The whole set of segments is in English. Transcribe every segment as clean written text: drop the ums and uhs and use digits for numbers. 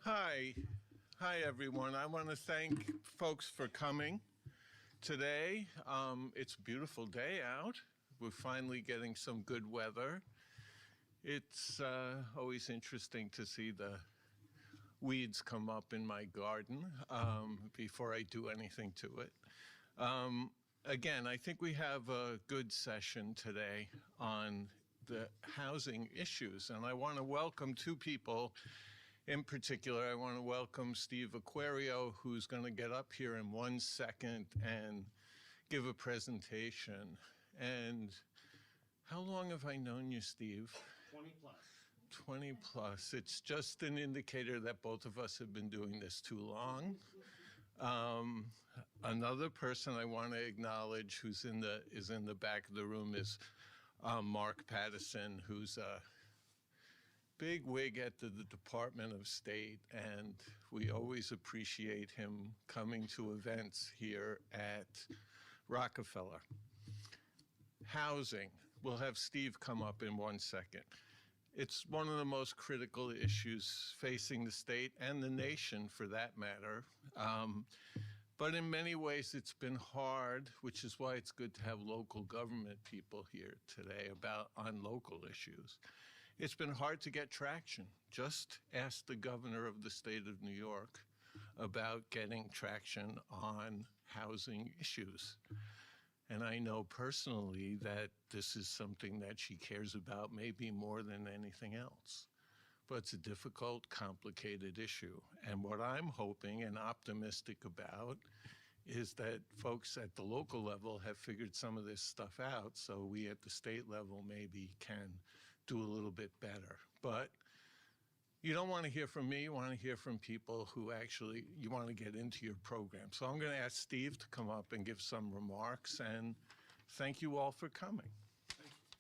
Hi. Hi, everyone. I want to thank folks for coming today. It's a beautiful day out. We're finally getting some good weather. It's always interesting to see the weeds come up in my garden before I do anything to it. Again, I think we have a good session today on the housing issues, and I want to welcome two people. In particular, I want to welcome Steve Acquario, who's going to get up here in 1 second and give a presentation. And how long have I known you, Steve? 20 plus. 20 plus. It's just an indicator that both of us have been doing this too long. Another person I want to acknowledge who's is in the back of the room is Mark Pattison, who's a big wig at the Department of State, and we always appreciate him coming to events here at Rockefeller. Housing. We'll have Steve come up in 1 second. It's one of the most critical issues facing the state and the nation, for that matter. But in many ways, it's been hard, which is why it's good to have local government people here today on local issues. It's been hard to get traction. Just ask the governor of the state of New York about getting traction on housing issues. And I know personally that this is something that she cares about maybe more than anything else. But it's a difficult, complicated issue. And what I'm hoping and optimistic about is that folks at the local level have figured some of this stuff out, so we at the state level maybe can do a little bit better. But you don't want to hear from me, you want to hear from people who actually you want to get into your program. So I'm going to ask Steve to come up and give some remarks, and thank you all for coming. Thank you.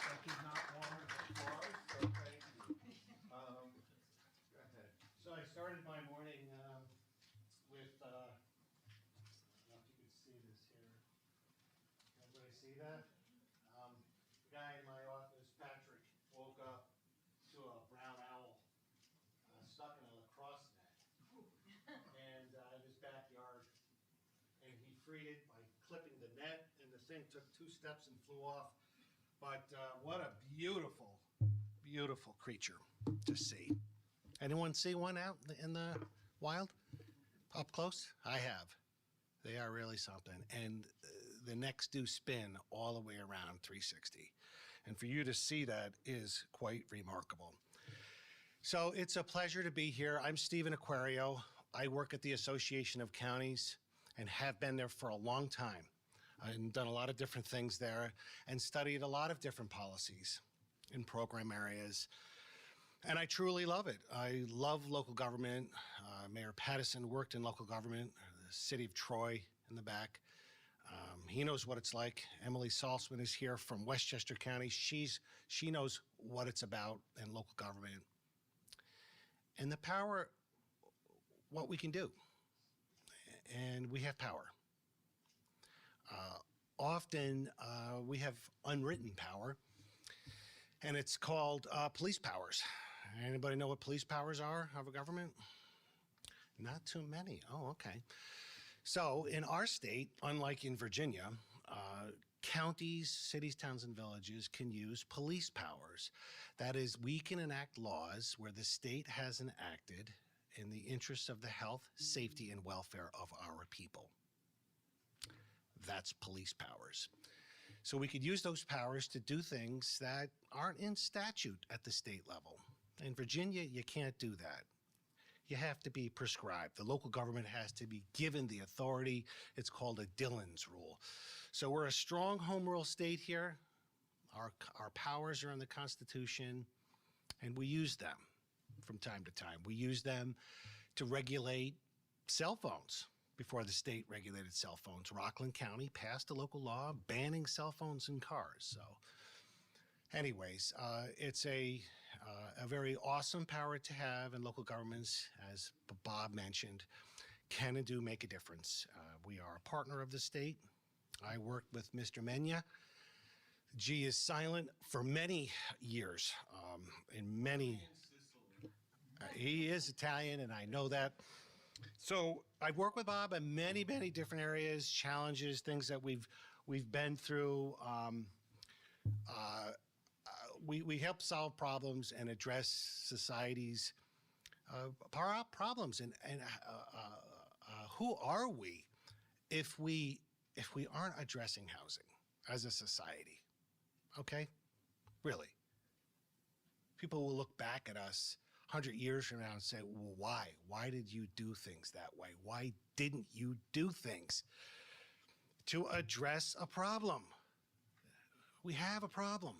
That did not warrant applause, so thank you. Go ahead. So I started my morning with, I don't know if you can see this here. Everybody see that? The guy in my office, Patrick, woke up to a brown owl stuck in a lacrosse net and in his backyard. And he freed it by clipping the net, and the thing took 2 steps and flew off. But what a beautiful, beautiful creature to see. Anyone see one out in the wild? Up close? I have. They are really something. And the necks do spin all the way around 360. And for you to see that is quite remarkable. So it's a pleasure to be here. I'm Stephen Acquario. I work at the Association of Counties and have been there for a long time. I've done a lot of different things there and studied a lot of different policies in program areas. And I truly love it. I love local government. Mayor Pattison worked in local government, the city of Troy in the back. He knows what it's like. Emily Salzman is here from Westchester County. She knows what it's about in local government. And the power, what we can do. And we have power. Often we have unwritten power, and it's called police powers. Anybody know what police powers are of a government? Not too many. Oh, okay. So in our state, unlike in Virginia, counties, cities, towns, and villages can use police powers. That is, we can enact laws where the state hasn't acted in the interests of the health, safety, and welfare of our people. That's police powers. So we could use those powers to do things that aren't in statute at the state level. In Virginia, you can't do that. You have to be prescribed. The local government has to be given the authority. It's called a Dillon's rule. So we're a strong home rule state here. Our powers are in the Constitution, and we use them from time to time. We use them to regulate cell phones. Before the state regulated cell phones, Rockland County passed a local law banning cell phones in cars. So anyways, it's a very awesome power to have, and local governments, as Bob mentioned, can and do make a difference. We are a partner of the state. I worked with Mr. Megna, G is silent for many years. In many, he is Italian, and I know that. So I've worked with Bob in many, many different areas, challenges, things that we've been through. We help solve problems and address society's problems. And who are we if we aren't addressing housing as a society? Okay, really. People will look back at us 100 years from now and say, well, why? Why did you do things that way? Why didn't you do things to address a problem? We have a problem.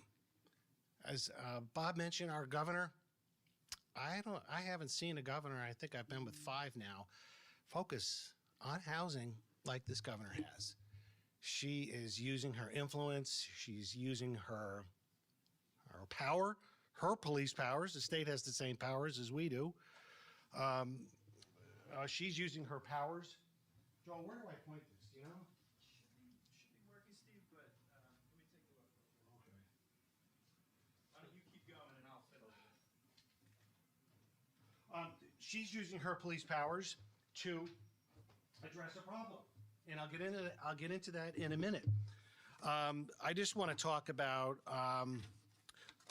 As Bob mentioned, our governor, I haven't seen a governor, I think I've been with 5 now, focus on housing like this governor has. She is using her influence. She's using her power, her police powers. The state has the same powers as we do. She's using her powers. Joel, where do I point this? Do you know? Should be working, Steve, but let me take a look. Okay. Why don't you keep going and I'll fiddle with it. She's using her police powers to address a problem. And I'll get into that in a minute. I just want to talk about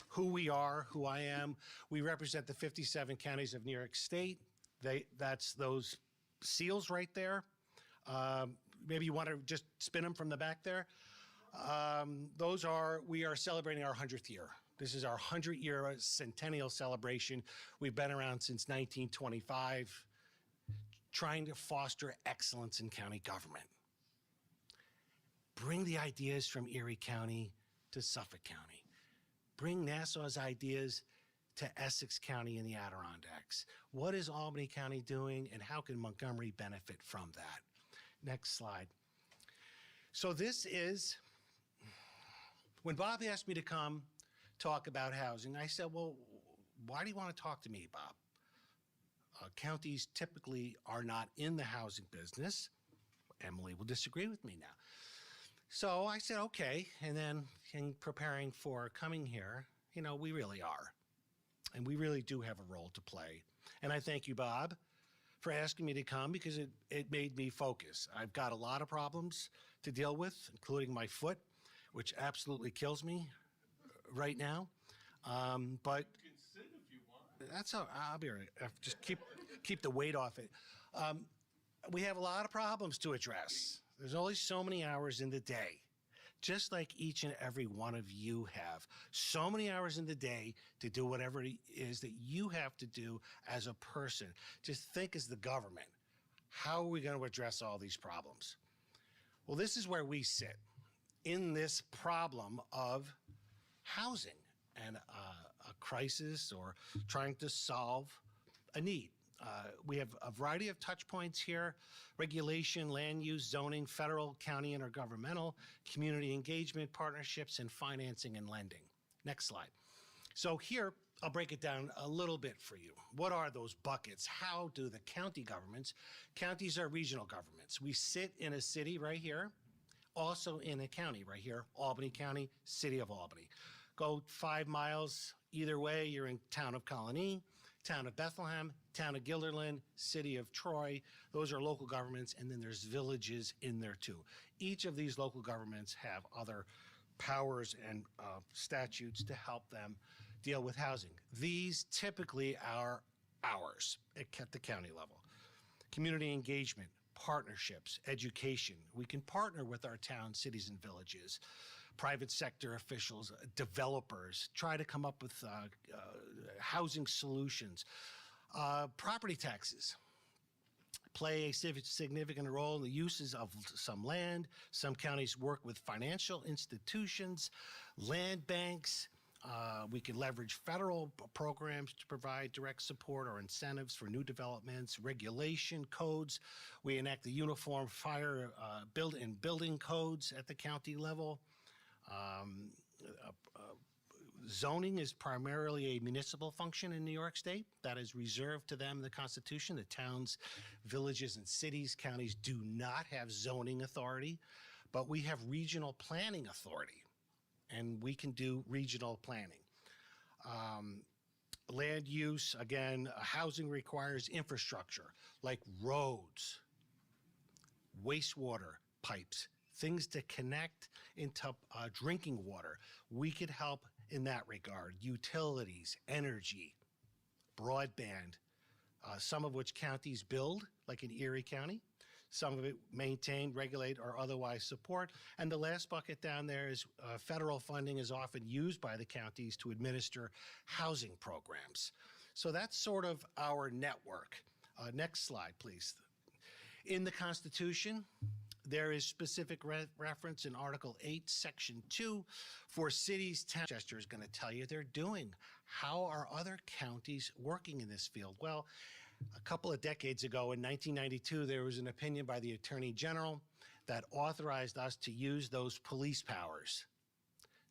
who we are, who I am. We represent the 57 counties of New York State. That's those seals right there. Maybe you want to just spin them from the back there. We are celebrating our 100th year. This is our 100-year centennial celebration. We've been around since 1925. Trying to foster excellence in county government. Bring the ideas from Erie County to Suffolk County. Bring Nassau's ideas to Essex County and the Adirondacks. What is Albany County doing, and how can Montgomery benefit from that? Next slide. So this is, when Bob asked me to come talk about housing, I said, well, why do you want to talk to me, Bob? Counties typically are not in the housing business. Emily will disagree with me now. So I said, okay. And then in preparing for coming here, we really are. And we really do have a role to play. And I thank you, Bob, for asking me to come because it made me focus. I've got a lot of problems to deal with, including my foot, which absolutely kills me right now. But that's how I'll be right. Just keep the weight off it. We have a lot of problems to address. There's only so many hours in the day, just like each and every one of you have. So many hours in the day to do whatever it is that you have to do as a person. Just think as the government, how are we going to address all these problems? Well, this is where we sit in this problem of housing and a crisis or trying to solve a need. We have a variety of touch points here: regulation, land use, zoning, federal, county, intergovernmental, community engagement, partnerships, and financing and lending. Next slide. So here, I'll break it down a little bit for you. What are those buckets? How do the county governments, counties are regional governments. We sit in a city right here, also in a county right here, Albany County, City of Albany. Go 5 miles either way, you're in town of Colony, town of Bethlehem, town of Guilderland, city of Troy. Those are local governments, and then there's villages in there too. Each of these local governments have other powers and statutes to help them deal with housing. These typically are ours at the county level. Community engagement, partnerships, education. We can partner with our towns, cities, and villages. Private sector officials, developers, try to come up with housing solutions. Property taxes play a significant role in the uses of some land. Some counties work with financial institutions, land banks. We can leverage federal programs to provide direct support or incentives for new developments, regulation codes. We enact the uniform fire building codes at the county level. Zoning is primarily a municipal function in New York State that is reserved to them in the Constitution. The towns, villages, and cities, counties do not have zoning authority, but we have regional planning authority. and we can do regional planning. Land use, again, housing requires infrastructure like roads, wastewater pipes, things to connect into drinking water. We could help in that regard. Utilities, energy, broadband, some of which counties build, like in Erie County. Some of it maintain, regulate, or otherwise support. And the last bucket down there is federal funding is often used by the counties to administer housing programs. So that's sort of our network. Next slide, please. In the Constitution, there is specific reference in Article 8, Section 2 for cities. Westchester is going to tell you they're doing. How are other counties working in this field? Well, a couple of decades ago, in 1992, there was an opinion by the Attorney General that authorized us to use those police powers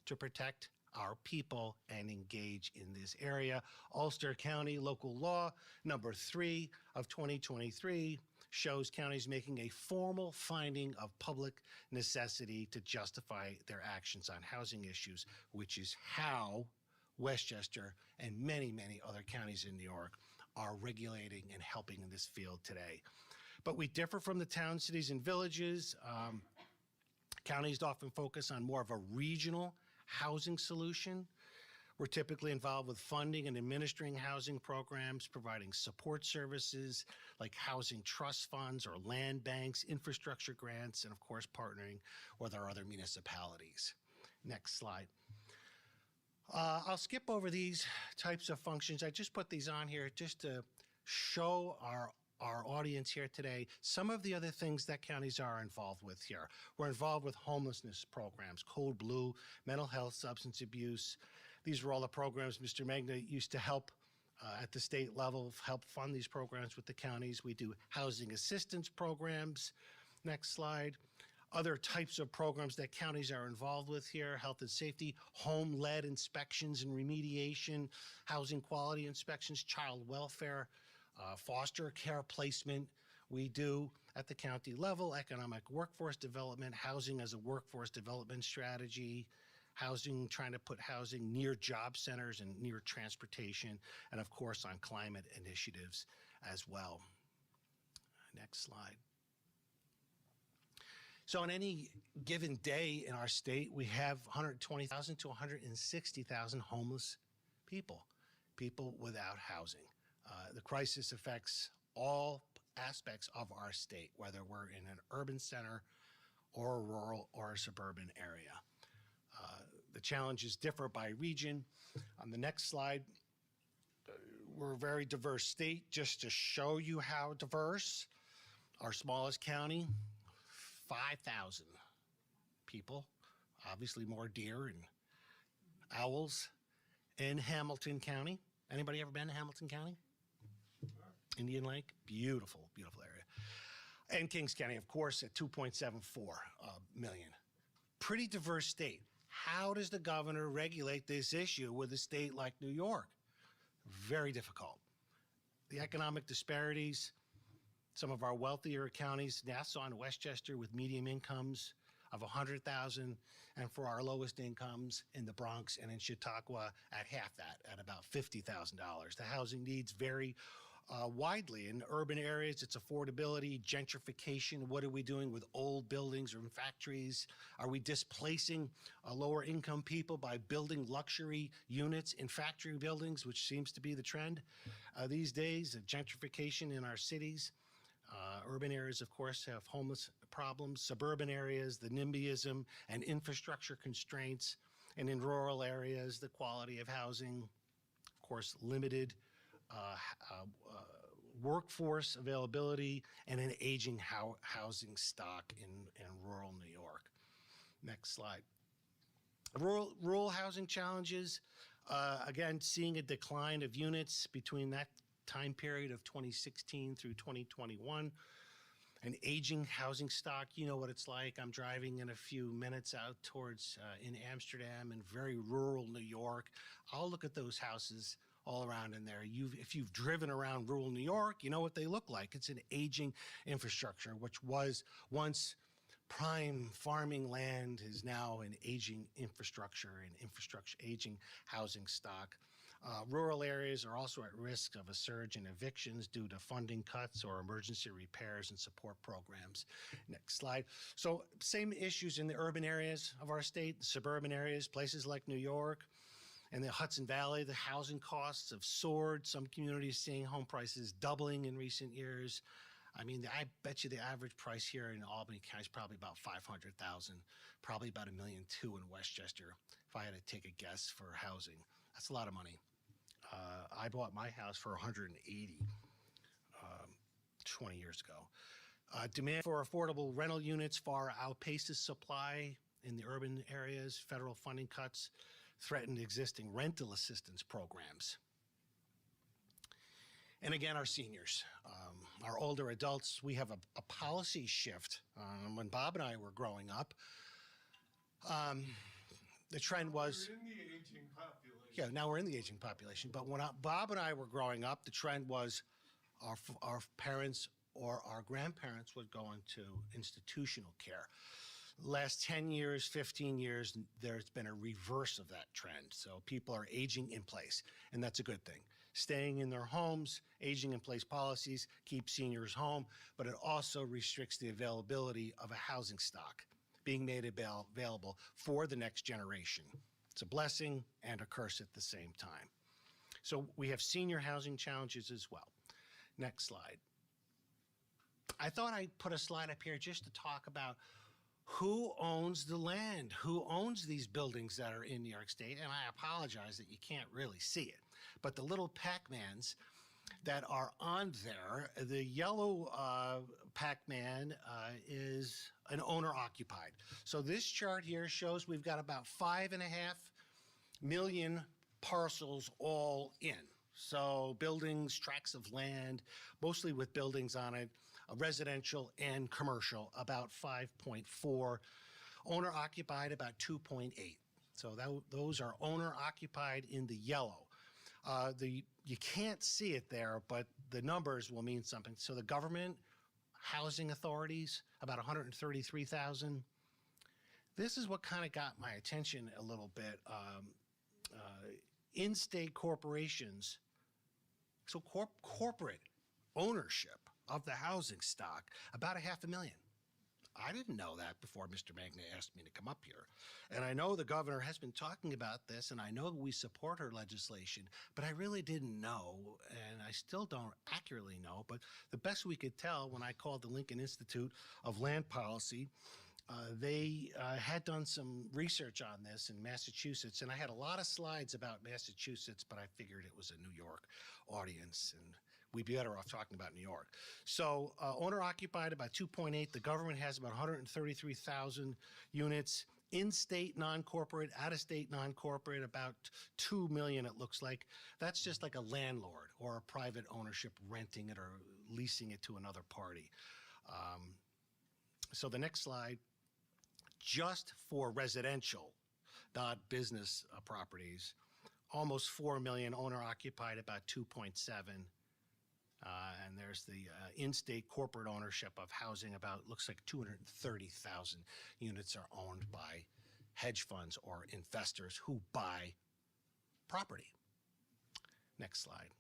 to protect our people and engage in this area. Ulster County Local Law number 3 of 2023 shows counties making a formal finding of public necessity to justify their actions on housing issues, which is how Westchester and many, many other counties in New York are regulating and helping in this field today. But we differ from the towns, cities, and villages. Counties often focus on more of a regional housing solution. We're typically involved with funding and administering housing programs, providing support services like housing trust funds or land banks, infrastructure grants, and of course, partnering with our other municipalities. Next slide. I'll skip over these types of functions. I just put these on here just to show our audience here today some of the other things that counties are involved with here. We're involved with homelessness programs, Code Blue, mental health, substance abuse. These were all the programs Mr. Megna used to help at the state level, help fund these programs with the counties. We do housing assistance programs. Next slide. Other types of programs that counties are involved with here: health and safety, home-led inspections and remediation, housing quality inspections, child welfare, foster care placement. We do at the county level, economic workforce development, housing as a workforce development strategy, housing, trying to put housing near job centers and near transportation, and of course on climate initiatives as well. Next slide. So on any given day in our state, we have 120,000 to 160,000 homeless people, people without housing. The crisis affects all aspects of our state, whether we're in an urban center or a rural or a suburban area. The challenges differ by region. On the next slide, we're a very diverse state. Just to show you how diverse, our smallest county, 5,000 people, obviously more deer and owls, in Hamilton County. Anybody ever been to Hamilton County? Indian Lake, beautiful, beautiful area. And Kings County, of course, at 2.74 million. Pretty diverse state. How does the governor regulate this issue with a state like New York? Very difficult. The economic disparities, some of our wealthier counties, Nassau and Westchester, with median incomes of $100,000, and for our lowest incomes in the Bronx and in Chautauqua at half that, at about $50,000. The housing needs vary widely. In urban areas, it's affordability, gentrification. What are we doing with old buildings or factories? Are we displacing lower income people by building luxury units in factory buildings, which seems to be the trend these days? Gentrification in our cities. Urban areas, of course, have homeless problems. Suburban areas, the NIMBYism and infrastructure constraints. And in rural areas, the quality of housing, of course, limited workforce availability, and an aging housing stock in rural New York. Next slide. Rural housing challenges, again, seeing a decline of units between that time period of 2016 through 2021. An aging housing stock, you know what it's like. I'm driving in a few minutes out towards in Amsterdam and very rural New York. I'll look at those houses all around in there. If you've driven around rural New York, you know what they look like. It's an aging infrastructure, which was once prime farming land is now an aging infrastructure and aging housing stock. Rural areas are also at risk of a surge in evictions due to funding cuts or emergency repairs and support programs. Next slide. So same issues in the urban areas of our state, the suburban areas, places like New York and the Hudson Valley. The housing costs have soared. Some communities seeing home prices doubling in recent years. I mean, I bet you the average price here in Albany County is probably about $500,000, probably about $1.2 million in Westchester, if I had to take a guess for housing. That's a lot of money. I bought my house for $180 20 years ago. Demand for affordable rental units far outpaces supply in the urban areas. Federal funding cuts threaten existing rental assistance programs. And again, our seniors, our older adults, we have a policy shift. When Bob and I were growing up, the trend was... We're in the aging population. Yeah, now we're in the aging population. But when Bob and I were growing up, the trend was our parents or our grandparents would go into institutional care. Last 10 years, 15 years, there's been a reverse of that trend. So people are aging in place, and that's a good thing. Staying in their homes, aging in place policies keep seniors home, but it also restricts the availability of a housing stock being made available for the next generation. It's a blessing and a curse at the same time. So we have senior housing challenges as well. Next slide. I thought I'd put a slide up here just to talk about who owns the land, who owns these buildings that are in New York State, and I apologize that you can't really see it. But the little Pac-Mans that are on there, the yellow Pac-Man is an owner-occupied. So this chart here shows we've got about 5.5 million parcels all in. So buildings, tracts of land, mostly with buildings on it, residential and commercial, about 5.4. Owner-occupied, about 2.8. So those are owner-occupied in the yellow. You can't see it there, but the numbers will mean something. So the government housing authorities, about 133,000. This is what kind of got my attention a little bit. In-state corporations, so corporate ownership of the housing stock, about 500,000. I didn't know that before Mr. Megna asked me to come up here. And I know the governor has been talking about this, and I know that we support her legislation, but I really didn't know, and I still don't accurately know, but the best we could tell when I called the Lincoln Institute of Land Policy, they had done some research on this in Massachusetts, and I had a lot of slides about Massachusetts, but I figured it was a New York audience, and we'd be better off talking about New York. So owner-occupied, about 2.8. The government has about 133,000 units. In-state non-corporate, out-of-state non-corporate, about 2 million it looks like. That's just like a landlord or a private ownership renting it or leasing it to another party. So the next slide, just for residential, not business properties, almost 4 million, owner-occupied about 2.7. And there's the in-state corporate ownership of housing, about, looks like 230,000 units are owned by hedge funds or investors who buy property. Next slide.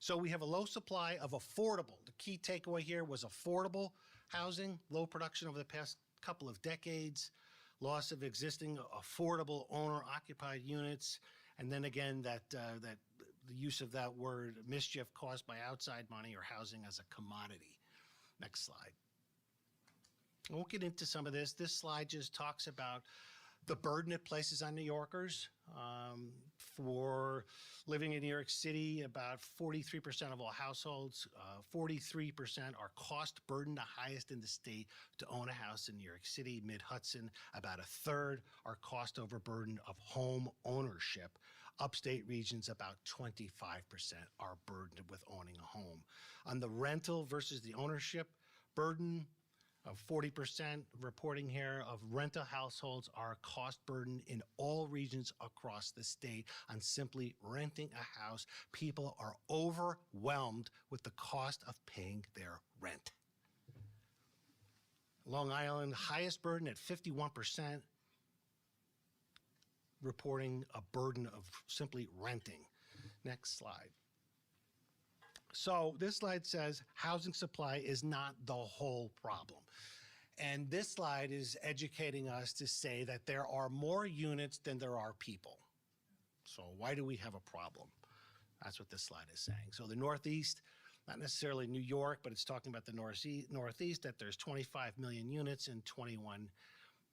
So we have a low supply of affordable. The key takeaway here was affordable housing, low production over the past couple of decades, loss of existing affordable owner-occupied units, and then again that the use of that word mischief caused by outside money or housing as a commodity. Next slide. I won't get into some of this. This slide just talks about the burden it places on New Yorkers. For living in New York City, about 43% of all households, 43% are cost burdened, the highest in the state to own a house in New York City. Mid-Hudson, about a third are cost overburdened of home ownership. Upstate regions, about 25% are burdened with owning a home. On the rental versus the ownership burden, of 40% reporting here of rental households are cost burden in all regions across the state on simply renting a house. People are overwhelmed with the cost of paying their rent. Long Island, highest burden at 51%, reporting a burden of simply renting. Next slide. So this slide says housing supply is not the whole problem. And this slide is educating us to say that there are more units than there are people. So why do we have a problem? That's what this slide is saying. So the Northeast, not necessarily New York, but it's talking about the Northeast, that there's 25 million units and 21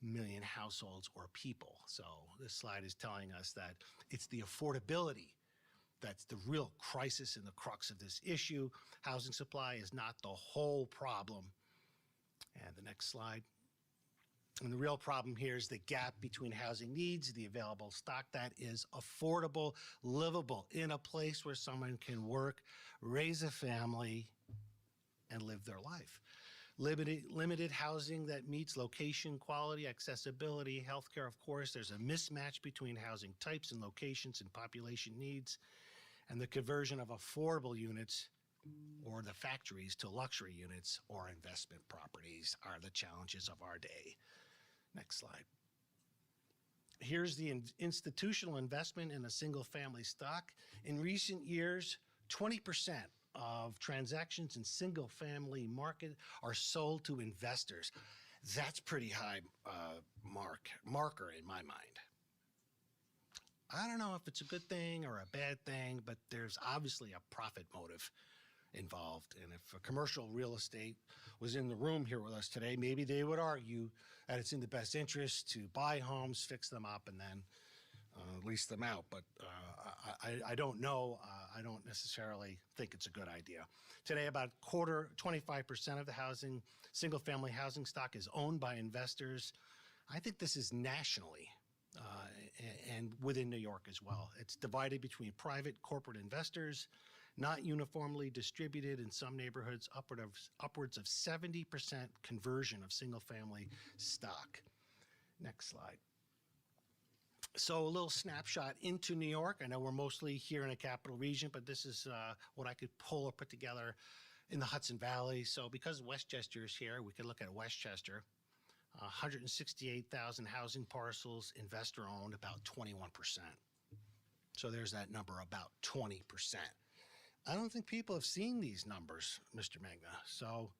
million households or people. So this slide is telling us that it's the affordability that's the real crisis and the crux of this issue. Housing supply is not the whole problem. And the next slide. And the real problem here is the gap between housing needs, the available stock that is affordable, livable, in a place where someone can work, raise a family, and live their life. Limited housing that meets location, quality, accessibility, healthcare, of course. There's a mismatch between housing types and locations and population needs. And the conversion of affordable units or the factories to luxury units or investment properties are the challenges of our day. Next slide. Here's the institutional investment in a single family stock. In recent years, 20% of transactions in single family market are sold to investors. That's pretty high marker in my mind. I don't know if it's a good thing or a bad thing, but there's obviously a profit motive involved. And if a commercial real estate was in the room here with us today, maybe they would argue that it's in the best interest to buy homes, fix them up, and then lease them out. But I don't know. I don't necessarily think it's a good idea. Today, about 25% of the single-family housing stock is owned by investors. I think this is nationally and within New York as well. It's divided between private corporate investors, not uniformly distributed in some neighborhoods, upwards of 70% conversion of single-family stock. Next slide. So a little snapshot into New York. I know we're mostly here in the capital region, but this is what I could pull or put together in the Hudson Valley. So because Westchester is here, we could look at Westchester. 168,000 housing parcels, investor owned, about 21%. So there's that number, about 20%. I don't think people have seen these numbers, Mr. Megna. So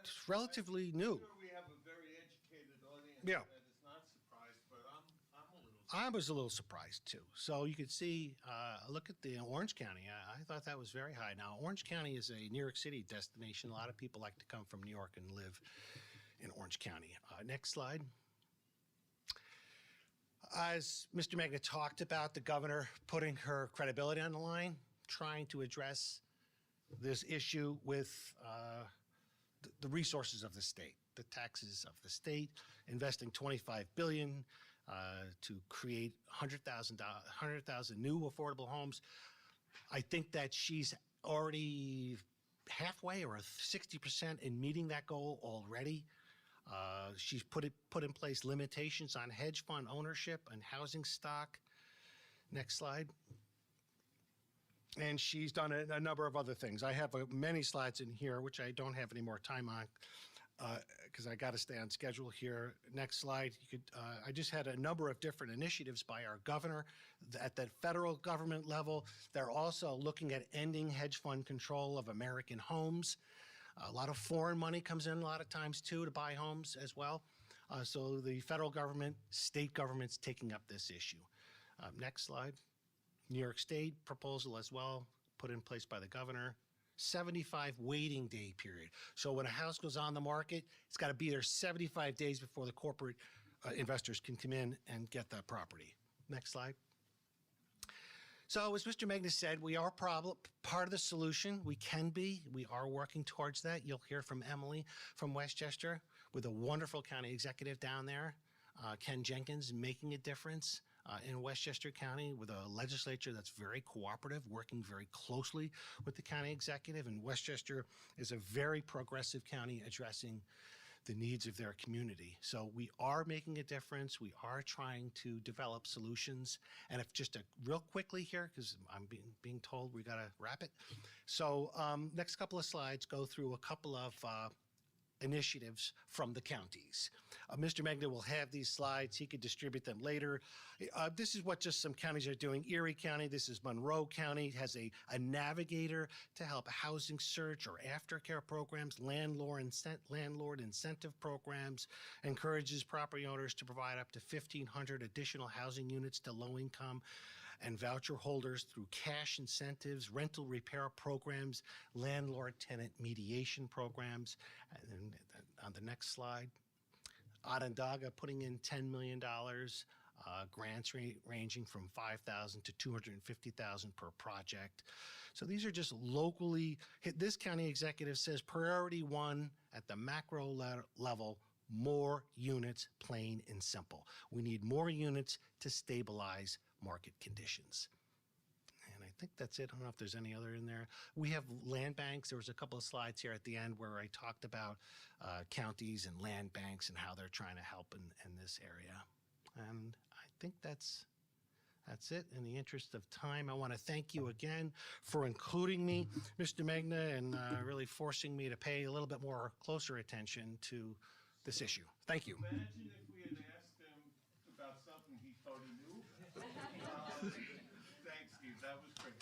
it's relatively new. I'm sure we have a very educated audience Yeah. that is not surprised, but I'm a little surprised. I was a little surprised too. So you could see, look at the Orange County. I thought that was very high. Now, Orange County is a New York City destination. A lot of people like to come from New York and live in Orange County. Next slide. As Mr. Megna talked about, the governor putting her credibility on the line, trying to address this issue with the resources of the state, the taxes of the state, investing $25 billion to create 100,000 new affordable homes. I think that she's already halfway or 60% in meeting that goal already. She's put in place limitations on hedge fund ownership and housing stock. Next slide. And she's done a number of other things. I have many slides in here, which I don't have any more time on because I got to stay on schedule here. Next slide. I just had a number of different initiatives by our governor at the federal government level. They're also looking at ending hedge fund control of American homes. A lot of foreign money comes in a lot of times, too, to buy homes as well. So the federal government, state government's taking up this issue. Next slide. New York State proposal as well, put in place by the governor. 75 waiting day period. So when a house goes on the market, it's got to be there 75 days before the corporate investors can come in and get that property. Next slide. So as Mr. Megna said, we are part of the solution. We can be. We are working towards that. You'll hear from Emily from Westchester with a wonderful county executive down there, Ken Jenkins, making a difference in Westchester County with a legislature that's very cooperative, working very closely with the county executive. And Westchester is a very progressive county addressing the needs of their community. So we are making a difference. We are trying to develop solutions. And if just real quickly here, because I'm being told we got to wrap it. So next couple of slides go through a couple of initiatives from the counties. Mr. Megna will have these slides. He could distribute them later. This is what just some counties are doing. Erie County, this is Monroe County, has a navigator to help housing search or aftercare programs, landlord incentive programs, encourages property owners to provide up to 1,500 additional housing units to low income and voucher holders through cash incentives, rental repair programs, landlord-tenant mediation programs. And on the next slide, Onondaga putting in $10 million, grants ranging from $5,000 to $250,000 per project. So these are just locally, this county executive says priority one at the macro level, more units, plain and simple. We need more units to stabilize market conditions. And I think that's it. I don't know if there's any other in there. We have land banks. There was a couple of slides here at the end where I talked about counties and land banks and how they're trying to help in this area. And I think that's it. In the interest of time, I want to thank you again for including me, Mr. Megna, and really forcing me to pay a little bit more closer attention to this issue. Thank you. Imagine if we had asked him about something he thought he knew. Thanks, Steve. That was great.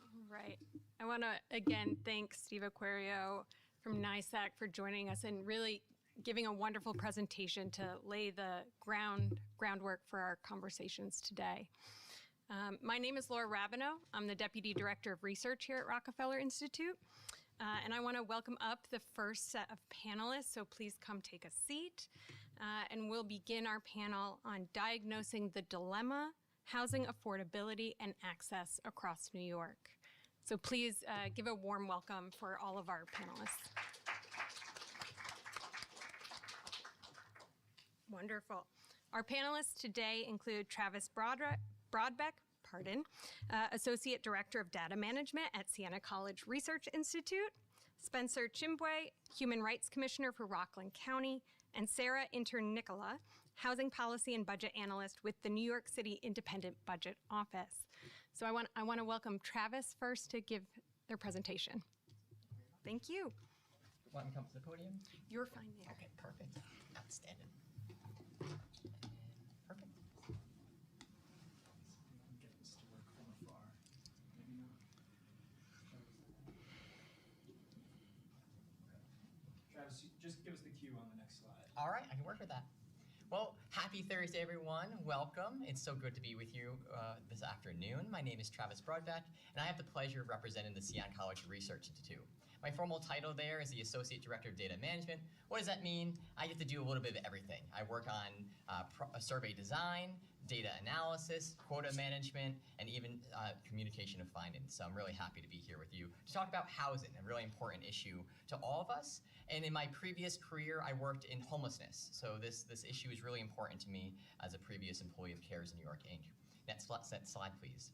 All right. I want to again thank Steve Acquario from NISAC for joining us and really giving a wonderful presentation to lay the groundwork for our conversations today. My name is Laura Rabinow. I'm the Deputy Director of Research here at Rockefeller Institute. And I want to welcome up the first set of panelists, so please come take a seat. And we'll begin our panel on diagnosing the dilemma, housing affordability, and access across New York. So please give a warm welcome for all of our panelists. Wonderful. Our panelists today include Travis Broadbeck, Associate Director of Data Management at Siena College Research Institute, Spencer Chimbwe, Human Rights Commissioner for Rockland County, and Sarah Internicola, Housing Policy and Budget Analyst with the New York City Independent Budget Office. So I want to welcome Travis first to give their presentation. Thank you. Want to come to the podium? You're fine there. Okay, perfect. Outstanding. Perfect. Get this to work from afar. Maybe not. Travis, just give us the cue on the next slide. All right, I can work with that. Well, happy Thursday, everyone. Welcome. It's so good to be with you this afternoon. My name is Travis Broadbeck, and I have the pleasure of representing the Siena College Research Institute. My formal title there is the Associate Director of Data Management. What does that mean? I get to do a little bit of everything. I work on survey design, data analysis, quota management, and even communication of findings. So I'm really happy to be here with you to talk about housing, a really important issue to all of us. And in my previous career, I worked in homelessness. So this issue is really important to me as a previous employee of CARES New York, Inc. Next slide, please.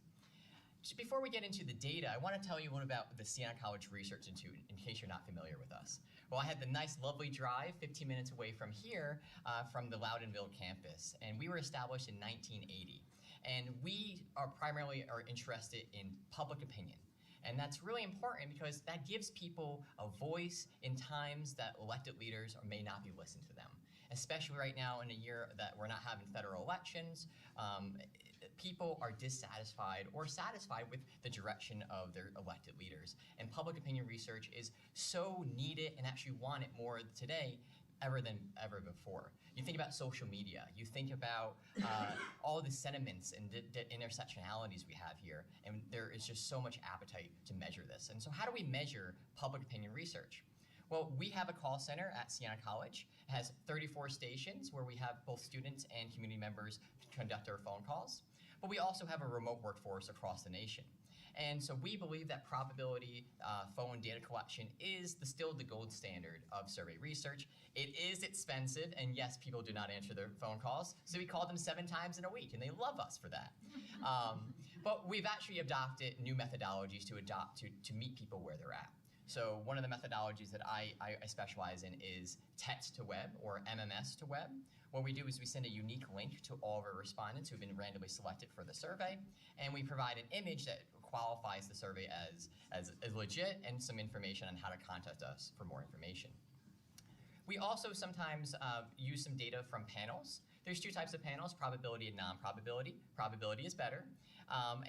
Just before we get into the data, I want to tell you a little about the Siena College Research Institute, in case you're not familiar with us. Well, I had the nice, lovely drive 15 minutes away from here, from the Loudonville campus, and we were established in 1980. And we are primarily interested in public opinion. And that's really important because that gives people a voice in times that elected leaders may not be listening to them. Especially right now in a year that we're not having federal elections, people are dissatisfied or satisfied with the direction of their elected leaders. And public opinion research is so needed and actually wanted more today than ever before. You think about social media, you think about all the sentiments and the intersectionalities we have here, and there is just so much appetite to measure this. And so how do we measure public opinion research? Well, we have a call center at Siena College. It has 34 stations where we have both students and community members conduct our phone calls. But we also have a remote workforce across the nation. And so we believe that probability phone data collection is still the gold standard of survey research. It is expensive, and yes, people do not answer their phone calls. So we call them 7 times in a week, and they love us for that. But we've actually adopted new methodologies to meet people where they're at. So one of the methodologies that I specialize in is text to web, or MMS to web. What we do is we send a unique link to all of our respondents who've been randomly selected for the survey, and we provide an image that qualifies the survey as legit and some information on how to contact us for more information. We also sometimes use some data from panels. There's two types of panels, probability and non-probability. Probability is better.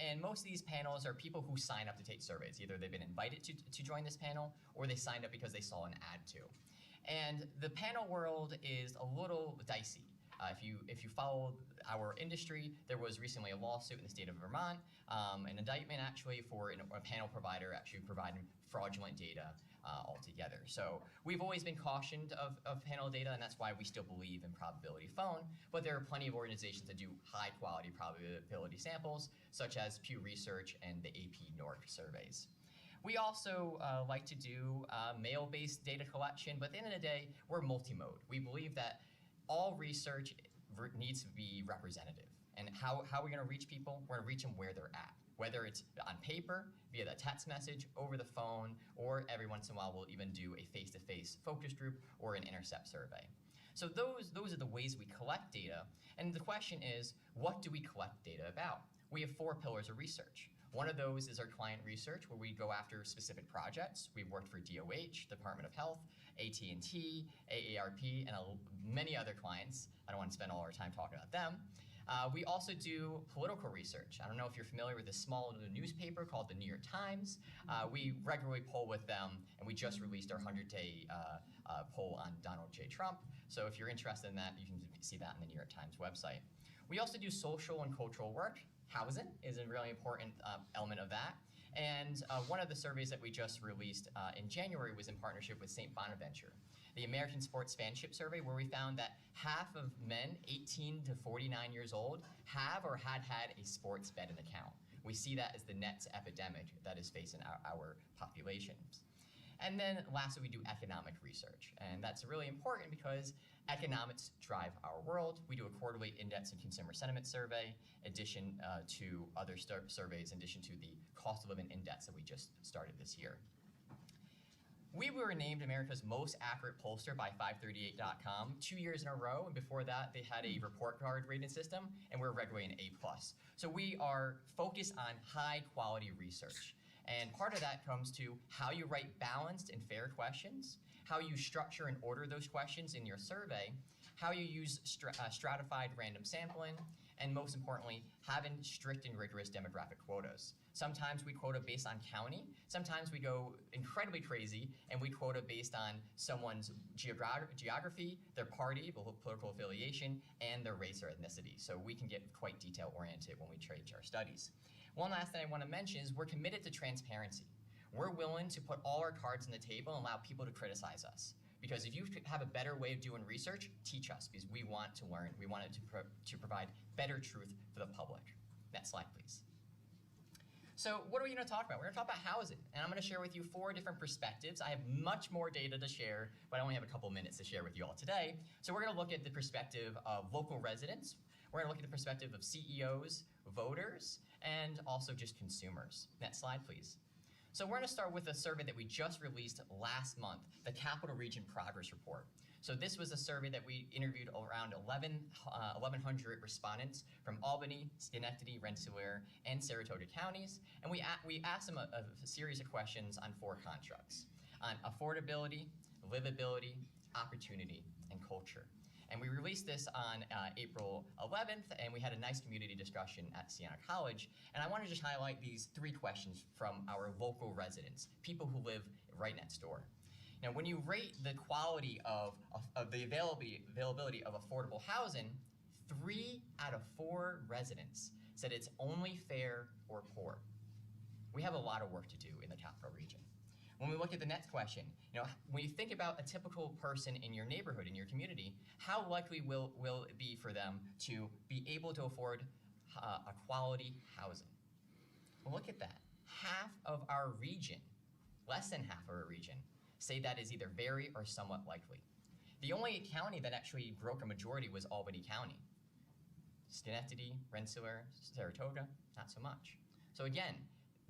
And most of these panels are people who sign up to take surveys. Either they've been invited to join this panel, or they signed up because they saw an ad to. And the panel world is a little dicey. If you follow our industry, there was recently a lawsuit in the state of Vermont, an indictment actually for a panel provider actually providing fraudulent data altogether. So we've always been cautioned of panel data, and that's why we still believe in probability phone, but there are plenty of organizations that do high quality probability samples, such as Pew Research and the AP NORC surveys. We also like to do mail-based data collection, but at the end of the day, we're multi-mode. We believe that all research needs to be representative. And how are we going to reach people? We're going to reach them where they're at, whether it's on paper, via the text message, over the phone, or every once in a while we'll even do a face-to-face focus group or an intercept survey. So those are the ways we collect data. And the question is, what do we collect data about? We have 4 pillars of research. One of those is our client research, where we go after specific projects. We've worked for DOH, Department of Health, AT&T, AARP, and many other clients. I don't want to spend all our time talking about them. We also do political research. I don't know if you're familiar with a small newspaper called the New York Times. We regularly poll with them, and we just released our 100-day poll on Donald J. Trump. So if you're interested in that, you can see that on the New York Times website. We also do social and cultural work. Housing is a really important element of that. And one of the surveys that we just released in January was in partnership with St. Bonaventure, the American Sports Fanship Survey, where we found that half of men 18 to 49 years old have or had a sports betting account. We see that as the next epidemic that is facing our populations. And then lastly, we do economic research. And that's really important because economics drive our world. We do a quarterly index and consumer sentiment survey, in addition to other surveys, in addition to the cost of living index that we just started this year. We were named America's most accurate pollster by 538.com 2 years in a row, and before that they had a report card rating system, and we're regularly an A+. So we are focused on high quality research. And part of that comes to how you write balanced and fair questions, how you structure and order those questions in your survey, how you use stratified random sampling, and most importantly, having strict and rigorous demographic quotas. Sometimes we quota based on county, sometimes we go incredibly crazy and we quota based on someone's geography, their party, political affiliation, and their race or ethnicity. So we can get quite detail oriented when we trade our studies. One last thing I want to mention is we're committed to transparency. We're willing to put all our cards on the table and allow people to criticize us. Because if you have a better way of doing research, teach us, because we want to learn. We want it to provide better truth for the public. Next slide, please. So what are we going to talk about? We're going to talk about housing, and I'm going to share with you 4 different perspectives. I have much more data to share, but I only have a couple minutes to share with you all today. So we're going to look at the perspective of local residents. We're going to look at the perspective of CEOs, voters, and also just consumers. Next slide, please. So we're going to start with a survey that we just released last month, the Capital Region Progress Report. So this was a survey that we interviewed around 1,100 respondents from Albany, Schenectady, Rensselaer, and Saratoga counties, and we asked them a series of questions on 4 constructs: on affordability, livability, opportunity, and culture. And we released this on April 11th, and we had a nice community discussion at Siena College. And I want to just highlight these 3 questions from our local residents, people who live right next door. Now, when you rate the quality of the availability of affordable housing, 3 out of 4 residents said it's only fair or poor. We have a lot of work to do in the capital region. When we look at the next question, when you think about a typical person in your neighborhood, in your community, how likely will it be for them to be able to afford a quality housing? Well, look at that. Half of our region, less than half of our region, say that is either very or somewhat likely. The only county that actually broke a majority was Albany County. Schenectady, Rensselaer, Saratoga, not so much. So again,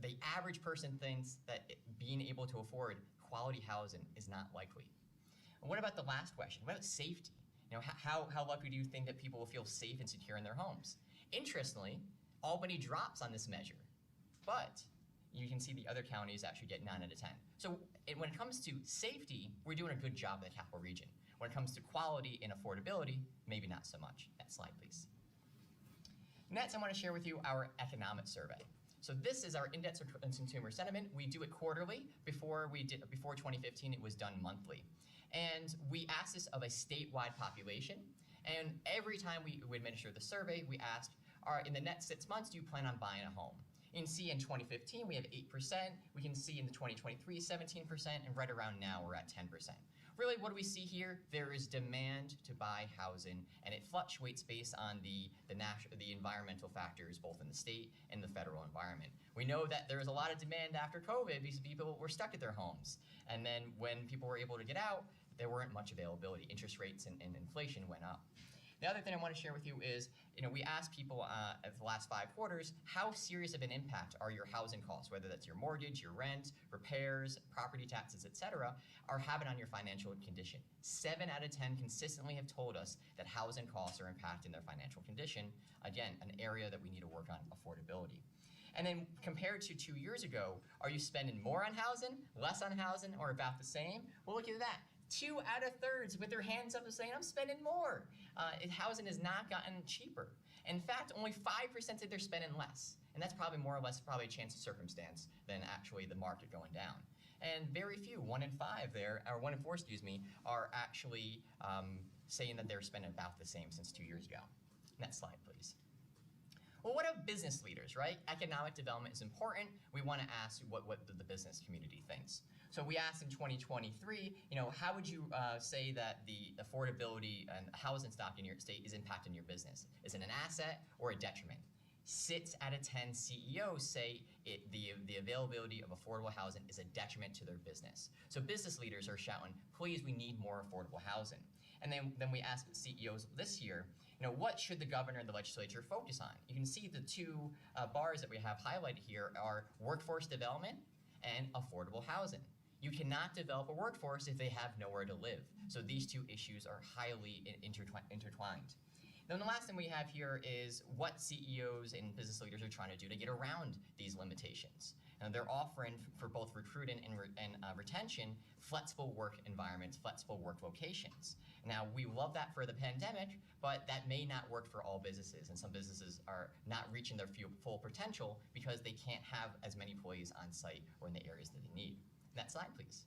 the average person thinks that being able to afford quality housing is not likely. And what about the last question? What about safety? How likely do you think that people will feel safe and secure in their homes? Interestingly, Albany drops on this measure, but you can see the other counties actually get 9 out of 10. So when it comes to safety, we're doing a good job in the capital region. When it comes to quality and affordability, maybe not so much. Next slide, please. Next, I want to share with you our economic survey. So this is our index of consumer sentiment. We do it quarterly. Before 2015, it was done monthly. And we asked this of a statewide population. And every time we administer the survey, we ask, in the next 6 months, do you plan on buying a home? You can see in 2015, we have 8%. We can see in the 2023, 17%, and right around now, we're at 10%. Really, what do we see here? There is demand to buy housing, and it fluctuates based on the environmental factors, both in the state and the federal environment. We know that there was a lot of demand after COVID because people were stuck at their homes. And then when people were able to get out, there weren't much availability. Interest rates and inflation went up. The other thing I want to share with you is, we asked people at the last 5 quarters, how serious of an impact are your housing costs, whether that's your mortgage, your rent, repairs, property taxes, etc., are having on your financial condition. 7 out of 10 consistently have told us that housing costs are impacting their financial condition. Again, an area that we need to work on, affordability. And then compared to 2 years ago, are you spending more on housing, less on housing, or about the same? Well, look at that. 2 out of 3 with their hands up and saying, I'm spending more. Housing has not gotten cheaper. In fact, only 5% said they're spending less. And that's probably more or less probably a chance of circumstance than actually the market going down. And very few, 1 in 5 there, or 1 in 4, excuse me, are actually saying that they're spending about the same since 2 years ago. Next slide, please. Well, what about business leaders, right? Economic development is important. We want to ask what the business community thinks. So we asked in 2023, how would you say that the affordability and housing stock in your state is impacting your business? Is it an asset or a detriment? 6 out of 10 CEOs say the availability of affordable housing is a detriment to their business. So business leaders are shouting, please, we need more affordable housing. And then we asked CEOs this year, what should the governor and the legislature focus on? You can see the 2 bars that we have highlighted here are workforce development and affordable housing. You cannot develop a workforce if they have nowhere to live. So these 2 issues are highly intertwined. Then the last thing we have here is what CEOs and business leaders are trying to do to get around these limitations. And they're offering for both recruiting and retention flexible work environments, flexible work locations. Now, we love that for the pandemic, but that may not work for all businesses. And some businesses are not reaching their full potential because they can't have as many employees on site or in the areas that they need. Next slide, please.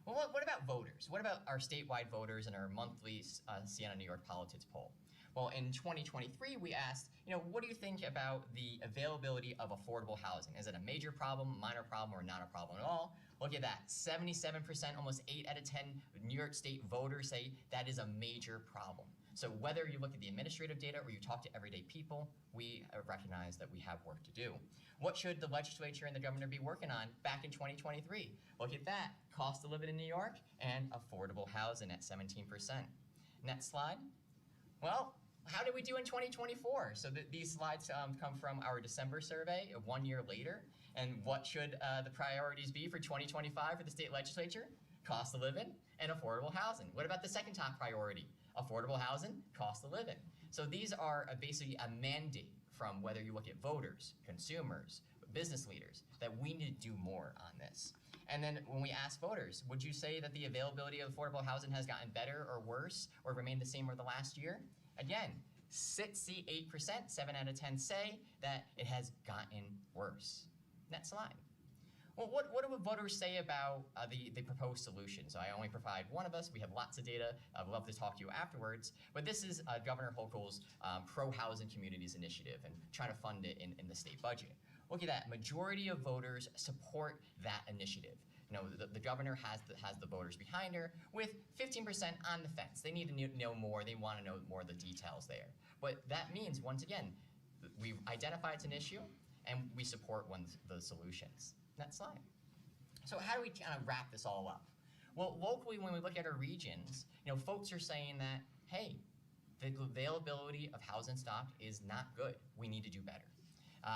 Well, what about voters? What about our statewide voters and our monthly Siena New York Politics poll? Well, in 2023, we asked, what do you think about the availability of affordable housing? Is it a major problem, minor problem, or not a problem at all? Look at that, 77%, almost 8 out of 10 New York State voters say that is a major problem. So whether you look at the administrative data or you talk to everyday people, we recognize that we have work to do. What should the legislature and the governor be working on back in 2023? Look at that, cost of living in New York and affordable housing at 17%. Next slide. Well, how did we do in 2024? So these slides come from our December survey, 1 year later. And what should the priorities be for 2025 for the state legislature? Cost of living and affordable housing. What about the second top priority? Affordable housing, cost of living. So these are basically a mandate from whether you look at voters, consumers, business leaders, that we need to do more on this. And then when we ask voters, would you say that the availability of affordable housing has gotten better or worse or remained the same over the last year? Again, 68%, 7 out of 10 say that it has gotten worse. Next slide. Well, what do voters say about the proposed solution? So I only provide one of us. We have lots of data. I'd love to talk to you afterwards. But this is Governor Hochul's Pro-Housing Communities Initiative and trying to fund it in the state budget. Look at that. Majority of voters support that initiative. The governor has the voters behind her with 15% on the fence. They need to know more. They want to know more of the details there. But that means, once again, we've identified it's an issue, and we support the solutions. Next slide. So how do we kind of wrap this all up? Well, locally, when we look at our regions, folks are saying that, hey, the availability of housing stock is not good. We need to do better.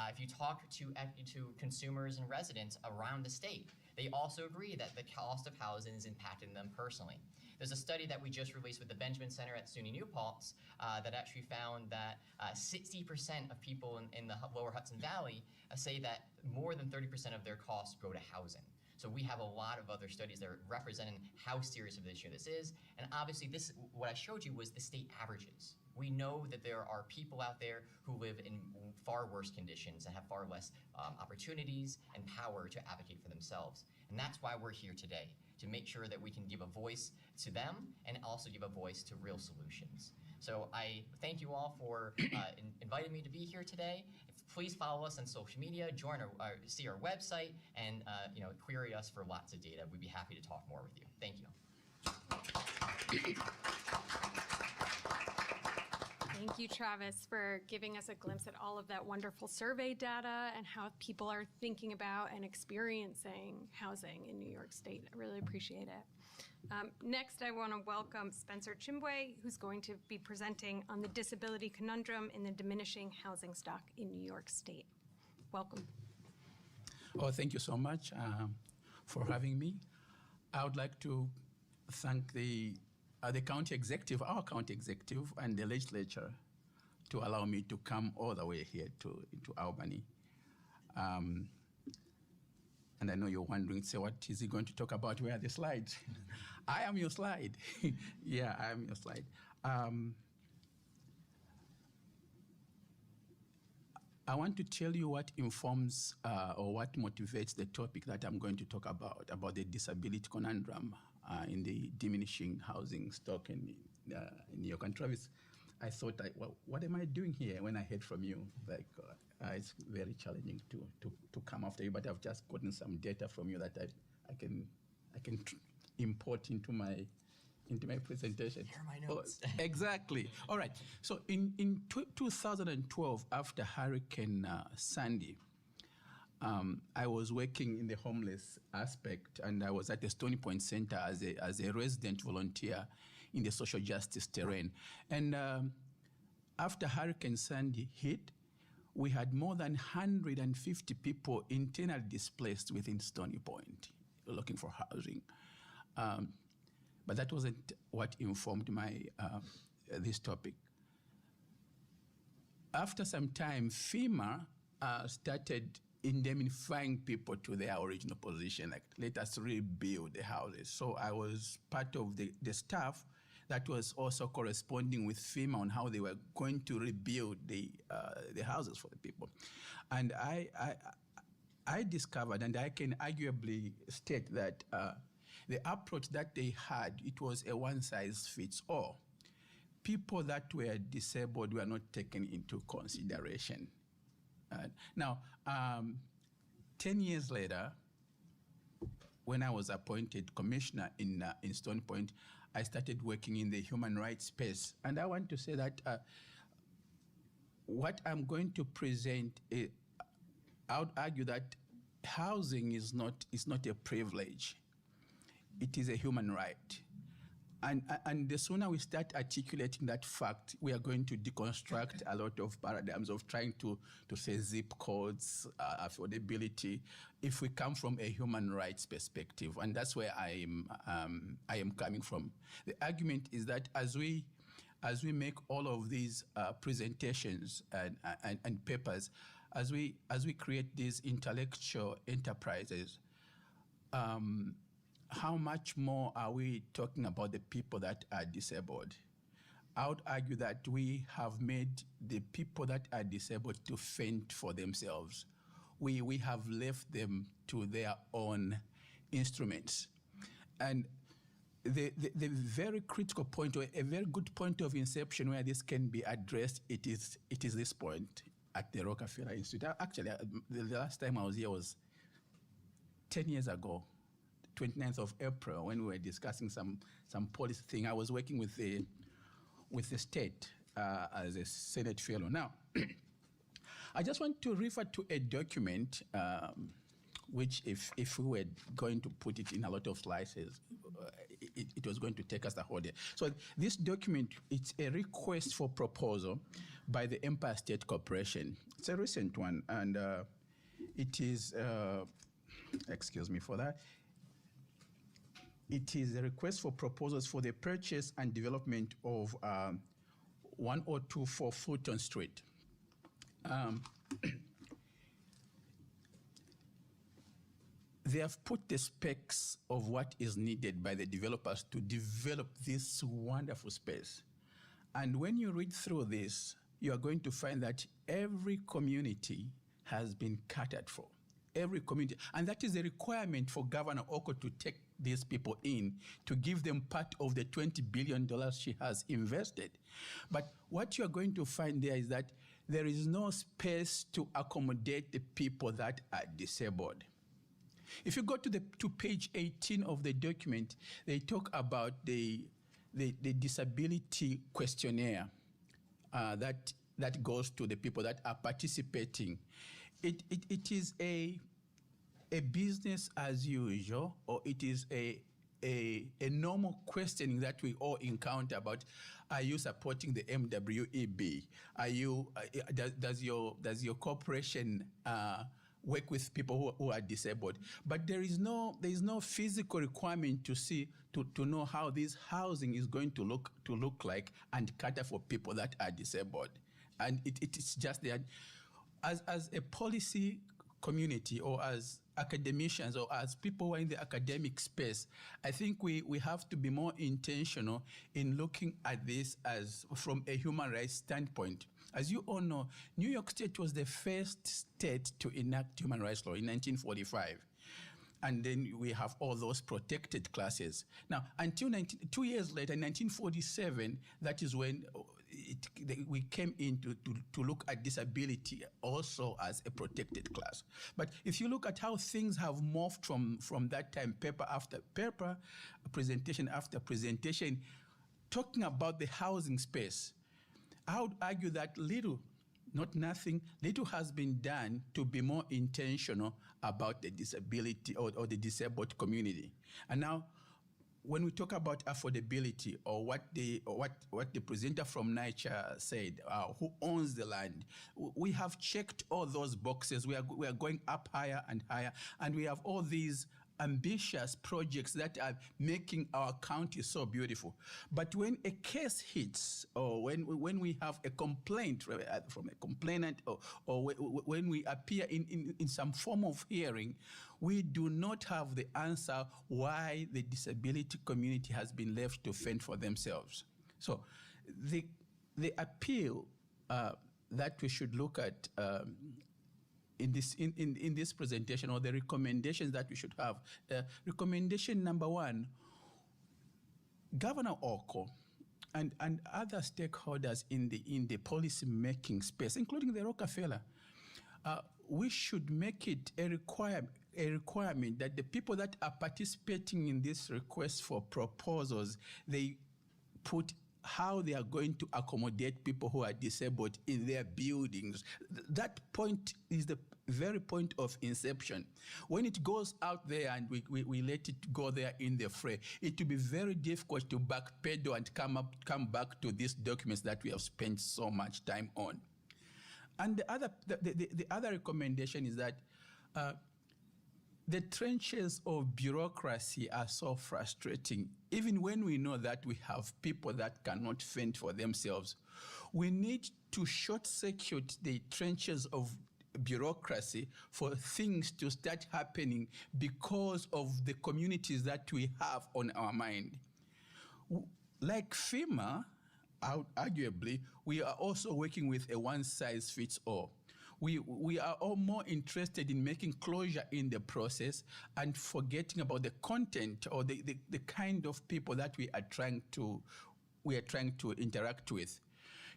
If you talk to consumers and residents around the state, They also agree that the cost of housing is impacting them personally. There's a study that we just released with the Benjamin Center at SUNY New Paltz that actually found that 60% of people in the lower Hudson Valley say that more than 30% of their costs go to housing. So we have a lot of other studies that are representing how serious of an issue this is. And obviously this, what I showed you was the state averages. We know that there are people out there who live in far worse conditions and have far less opportunities and power to advocate for themselves. And that's why we're here today, to make sure that we can give a voice to them and also give a voice to real solutions. So I thank you all for inviting me to be here today. Please follow us on social media, see our website, and query us for lots of data. We'd be happy to talk more with you. Thank you. Thank you, Travis, for giving us a glimpse at all of that wonderful survey data and how people are thinking about and experiencing housing in New York State. I really appreciate it. Next, I want to welcome Spencer Chimbwe, who's going to be presenting on the disability conundrum in the diminishing housing stock in New York State. Welcome. Oh, thank you so much for having me. I would like to thank the county executive, our county executive, and the legislature to allow me to come all the way here to Albany. And I know you're wondering, so what is he going to talk about? Where are the slides? I am your slide. Yeah, I am your slide. I want to tell you what informs or what motivates the topic that I'm going to talk about the disability conundrum in the diminishing housing stock in New York. And Travis, I thought, well, what am I doing here when I heard from you? Like, it's very challenging to come after you, but I've just gotten some data from you that I can import into my presentation. Here are my notes. Oh, exactly. All right. So in 2012, after Hurricane Sandy, I was working in the homeless aspect, and I was at the Stony Point Center as a resident volunteer in the social justice terrain. And after Hurricane Sandy hit, we had more than 150 people internally displaced within Stony Point looking for housing. But that wasn't what informed this topic. After some time, FEMA started indemnifying people to their original position, like, let us rebuild the houses. So I was part of the staff that was also corresponding with FEMA on how they were going to rebuild the houses for the people. And I discovered, and I can arguably state that the approach that they had, it was a one-size-fits-all. People that were disabled were not taken into consideration. Now, 10 years later, when I was appointed commissioner in Stony Point, I started working in the human rights space. And I want to say that what I'm going to present, I would argue that housing is not a privilege. It is a human right. And the sooner we start articulating that fact, we are going to deconstruct a lot of paradigms of trying to say zip codes, affordability, if we come from a human rights perspective. And that's where I am coming from. The argument is that as we make all of these presentations and papers, as we create these intellectual enterprises, how much more are we talking about the people that are disabled? I would argue that we have made the people that are disabled to fend for themselves. We have left them to their own instruments. And the very critical point, or a very good point of inception where this can be addressed, it is this point at the Rockefeller Institute. Actually, the last time I was here was 10 years ago. 29th of April, when we were discussing some policy thing. I was working with the state as a Senate fellow. Now, I just want to refer to a document which, if we were going to put it in a lot of slices, it was going to take us the whole day. So this document, it's a request for proposal by the Empire State Corporation. It's a recent one, and it is excuse me for that. It is a request for proposals for the purchase and development of 1024 Fulton Street. They have put the specs of what is needed by the developers to develop this wonderful space. And when you read through this, you are going to find that every community has been catered for. Every community. And that is a requirement for Governor Oko to take these people in, to give them part of the $20 billion she has invested. But what you are going to find there is that there is no space to accommodate the people that are disabled. If you go to page 18 of the document, they talk about the disability questionnaire that goes to the people that are participating. It is a business as usual, or it is a normal questioning that we all encounter about: are you supporting the MWEB? Are you does your corporation work with people who are disabled? But there is no physical requirement to know how this housing is going to look like and cater for people that are disabled. And it's just that as a policy community, or as academicians, or as people who are in the academic space, I think we have to be more intentional in looking at this as from a human rights standpoint. As you all know, New York State was the first state to enact human rights law in 1945. And then we have all those protected classes. Now, until 2 years later, in 1947, that is when we came in to look at disability also as a protected class. But if you look at how things have morphed from that time, paper after paper, presentation after presentation, talking about the housing space, I would argue that little has been done to be more intentional about the disability or the disabled community. And now, when we talk about affordability, or what the presenter from NYCHA said, who owns the land, we have checked all those boxes. We are going up higher and higher, and we have all these ambitious projects that are making our county so beautiful. But when a case hits, or when we have a complaint from a complainant, or when we appear in some form of hearing, we do not have the answer why the disability community has been left to fend for themselves. So the appeal that we should look at in this presentation, or the recommendations that we should have. Recommendation number one: Governor Oko and other stakeholders in the policy making space, including the Rockefeller, we should make it a requirement that the people that are participating in this request for proposals, they put how they are going to accommodate people who are disabled in their buildings. That point is the very point of inception. When it goes out there and we let it go there in the fray, it will be very difficult to backpedal and come back to these documents that we have spent so much time on. And the other recommendation is that the trenches of bureaucracy are so frustrating. Even when we know that we have people that cannot fend for themselves, we need to short-circuit the trenches of bureaucracy for things to start happening because of the communities that we have on our mind. Like FEMA, arguably, we are also working with a one-size-fits-all. We are all more interested in making closure in the process and forgetting about the content or the kind of people that we are trying to interact with.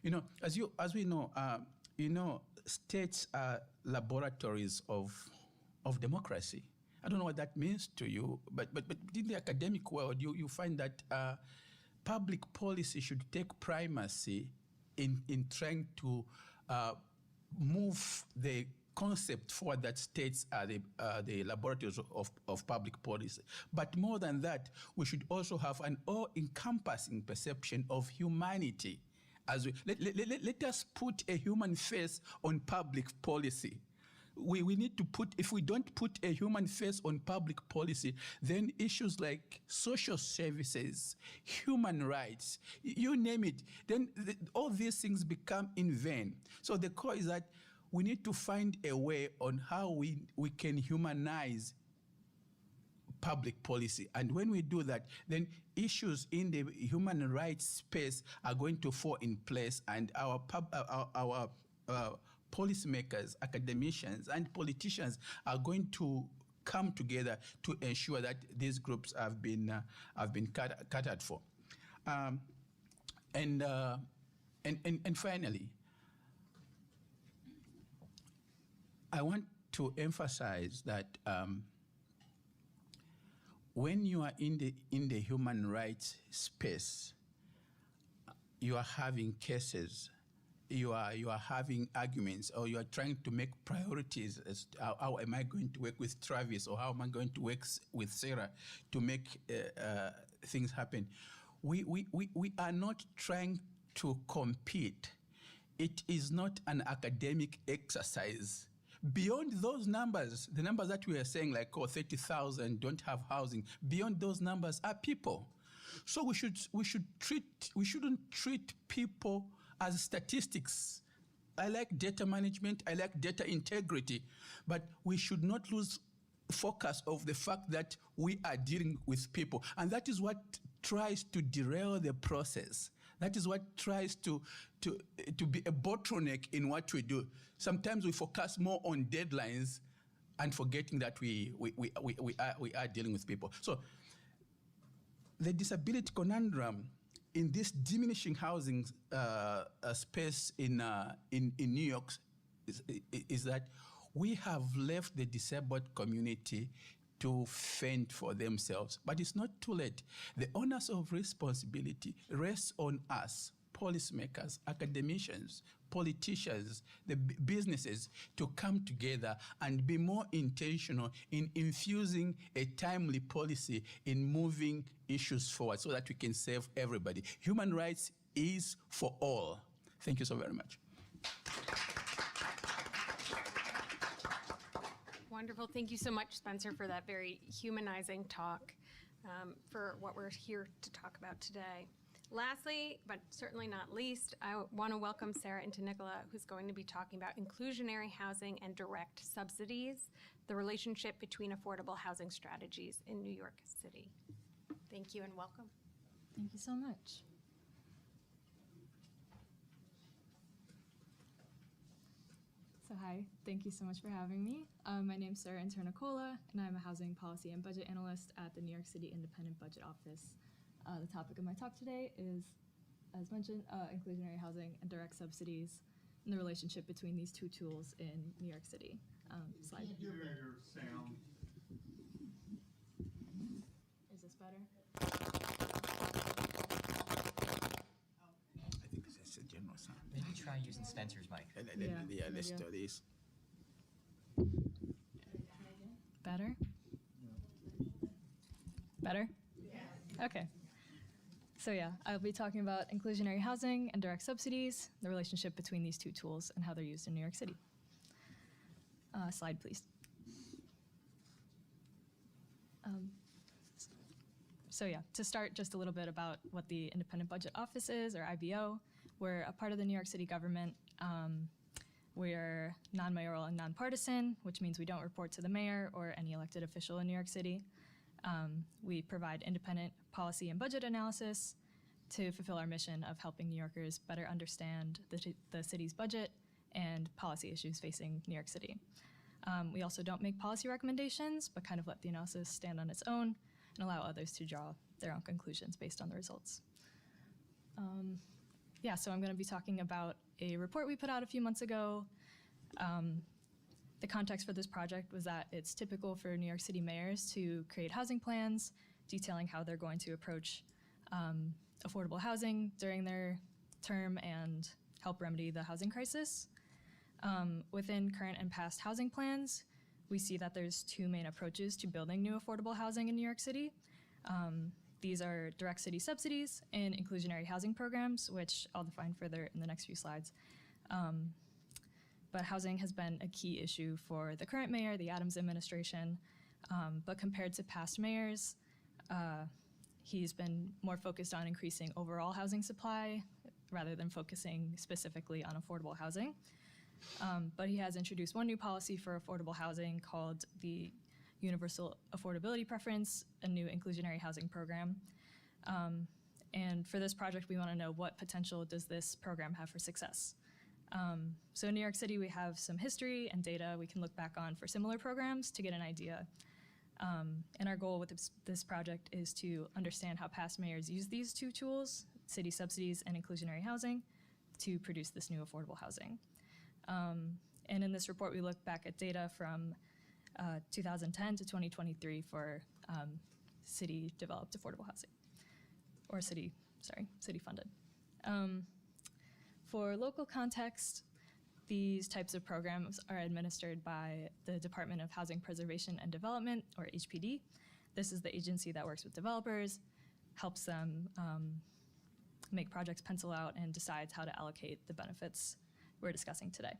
You know, as we know, states are laboratories of democracy. I don't know what that means to you, but in the academic world, you find that public policy should take primacy in trying to move the concept forward that states are the laboratories of public policy. But more than that, we should also have an all-encompassing perception of humanity. As let us put a human face on public policy. we need to put, if we don't put a human face on public policy, then issues like social services, human rights, you name it, then all these things become in vain. So the core is that we need to find a way on how we can humanize public policy. And when we do that, then issues in the human rights space are going to fall in place, and our policymakers, academicians, and politicians are going to come together to ensure that these groups have been catered for. And finally, I want to emphasize that when you are in the human rights space, you are having cases, you are having arguments, or you are trying to make priorities as to how am I going to work with Travis, or how am I going to work with Sarah to make things happen. We are not trying to compete. It is not an academic exercise. Beyond those numbers, the numbers that we are saying, like 30,000 don't have housing, beyond those numbers are people. So we shouldn't treat people as statistics. I like data management, I like data integrity, but we should not lose focus of the fact that we are dealing with people. And that is what tries to derail the process. That is what tries to be a bottleneck in what we do. Sometimes we focus more on deadlines and forgetting that we are dealing with people. So the disability conundrum in this diminishing housing space in New York is that we have left the disabled community to fend for themselves. But it's not too late. The onus of responsibility rests on us, policymakers, academicians, politicians, the businesses, to come together and be more intentional in infusing a timely policy in moving issues forward so that we can save everybody. Human rights is for all. Thank you so very much. Wonderful. Thank you so much, Spencer, for that very humanizing talk, for what we're here to talk about today. Lastly, but certainly not least, I want to welcome Sarah Nicola, who's going to be talking about inclusionary housing and direct subsidies, the relationship between affordable housing strategies in New York City. Thank you and welcome. Thank you so much. So hi, thank you so much for having me. My name is Sarah Nicola, and I'm a housing policy and budget analyst at the New York City Independent Budget Office. The topic of my talk today is, as mentioned, inclusionary housing and direct subsidies and the relationship between these two tools in New York City. Slide. Can you hear your sound? Is this better? I think this is a general sound. Maybe try using Spencer's mic. Yeah, Let's maybe. do this. Better? Better? Yeah. Okay. So yeah, I'll be talking about inclusionary housing and direct subsidies, the relationship between these two tools and how they're used in New York City. Slide, please. So yeah, to start, just a little bit about what the Independent Budget Office is, or IBO. We're a part of the New York City government. We're non-mayoral and nonpartisan, which means we don't report to the mayor or any elected official in New York City. We provide independent policy and budget analysis to fulfill our mission of helping New Yorkers better understand the city's budget and policy issues facing New York City. We also don't make policy recommendations, but kind of let the analysis stand on its own and allow others to draw their own conclusions based on the results. Yeah, so I'm going to be talking about a report we put out a few months ago. The context for this project was that it's typical for New York City mayors to create housing plans detailing how they're going to approach affordable housing during their term and help remedy the housing crisis. Within current and past housing plans, we see that there's two main approaches to building new affordable housing in New York City. These are direct city subsidies and inclusionary housing programs, which I'll define further in the next few slides. But housing has been a key issue for the current mayor, the Adams administration. But compared to past mayors, he's been more focused on increasing overall housing supply rather than focusing specifically on affordable housing. But he has introduced one new policy for affordable housing called the Universal Affordability Preference, a new inclusionary housing program. And for this project, we want to know what potential does this program have for success. So in New York City, we have some history and data we can look back on for similar programs to get an idea. And our goal with this project is to understand how past mayors use these two tools, city subsidies and inclusionary housing, to produce this new affordable housing. And in this report, we look back at data from 2010 to 2023 for city-developed affordable housing, or city-funded. For local context, these types of programs are administered by the Department of Housing Preservation and Development, or HPD. This is the agency that works with developers, helps them make projects pencil out, and decides how to allocate the benefits we're discussing today.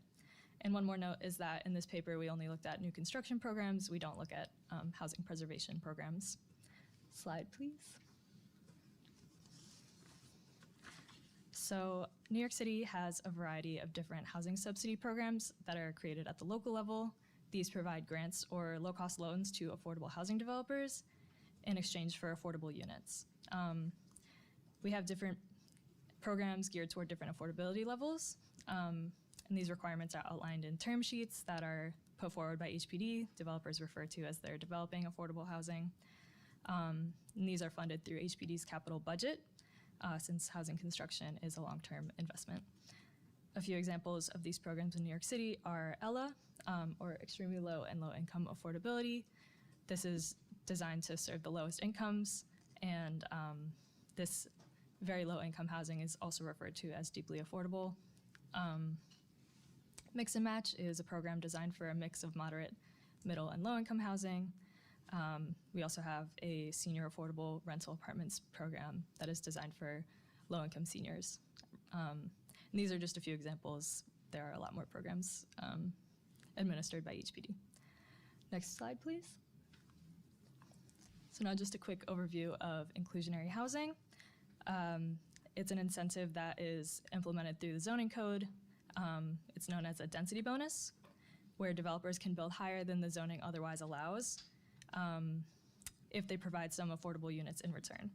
And one more note is that in this paper, we only looked at new construction programs. We don't look at housing preservation programs. Slide, please. So New York City has a variety of different housing subsidy programs that are created at the local level. These provide grants or low-cost loans to affordable housing developers in exchange for affordable units. We have different programs geared toward different affordability levels. And these requirements are outlined in term sheets that are put forward by HPD, developers refer to as they're developing affordable housing. And these are funded through HPD's capital budget, since housing construction is a long-term investment. A few examples of these programs in New York City are ELA, or Extremely Low and Low Income Affordability. This is designed to serve the lowest incomes, and this very low income housing is also referred to as deeply affordable. Mix and Match is a program designed for a mix of moderate, middle, and low income housing. We also have a senior affordable rental apartments program that is designed for low-income seniors. And these are just a few examples. There are a lot more programs administered by HPD. Next slide, please. So now just a quick overview of inclusionary housing. It's an incentive that is implemented through the zoning code. It's known as a density bonus, where developers can build higher than the zoning otherwise allows, if they provide some affordable units in return.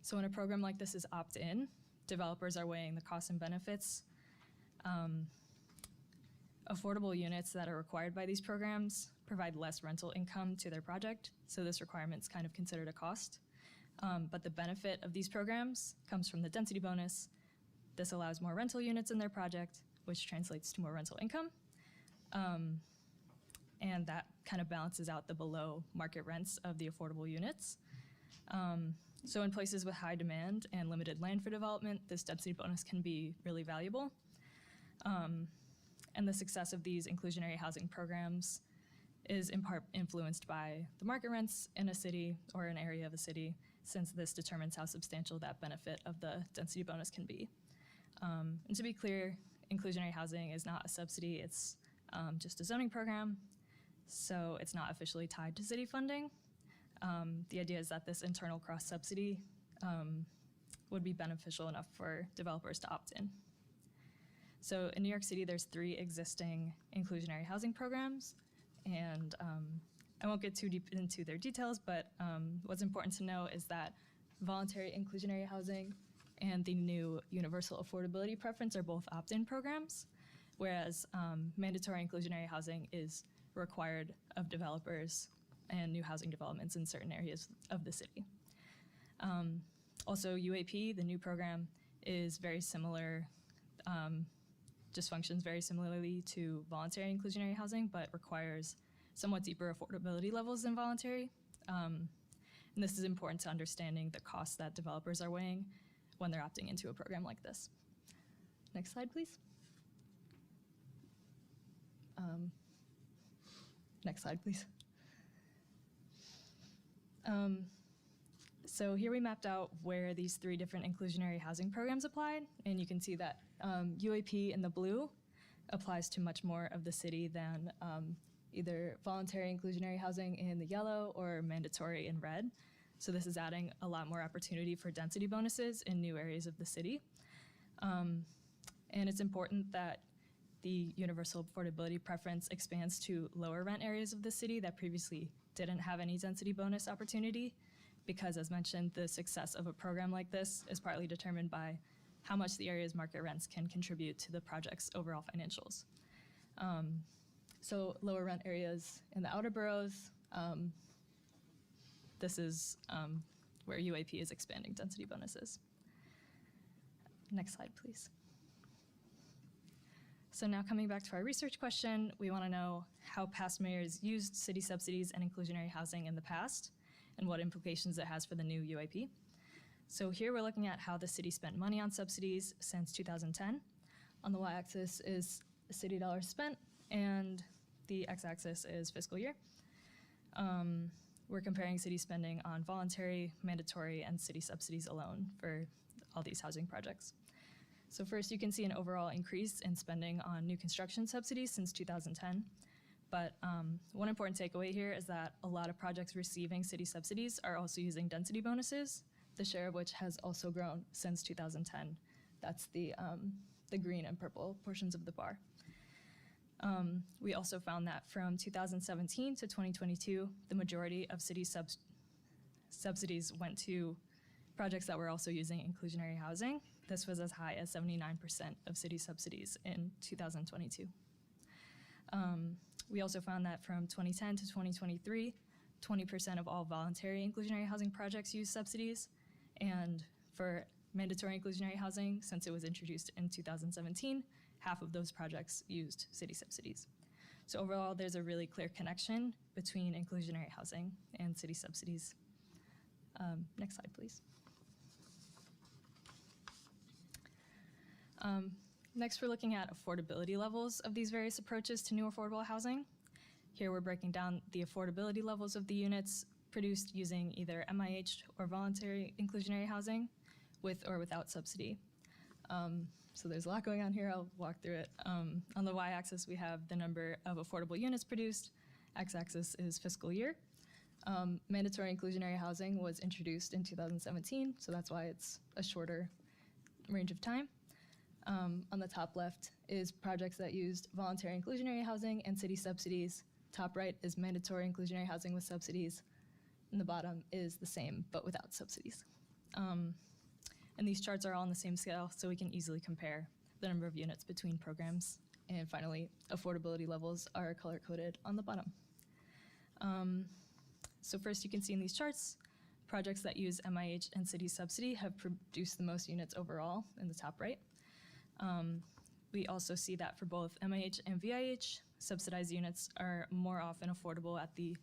So when a program like this is opt-in, developers are weighing the costs and benefits. Affordable units that are required by these programs provide less rental income to their project, so this requirement's kind of considered a cost. But the benefit of these programs comes from the density bonus. This allows more rental units in their project, which translates to more rental income. And that kind of balances out the below market rents of the affordable units. So in places with high demand and limited land for development, this density bonus can be really valuable. And the success of these inclusionary housing programs is in part influenced by the market rents in a city or an area of a city, since this determines how substantial that benefit of the density bonus can be. And to be clear, inclusionary housing is not a subsidy, it's just a zoning program, so it's not officially tied to city funding. The idea is that this internal cross-subsidy would be beneficial enough for developers to opt in. So in New York City, there's 3 existing inclusionary housing programs, and I won't get too deep into their details, but what's important to know is that voluntary inclusionary housing and the new universal affordability preference are both opt-in programs, whereas mandatory inclusionary housing is required of developers and new housing developments in certain areas of the city. Also, UAP, the new program, is very similar, just functions very similarly to voluntary inclusionary housing, but requires somewhat deeper affordability levels than voluntary. And this is important to understanding the costs that developers are weighing when they're opting into a program like this. Next slide, please. Next slide, please. So here we mapped out where these 3 different inclusionary housing programs applied, and you can see that UAP in the blue applies to much more of the city than either voluntary inclusionary housing in the yellow or mandatory in red. So this is adding a lot more opportunity for density bonuses in new areas of the city. And it's important that the universal affordability preference expands to lower rent areas of the city that previously didn't have any density bonus opportunity, because as mentioned, the success of a program like this is partly determined by how much the area's market rents can contribute to the project's overall financials. So lower rent areas in the outer boroughs, this is where UAP is expanding density bonuses. Next slide, please. So now coming back to our research question, we want to know how past mayors used city subsidies and inclusionary housing in the past and what implications it has for the new UAP. So here we're looking at how the city spent money on subsidies since 2010. On the y-axis is city dollars spent, and the x-axis is fiscal year. We're comparing city spending on voluntary, mandatory, and city subsidies alone for all these housing projects. So first, you can see an overall increase in spending on new construction subsidies since 2010. But one important takeaway here is that a lot of projects receiving city subsidies are also using density bonuses, the share of which has also grown since 2010. That's the green and purple portions of the bar. We also found that from 2017 to 2022, the majority of city subsidies went to projects that were also using inclusionary housing. This was as high as 79% of city subsidies in 2022. We also found that from 2010 to 2023, 20% of all voluntary inclusionary housing projects used subsidies. And for mandatory inclusionary housing, since it was introduced in 2017, half of those projects used city subsidies. So overall, there's a really clear connection between inclusionary housing and city subsidies. Next slide, please. Next, we're looking at affordability levels of these various approaches to new affordable housing. Here we're breaking down the affordability levels of the units produced using either MIH or voluntary inclusionary housing, with or without subsidy. So there's a lot going on here. I'll walk through it. On the y-axis, we have the number of affordable units produced. X-axis is fiscal year. Mandatory inclusionary housing was introduced in 2017, so that's why it's a shorter range of time. On the top left is projects that used voluntary inclusionary housing and city subsidies. Top right is mandatory inclusionary housing with subsidies. And the bottom is the same, but without subsidies. And these charts are all on the same scale, so we can easily compare the number of units between programs. And finally, affordability levels are color-coded on the bottom. So first, you can see in these charts, projects that use MIH and city subsidy have produced the most units overall in the top right. We also see that for both MIH and VIH, subsidized units are more often affordable at the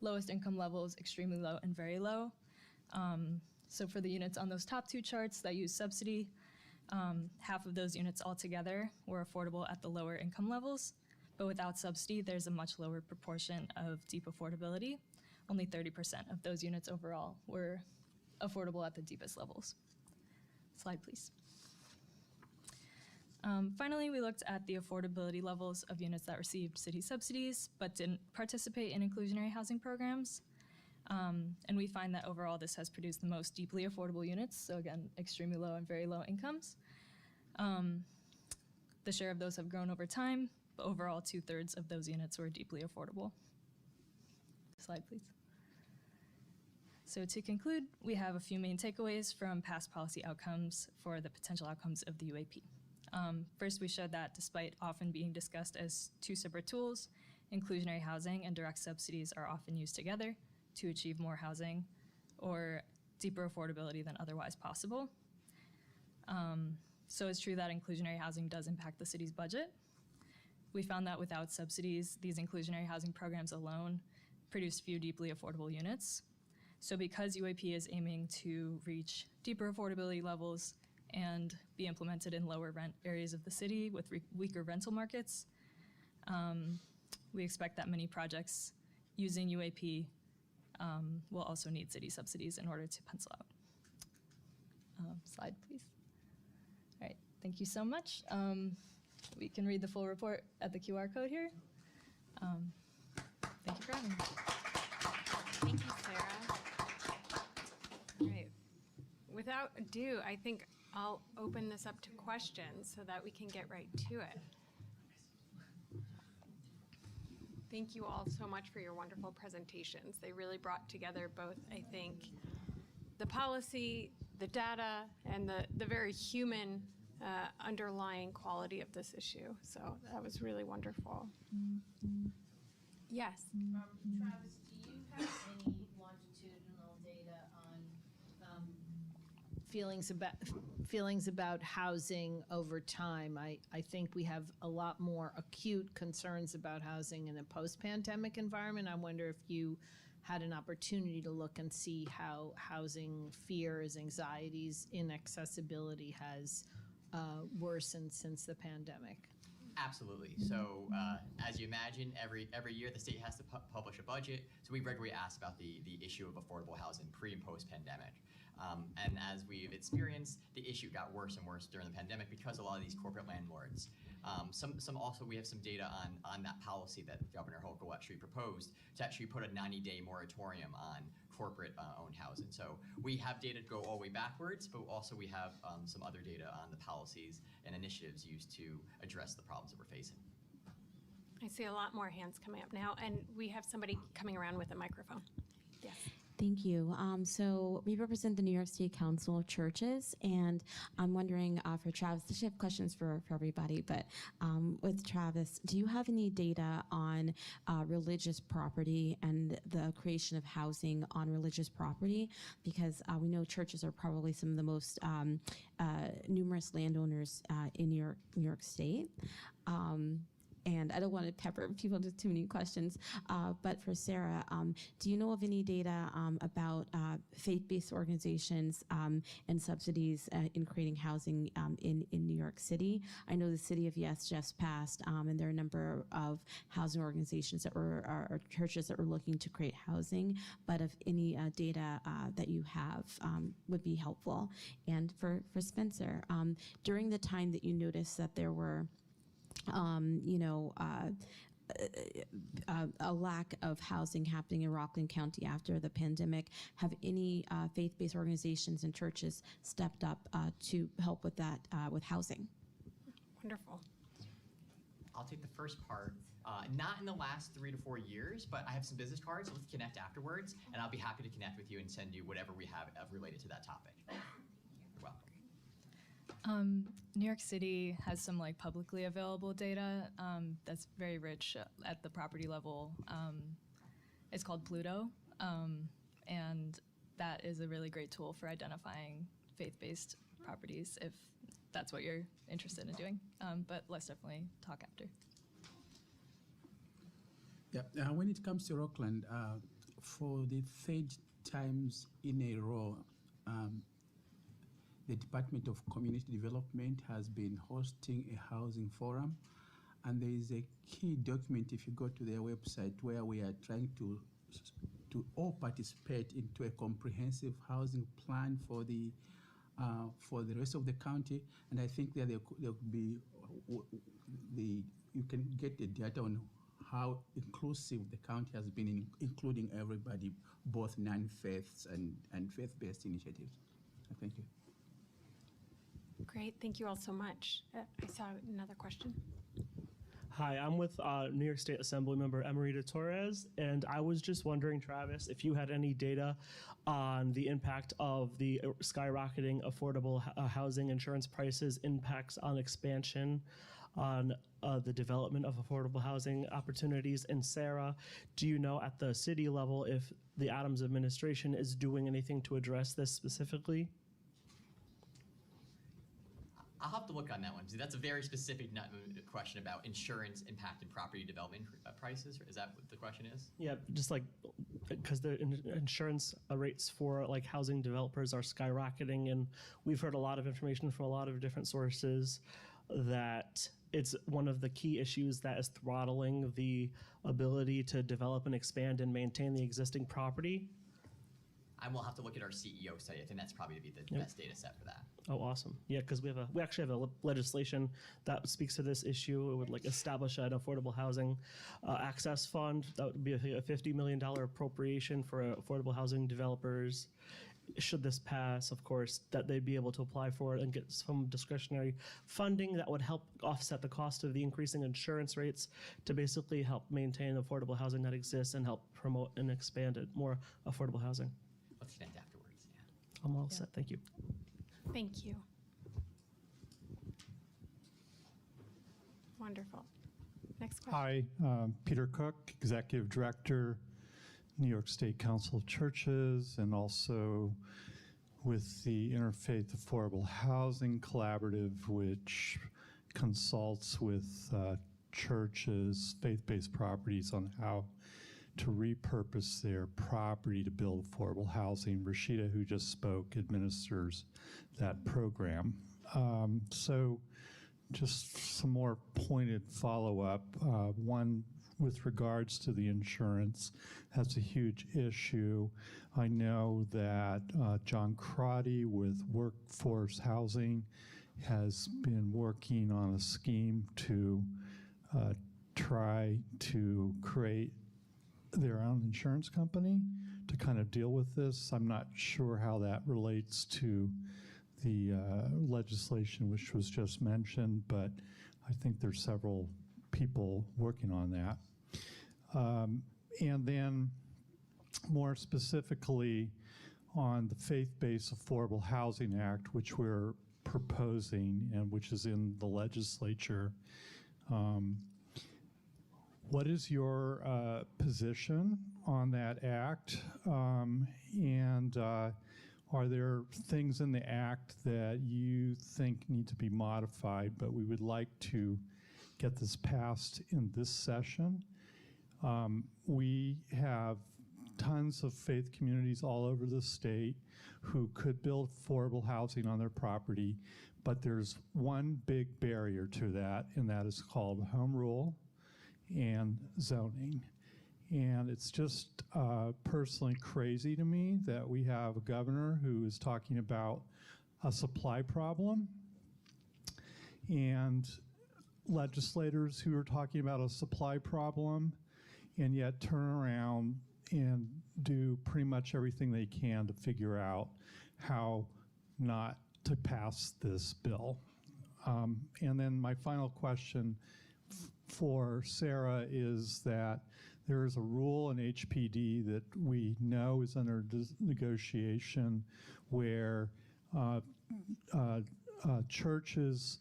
lowest income levels, extremely low and very low. So for the units on those top two charts that use subsidy, half of those units altogether were affordable at the lower income levels, but without subsidy, there's a much lower proportion of deep affordability. Only 30% of those units overall were affordable at the deepest levels. Slide, please. Finally, we looked at the affordability levels of units that received city subsidies but didn't participate in inclusionary housing programs. And we find that overall this has produced the most deeply affordable units, so again, extremely low and very low incomes. The share of those have grown over time, but overall 2/3 of those units were deeply affordable. Slide, please. So to conclude, we have a few main takeaways from past policy outcomes for the potential outcomes of the UAP. First, we showed that despite often being discussed as two separate tools, inclusionary housing and direct subsidies are often used together to achieve more housing or deeper affordability than otherwise possible. So it's true that inclusionary housing does impact the city's budget. We found that without subsidies, these inclusionary housing programs alone produce few deeply affordable units. So because UAP is aiming to reach deeper affordability levels and be implemented in lower rent areas of the city with weaker rental markets, we expect that many projects using UAP will also need city subsidies in order to pencil out. Slide, please. All right, thank you so much. We can read the full report at the QR code here. Thank you for having me. Thank you, Sarah. All right. Without ado, I think I'll open this up to questions so that we can get right to it. Thank you all so much for your wonderful presentations. They really brought together both, I think, the policy, the data, and the very human underlying quality of this issue. So that was really wonderful. Yes. Travis, do you have any longitudinal data on feelings about housing over time? I think we have a lot more acute concerns about housing in a post-pandemic environment. I wonder if you had an opportunity to look and see how housing fears, anxieties, inaccessibility has worsened since the pandemic. Absolutely. So as you imagine, every year the state has to publish a budget. So we regularly ask about the issue of affordable housing pre and post pandemic. And as we've experienced, the issue got worse and worse during the pandemic because a lot of these corporate landlords. We have some data on that policy that Governor Hochul actually proposed to actually put a 90-day moratorium on corporate owned housing. So we have data to go all the way backwards, but also we have some other data on the policies and initiatives used to address the problems that we're facing. I see a lot more hands coming up now, and we have somebody coming around with a microphone. Yes. Thank you. So we represent the New York State Council of Churches, and I'm wondering for Travis, I have questions for everybody, but with Travis, do you have any data on religious property and the creation of housing on religious property? Because we know churches are probably some of the most numerous landowners in New York State. And I don't want to pepper people with too many questions, but for Sarah, do you know of any data about faith-based organizations and subsidies in creating housing in New York City? I know the City of Yes just passed, and there are a number of housing organizations that or churches that were looking to create housing, but if any data that you have would be helpful. And for Spencer, during the time that you noticed that there were a lack of housing happening in Rockland County after the pandemic, have any faith-based organizations and churches stepped up to help with that, with housing? Wonderful. I'll take the first part. Not in the last 3 to 4 years, but I have some business cards. Let's connect afterwards, and I'll be happy to connect with you and send you whatever we have related to that topic. You're welcome. New York City has some publicly available data that's very rich at the property level. It's called Pluto, and that is a really great tool for identifying faith-based properties if that's what you're interested in doing. But let's definitely talk after. Yeah, when it comes to Rockland, for the third times in a row, the Department of Community Development has been hosting a housing forum, and there is a key document if you go to their website where we are trying to all participate into a comprehensive housing plan for the rest of the county. And I think that there could be you can get the data on how inclusive the county has been in including everybody, both non-faiths and faith-based initiatives. Thank you. Great. Thank you all so much. I saw another question. Hi, I'm with New York State Assembly Member Emerita Torres, and I was just wondering, Travis, if you had any data on the impact of the skyrocketing affordable housing insurance prices impacts on expansion on the development of affordable housing opportunities. And Sarah, do you know at the city level if the Adams administration is doing anything to address this specifically? I'll have to look on that one. That's a very specific question about insurance impact and property development prices. Is that what the question is? Yeah, just because the insurance rates for housing developers are skyrocketing, and we've heard a lot of information from a lot of different sources that it's one of the key issues that is throttling the ability to develop and expand and maintain the existing property. And we'll have to look at our CEO study. I think that's probably be the best data set for that. Oh, awesome. Yeah, because we actually have a legislation that speaks to this issue. It would like establish an affordable housing access fund. That would be a $50 million appropriation for affordable housing developers. Should this pass, of course, that they'd be able to apply for it and get some discretionary funding that would help offset the cost of the increasing insurance rates to basically help maintain affordable housing that exists and help promote and expand it, more affordable housing. Let's connect afterwards. Yeah. I'm all set. Thank you. Thank you. Wonderful. Next question. Hi, Peter Cook, Executive Director, New York State Council of Churches, and also with the Interfaith Affordable Housing Collaborative, which consults with churches, faith-based properties on how to repurpose their property to build affordable housing. Rashida, who just spoke, administers that program. So just some more pointed follow-up. One, with regards to the insurance, that's a huge issue. I know that John Crotty with Workforce Housing has been working on a scheme to try to create their own insurance company to kind of deal with this. I'm not sure how that relates to the legislation which was just mentioned, but I think there's several people working on that. And then more specifically on the Faith-Based Affordable Housing Act, which we're proposing and which is in the legislature. What is your position on that act? And are there things in the act that you think need to be modified, but we would like to get this passed in this session? We have tons of faith communities all over the state who could build affordable housing on their property, but there's one big barrier to that, and that is called home rule and zoning. And it's just personally crazy to me that we have a governor who is talking about a supply problem and legislators who are talking about a supply problem and yet turn around and do pretty much everything they can to figure out how not to pass this bill. And then my final question for Sarah is that there is a rule in HPD that we know is under negotiation where churches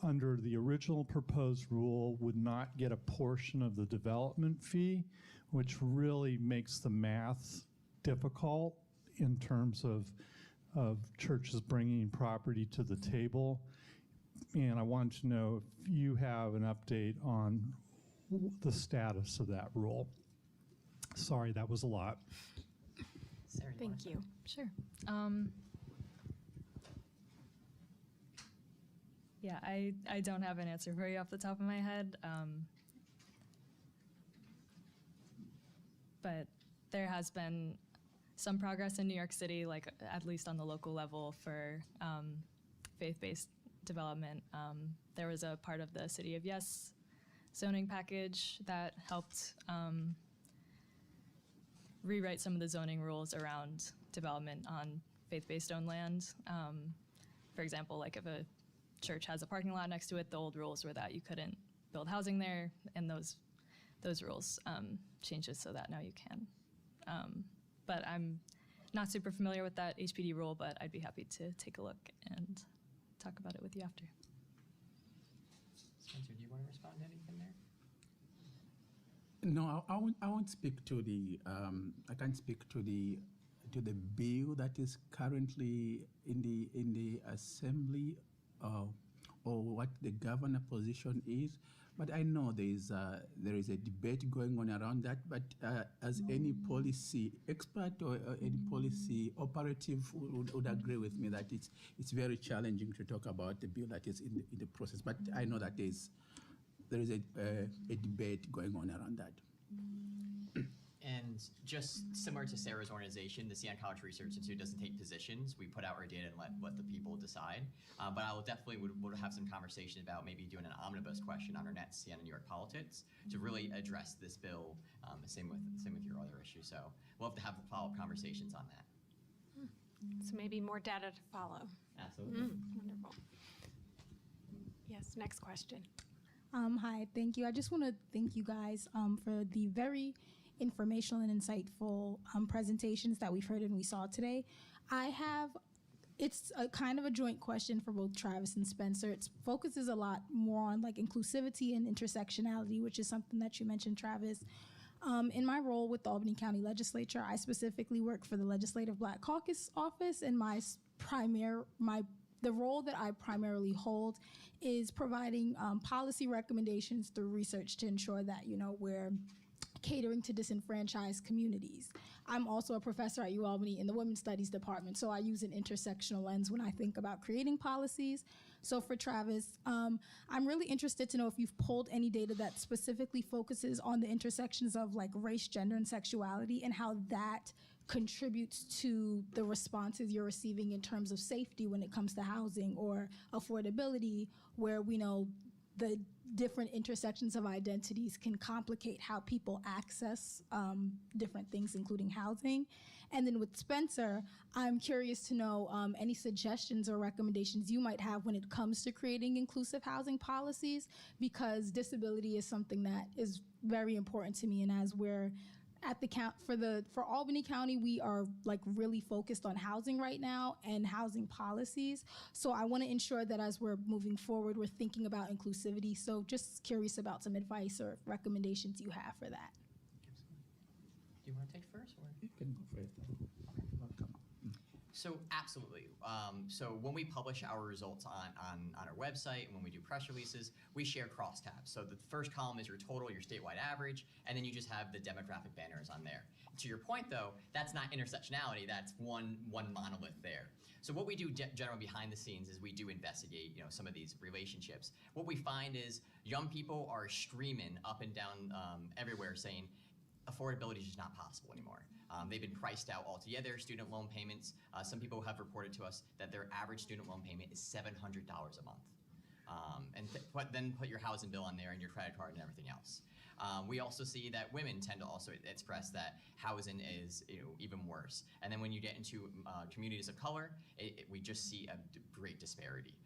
under the original proposed rule would not get a portion of the development fee, which really makes the math difficult in terms of churches bringing property to the table. And I wanted to know if you have an update on the status of that rule. Sorry, that was a lot. Sarah, Thank you. Sure. Yeah, I don't have an answer for you off the top of my head. But there has been some progress in New York City, like at least on the local level for faith-based development. There was a part of the City of Yes zoning package that helped rewrite some of the zoning rules around development on faith-based owned land. For example, like if a church has a parking lot next to it, the old rules were that you couldn't build housing there, and those rules changes so that now you can. But I'm not super familiar with that HPD rule, but I'd be happy to take a look and talk about it with you after. Spencer, do you want to respond to anything there? No, I won't speak to the. I can't speak to the bill that is currently in the assembly, or what the governor position is. But I know there is a debate going on around that. But as any policy expert or any policy operative would agree with me that it's very challenging to talk about the bill that is in the process. But I know that there is a debate going on around that. And just similar to Sarah's organization, the Seattle College Research Institute doesn't take positions. We put out our data and let the people decide. But I will definitely would have some conversation about maybe doing an omnibus question on our next Seattle New York politics to really address this bill. Same with your other issues. So we'll have to have follow-up conversations on that. So maybe more data to follow. Absolutely. Wonderful. Yes, next question. Hi, thank you. I just want to thank you guys for the very informational and insightful presentations that we've heard and we saw today. It's a kind of a joint question for both Travis and Spencer. It focuses a lot more on like inclusivity and intersectionality, which is something that you mentioned, Travis. In my role with the Albany County Legislature, I specifically work for the Legislative Black Caucus office, and the role that I primarily hold is providing policy recommendations through research to ensure that, we're catering to disenfranchised communities. I'm also a professor at UAlbany in the Women's Studies Department, so I use an intersectional lens when I think about creating policies. So for Travis, I'm really interested to know if you've pulled any data that specifically focuses on the intersections of like race, gender, and sexuality, and how that contributes to the responses you're receiving in terms of safety when it comes to housing or affordability, where we know the different intersections of identities can complicate how people access different things, including housing. And then with Spencer, I'm curious to know any suggestions or recommendations you might have when it comes to creating inclusive housing policies, because disability is something that is very important to me. And as we're at the count for Albany County, we are like really focused on housing right now and housing policies. So I want to ensure that as we're moving forward, we're thinking about inclusivity. So just curious about some advice or recommendations you have for that. Do you want to take first? Or? You can go first. Welcome. So absolutely. So when we publish our results on our website and when we do press releases, we share crosstabs. So the first column is your total, your statewide average, and then you just have the demographic banners on there. To your point, though, that's not intersectionality. That's one monolith there. So what we do generally behind the scenes is we do investigate, some of these relationships. What we find is young people are streaming up and down everywhere saying, affordability is just not possible anymore. They've been priced out altogether, student loan payments. Some people have reported to us that their average student loan payment is $700 a month. Then put your housing bill on there and your credit card and everything else. We also see that women tend to also express that housing is even worse. And then when you get into communities of color, we just see a great disparity.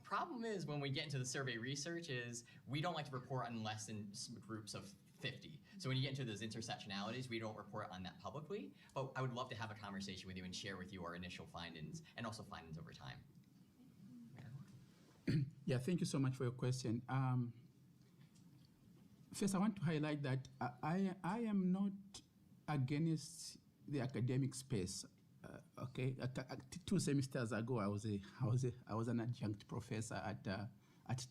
Problem is when we get into the survey research is we don't like to report on less than groups of 50. So when you get into those intersectionalities, we don't report on that publicly, but I would love to have a conversation with you and share with you our initial findings and also findings over time. Yeah, thank you so much for your question. First, I want to highlight that I am not against the academic space. Okay, 2 semesters ago, I was an adjunct professor at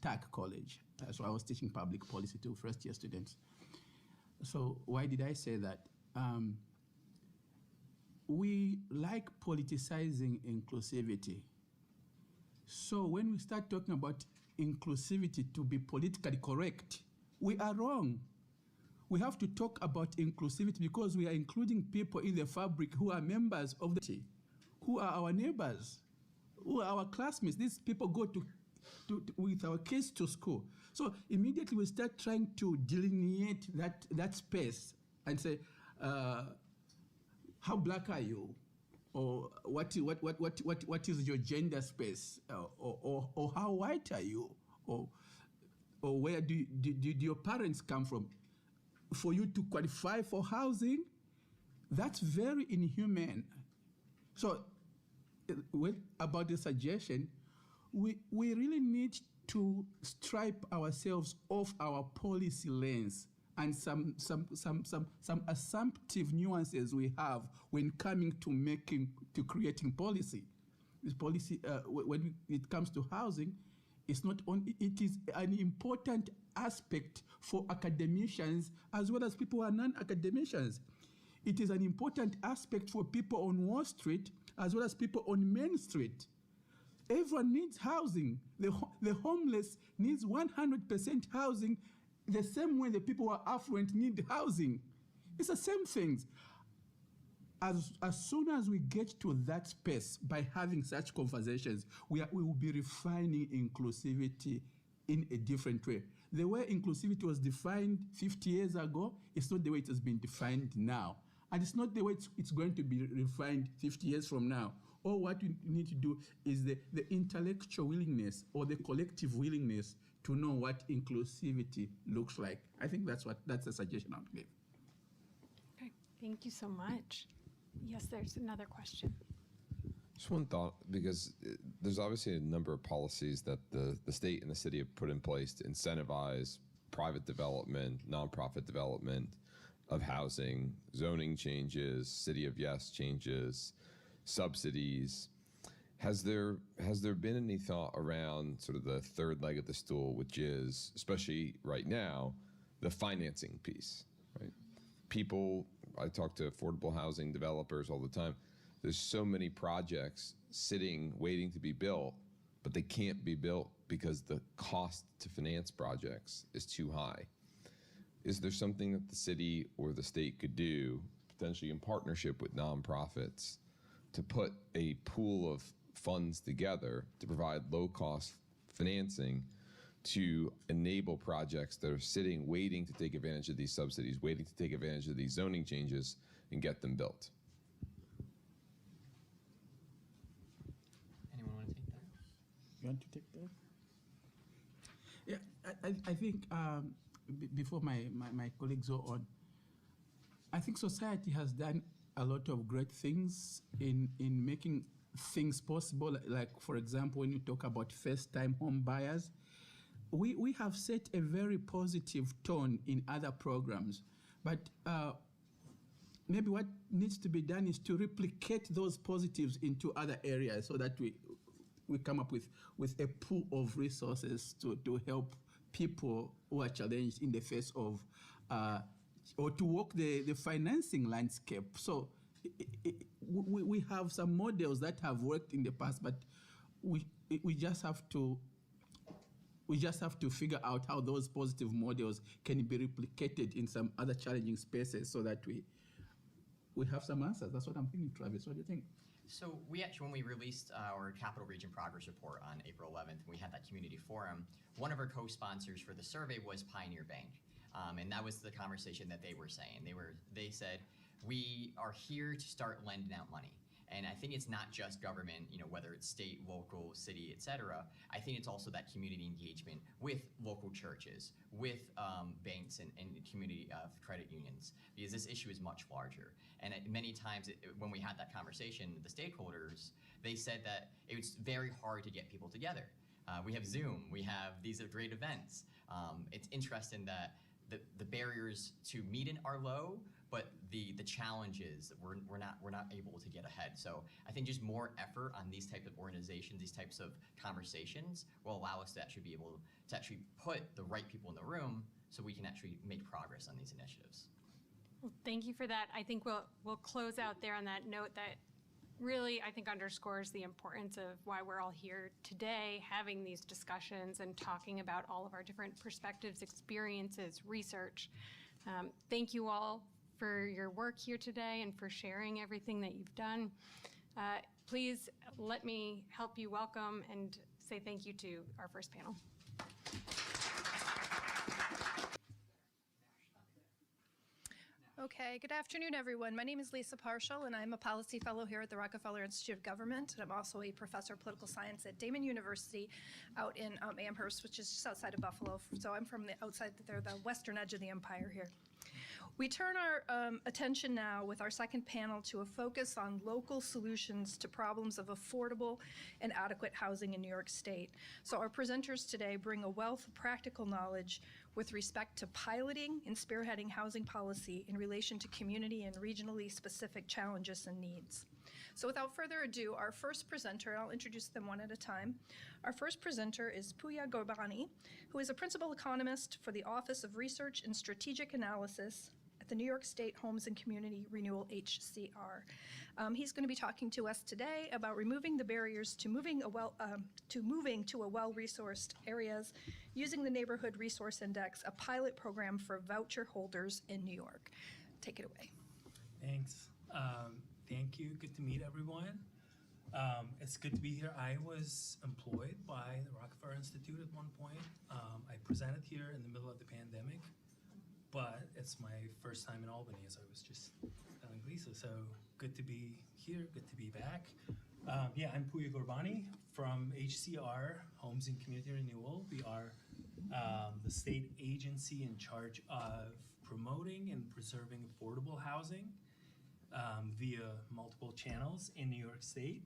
TAC College. So I was teaching public policy to first-year students. So why did I say that? We like politicizing inclusivity. So when we start talking about inclusivity to be politically correct, we are wrong. We have to talk about inclusivity because we are including people in the fabric who are members of the team, who are our neighbors, who are our classmates. These people go with our kids to school. So immediately we start trying to delineate that space and say, how black are you? Or what is your gender space? Or how white are you? Or where do your parents come from? For you to qualify for housing, that's very inhumane. So about the suggestion, we really need to stripe ourselves off our policy lens and some assumptive nuances we have when coming to creating policy. This policy, when it comes to housing, it's not only, it is an important aspect for academicians as well as people who are non-academicians. It is an important aspect for people on Wall Street as well as people on Main Street. Everyone needs housing. The homeless needs 100% housing, the same way the people who are affluent need housing. It's the same things. As soon as we get to that space, by having such conversations, we will be refining inclusivity in a different way. The way inclusivity was defined 50 years ago, it's not the way it has been defined now. And it's not the way it's going to be refined 50 years from now. Or what we need to do is the intellectual willingness or the collective willingness to know what inclusivity looks like. I think that's a suggestion I would give. Okay, thank you so much. Yes, there's another question. Just one thought, because there's obviously a number of policies that the state and the city have put in place to incentivize private development, nonprofit development of housing, zoning changes, City of Yes changes, subsidies. Has there been any thought around sort of the third leg of the stool, which is, especially right now, the financing piece, right? People, I talk to affordable housing developers all the time. There's so many projects sitting, waiting to be built, but they can't be built because the cost to finance projects is too high. Is there something that the city or the state could do, potentially in partnership with nonprofits, to put a pool of funds together to provide low-cost financing to enable projects that are sitting, waiting to take advantage of these subsidies, waiting to take advantage of these zoning changes, and get them built? Anyone want to take that? You want to take that? Yeah, I think before my colleagues go on, I think society has done a lot of great things in making things possible. Like, for example, when you talk about first-time home buyers, we have set a very positive tone in other programs. But maybe what needs to be done is to replicate those positives into other areas so that we come up with a pool of resources to help people who are challenged in the face of, or to walk the financing landscape. So we have some models that have worked in the past, but we just have to figure out how those positive models can be replicated in some other challenging spaces so that we have some answers. That's what I'm thinking, Travis. What do you think? So we actually, when we released our Capital Region Progress Report on April 11th, we had that community forum. One of our co-sponsors for the survey was Pioneer Bank. And that was the conversation that they were saying. They said, we are here to start lending out money. And I think it's not just government, whether it's state, local, city, et cetera. I think it's also that community engagement with local churches, with banks and community credit unions, because this issue is much larger. And many times when we had that conversation, the stakeholders, they said that it was very hard to get people together. We have Zoom, we have these great events. It's interesting that the barriers to meet are low, but the challenges, we're not able to get ahead. So I think just more effort on these types of organizations, these types of conversations will allow us to actually be able to actually put the right people in the room so we can actually make progress on these initiatives. Well, thank you for that. I think we'll close out there on that note that really, I think, underscores the importance of why we're all here today, having these discussions and talking about all of our different perspectives, experiences, research. Thank you all for your work here today and for sharing everything that you've done. Please let me help you welcome and say thank you to our first panel. Okay, good afternoon, everyone. My name is Lisa Parshall, and I'm a policy fellow here at the Rockefeller Institute of Government, and I'm also a professor of political science at Damon University out in Amherst, which is just outside of Buffalo. So I'm from the western edge of the empire here. We turn our attention now with our second panel to a focus on local solutions to problems of affordable and adequate housing in New York State. So our presenters today bring a wealth of practical knowledge with respect to piloting and spearheading housing policy in relation to community and regionally specific challenges and needs. So without further ado, our first presenter, and I'll introduce them one at a time. Our first presenter is Pooya Gorbani, who is a principal economist for the Office of Research and Strategic Analysis at the New York State Homes and Community Renewal, HCR. He's going to be talking to us today about removing the barriers to moving to a well-resourced areas using the Neighborhood Resource Index, a pilot program for voucher holders in New York. take it away. Thanks. Thank you. Good to meet everyone. It's good to be here. I was employed by the Rockefeller Institute at one point. I presented here in the middle of the pandemic, but it's my first time in Albany, as I was just telling Lisa. So good to be here. Good to be back. Yeah, I'm Puya Gorbani from HCR, Homes and Community Renewal. We are the state agency in charge of promoting and preserving affordable housing via multiple channels in New York State.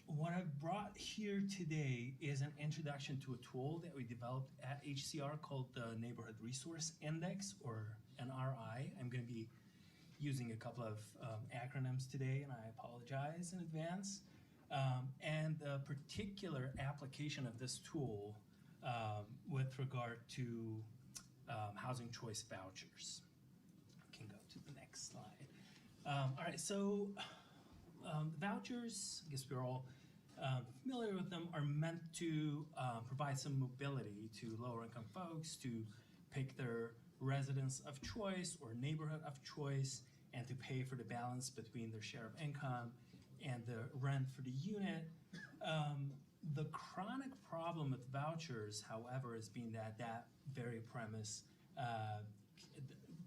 What I've brought here today is an introduction to a tool that we developed at HCR called the Neighborhood Resource Index, or NRI. I'm going to be using a couple of acronyms today, and I apologize in advance. And the particular application of this tool with regard to housing choice vouchers. I can go to the next slide. All right, so vouchers, I guess we're all familiar with them, are meant to provide some mobility to lower income folks to pick their residence of choice or neighborhood of choice and to pay for the balance between their share of income and the rent for the unit. The chronic problem with vouchers, however, has been that that very premise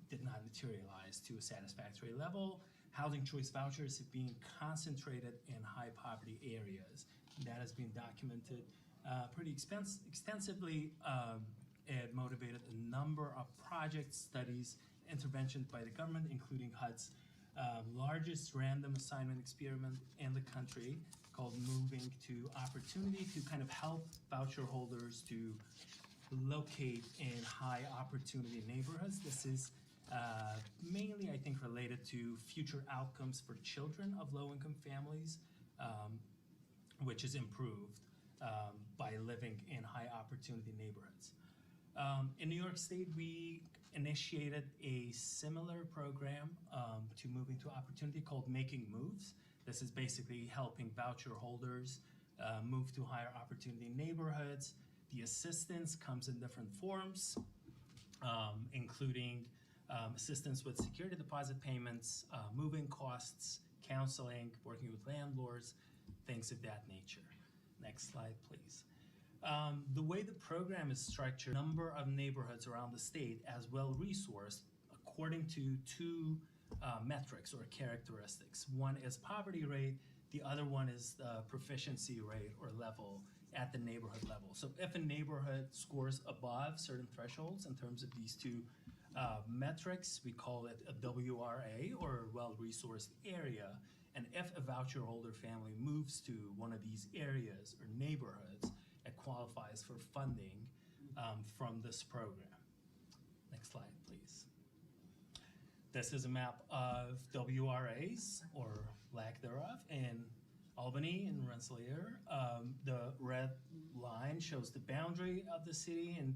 did not materialize to a satisfactory level. Housing choice vouchers have been concentrated in high poverty areas. That has been documented pretty extensively. It motivated a number of projects, studies, interventions by the government, including HUD's largest random assignment experiment in the country called Moving to Opportunity, to kind of help voucher holders to locate in high opportunity neighborhoods. This is mainly, I think, related to future outcomes for children of low-income families, which is improved by living in high-opportunity neighborhoods. In New York State, we initiated a similar program to Moving to Opportunity called Making Moves. This is basically helping voucher holders move to higher opportunity neighborhoods. The assistance comes in different forms, including assistance with security deposit payments, moving costs, counseling, working with landlords, things of that nature. Next slide, please. The way the program is structured, a number of neighborhoods around the state as well resourced according to two metrics or characteristics. One is poverty rate, the other one is the proficiency rate or level at the neighborhood level. So if a neighborhood scores above certain thresholds in terms of these two metrics, we call it a WRA, or well-resourced area. And if a voucher holder family moves to one of these areas or neighborhoods, it qualifies for funding from this program. Next slide, please. This is a map of WRAs, or lack thereof, in Albany and Rensselaer. The red line shows the boundary of the city, and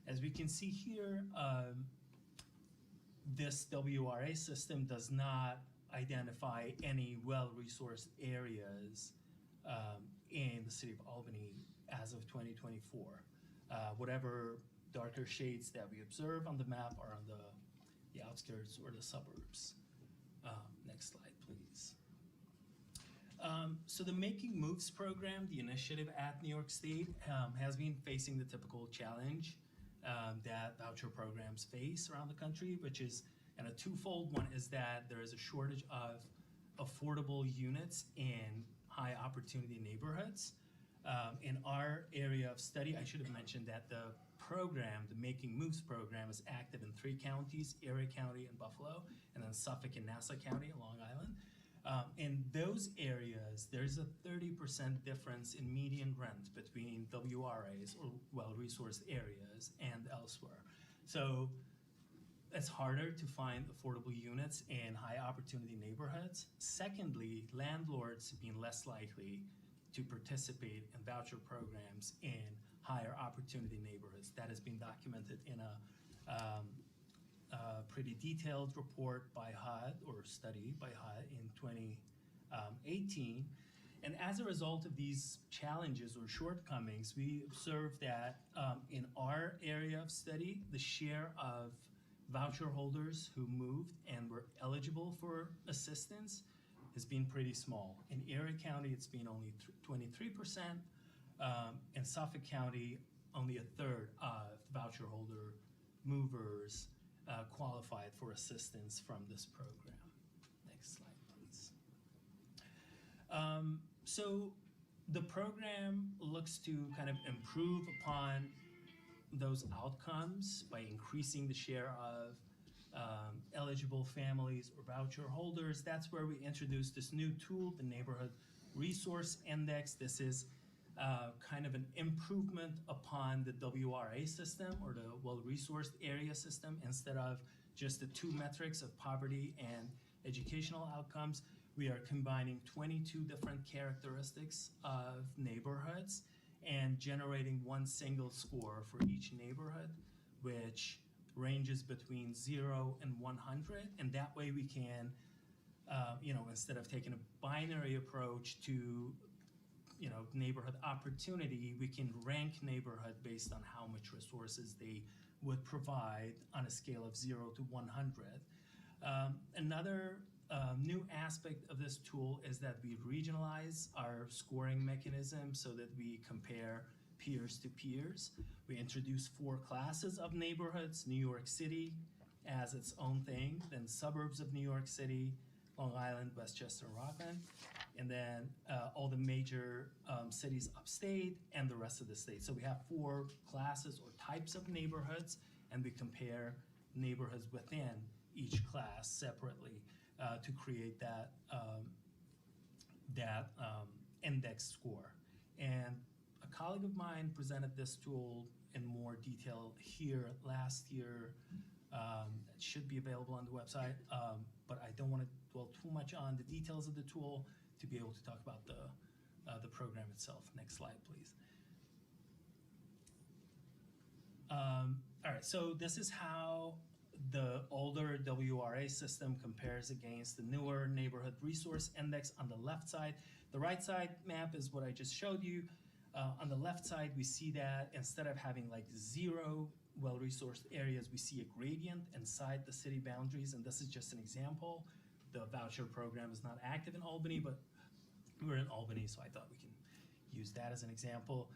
as we can see here, this WRA system does not identify any well-resourced areas in the city of Albany as of 2024. Whatever darker shades that we observe on the map are on the outskirts or the suburbs. Next slide, please. So the Making Moves program, the initiative at New York State, has been facing the typical challenge that voucher programs face around the country, which is, and a twofold. One is that there is a shortage of affordable units in high opportunity neighborhoods. In our area of study, I should have mentioned that the program, the Making Moves program, is active in 3 counties, Erie County and Buffalo, and then Suffolk and Nassau County, Long Island. In those areas, there's a 30% difference in median rent between WRAs, or well-resourced areas, and elsewhere. So it's harder to find affordable units in high-opportunity neighborhoods. Secondly, landlords have been less likely to participate in voucher programs in higher opportunity neighborhoods. That has been documented in a pretty detailed report by HUD, or study by HUD, in 2018. And as a result of these challenges or shortcomings, we observed that in our area of study, the share of voucher holders who moved and were eligible for assistance has been pretty small. In Erie County, it's been only 23%. In Suffolk County, only a third of voucher holder movers qualified for assistance from this program. Next slide, please. So the program looks to kind of improve upon those outcomes by increasing the share of eligible families or voucher holders. That's where we introduced this new tool, the Neighborhood Resource Index. This is kind of an improvement upon the WRA system, or the well-resourced area system. Instead of just the two metrics of poverty and educational outcomes, we are combining 22 different characteristics of neighborhoods and generating one single score for each neighborhood, which ranges between 0 and 100. And that way we can, instead of taking a binary approach to neighborhood opportunity, we can rank neighborhood based on how much resources they would provide on a scale of 0 to 100. Another new aspect of this tool is that we regionalize our scoring mechanism so that we compare peers to peers. We introduce 4 classes of neighborhoods: New York City as its own thing, then suburbs of New York City, Long Island, Westchester, and Rockland, and then all the major cities upstate and the rest of the state. So we have 4 classes or types of neighborhoods, and we compare neighborhoods within each class separately to create that index score. And a colleague of mine presented this tool in more detail here last year. It should be available on the website, but I don't want to dwell too much on the details of the tool to be able to talk about the program itself. Next slide, please. All right, so this is how the older WRA system compares against the newer Neighborhood Resource Index on the left side. The right side map is what I just showed you. On the left side, we see that instead of having like 0 well-resourced areas, we see a gradient inside the city boundaries, and this is just an example. The voucher program is not active in Albany, but we're in Albany, so I thought we can use that as an example.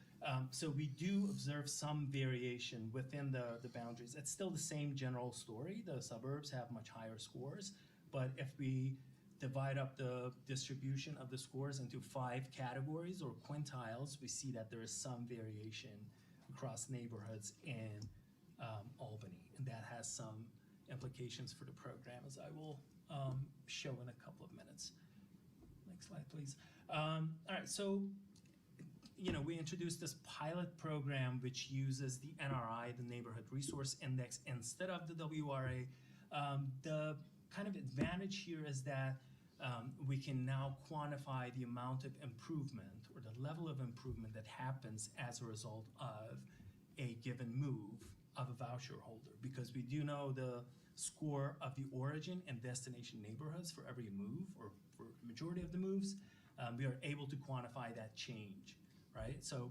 So we do observe some variation within the boundaries. It's still the same general story. The suburbs have much higher scores, but if we divide up the distribution of the scores into 5 categories or quintiles, we see that there is some variation across neighborhoods in Albany, and that has some implications for the program, as I will show in a couple of minutes. Next slide, please. All right, so we introduced this pilot program which uses the NRI, the Neighborhood Resource Index, instead of the WRA. The kind of advantage here is that we can now quantify the amount of improvement or the level of improvement that happens as a result of a given move of a voucher holder, because we do know the score of the origin and destination neighborhoods for every move, or for the majority of the moves. We are able to quantify that change, right? So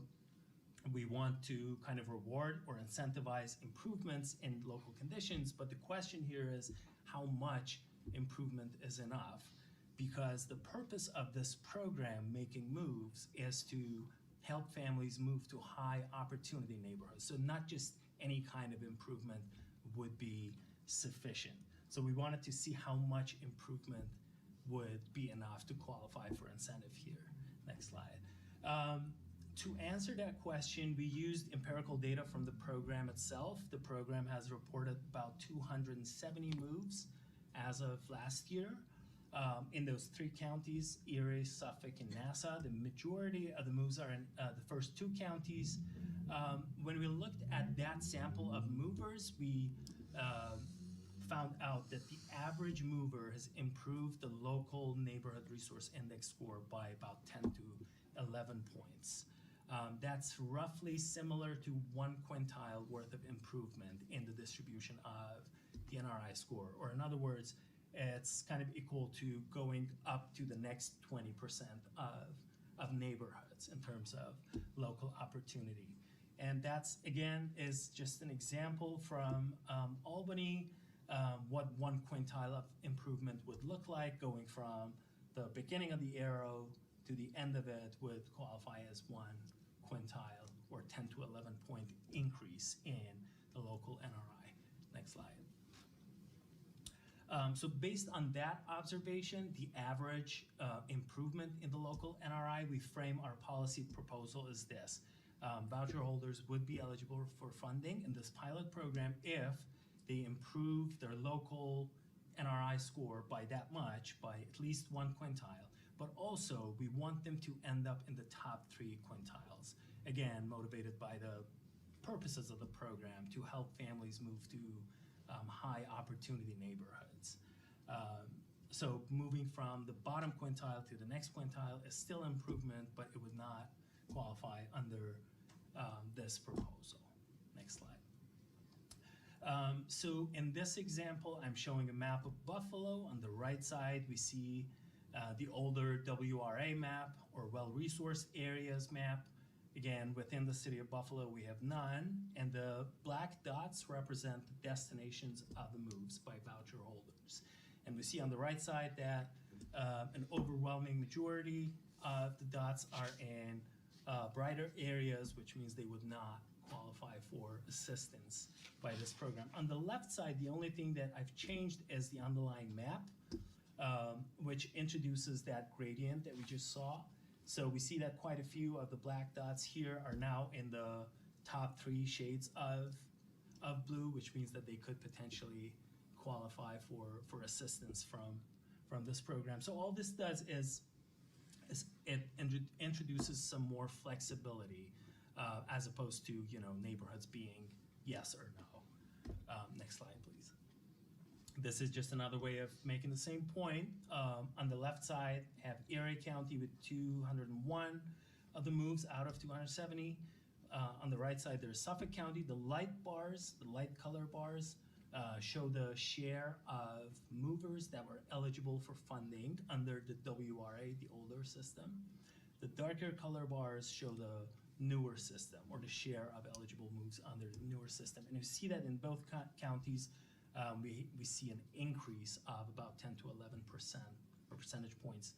we want to kind of reward or incentivize improvements in local conditions, but the question here is how much improvement is enough? Because the purpose of this program, Making Moves, is to help families move to high opportunity neighborhoods. So not just any kind of improvement would be sufficient. So we wanted to see how much improvement would be enough to qualify for incentive here. Next slide. To answer that question, we used empirical data from the program itself. The program has reported about 270 moves as of last year. In those 3 counties, Erie, Suffolk, and Nassau. The majority of the moves are in the first 2 counties. When we looked at that sample of movers, we found out that the average mover has improved the local Neighborhood Resource Index score by about 10 to 11 points. That's roughly similar to 1 quintile worth of improvement in the distribution of the NRI score, or in other words, it's kind of equal to going up to the next 20% of neighborhoods in terms of local opportunity. And that's, again, is just an example from Albany. what 1 quintile of improvement would look like, going from the beginning of the arrow to the end of it would qualify as 1 quintile or 10 to 11 point increase in the local NRI. Next slide. So based on that observation, the average improvement in the local NRI, we frame our policy proposal as this. Voucher holders would be eligible for funding in this pilot program if they improve their local NRI score by that much, by at least 1 quintile, but also we want them to end up in the top 3 quintiles. Again, motivated by the purposes of the program to help families move to high opportunity neighborhoods. So moving from the bottom quintile to the next quintile is still improvement, but it would not qualify under this proposal. Next slide. So in this example, I'm showing a map of Buffalo. On the right side, we see the older WRA map, or well-resourced areas map. Again, within the city of Buffalo, we have none, and the black dots represent the destinations of the moves by voucher holders. And we see on the right side that an overwhelming majority of the dots are in brighter areas, which means they would not qualify for assistance by this program. On the left side, the only thing that I've changed is the underlying map, which introduces that gradient that we just saw. So we see that quite a few of the black dots here are now in the top 3 shades of blue, which means that they could potentially qualify for assistance from this program. So all this does is it introduces some more flexibility as opposed to, you know, neighborhoods being yes or no. Next slide, please. This is just another way of making the same point. On the left side, have Erie County with 201 of the moves out of 270. On the right side, there's Suffolk County. The light bars, the light color bars, show the share of movers that were eligible for funding under the WRA, the older system. The darker color bars show the newer system, or the share of eligible moves under the newer system. And you see that in both counties, we see an increase of about 10 to 11% or percentage points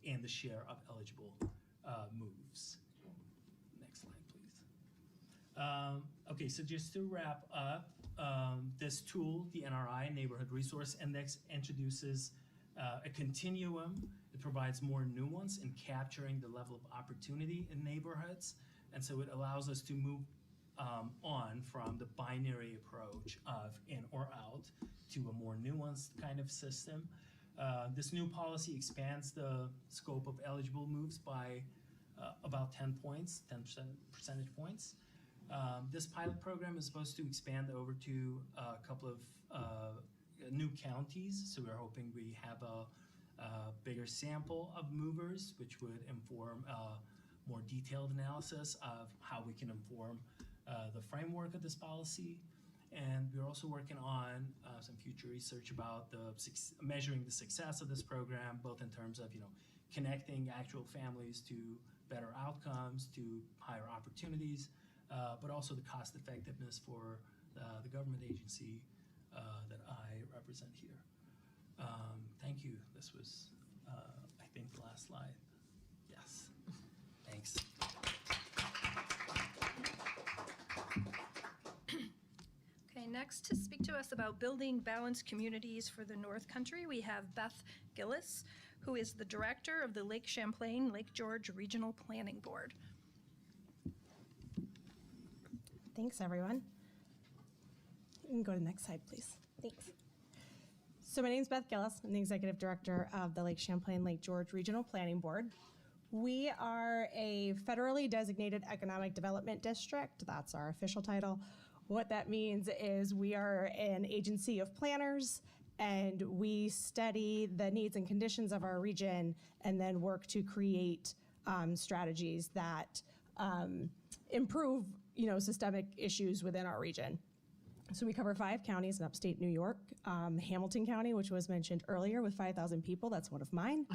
in the share of eligible moves. Next slide, please. Okay, so just to wrap up, this tool, the NRI, Neighborhood Resource Index, introduces a continuum. It provides more nuance in capturing the level of opportunity in neighborhoods. And so it allows us to move on from the binary approach of in or out to a more nuanced kind of system. This new policy expands the scope of eligible moves by about 10 percentage points. This pilot program is supposed to expand over to a couple of new counties, so we're hoping we have a bigger sample of movers, which would inform more detailed analysis of how we can inform the framework of this policy. And we're also working on some future research about measuring the success of this program, both in terms of, you know, connecting actual families to better outcomes, to higher opportunities, but also the cost effectiveness for the government agency that I represent here. Thank you. This was, I think, the last slide. Yes. Thanks. Okay, next to speak to us about building balanced communities for the North Country, we have Beth Gillis, who is the director of the Lake Champlain, Lake George Regional Planning Board. Thanks, everyone. You can go to the next slide, please. Thanks. So my name is Beth Gillis. I'm the executive director of the Lake Champlain, Lake George Regional Planning Board. We are a federally designated economic development district. That's our official title. What that means is we are an agency of planners, and we study the needs and conditions of our region and then work to create strategies that improve, you know, systemic issues within our region. So we cover 5 counties in upstate New York. Hamilton County, which was mentioned earlier, with 5,000 people. That's one of mine.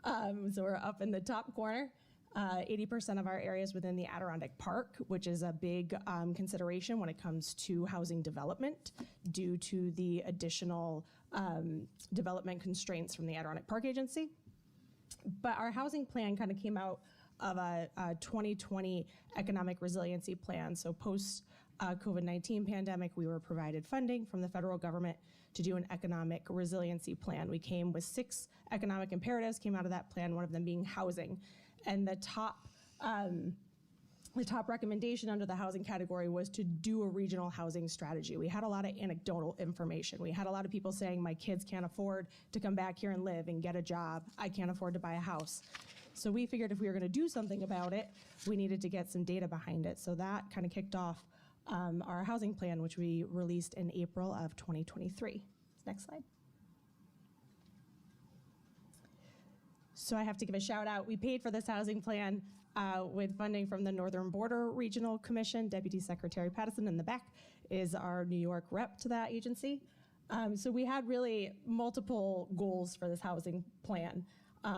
So we're up in the top corner. 80% of our areas within the Adirondack Park, which is a big consideration when it comes to housing development due to the additional development constraints from the Adirondack Park Agency. But our housing plan kind of came out of a 2020 economic resiliency plan. So post COVID-19 pandemic, we were provided funding from the federal government to do an economic resiliency plan. We came with 6 economic imperatives, came out of that plan, one of them being housing. And the top recommendation under the housing category was to do a regional housing strategy. We had a lot of anecdotal information. We had a lot of people saying, my kids can't afford to come back here and live and get a job. I can't afford to buy a house. So we figured if we were going to do something about it, we needed to get some data behind it. So that kind of kicked off our housing plan, which we released in April of 2023. Next slide. So I have to give a shout out. We paid for this housing plan with funding from the Northern Border Regional Commission. Deputy Secretary Pattison in the back is our New York rep to that agency. So we had really multiple goals for this housing plan.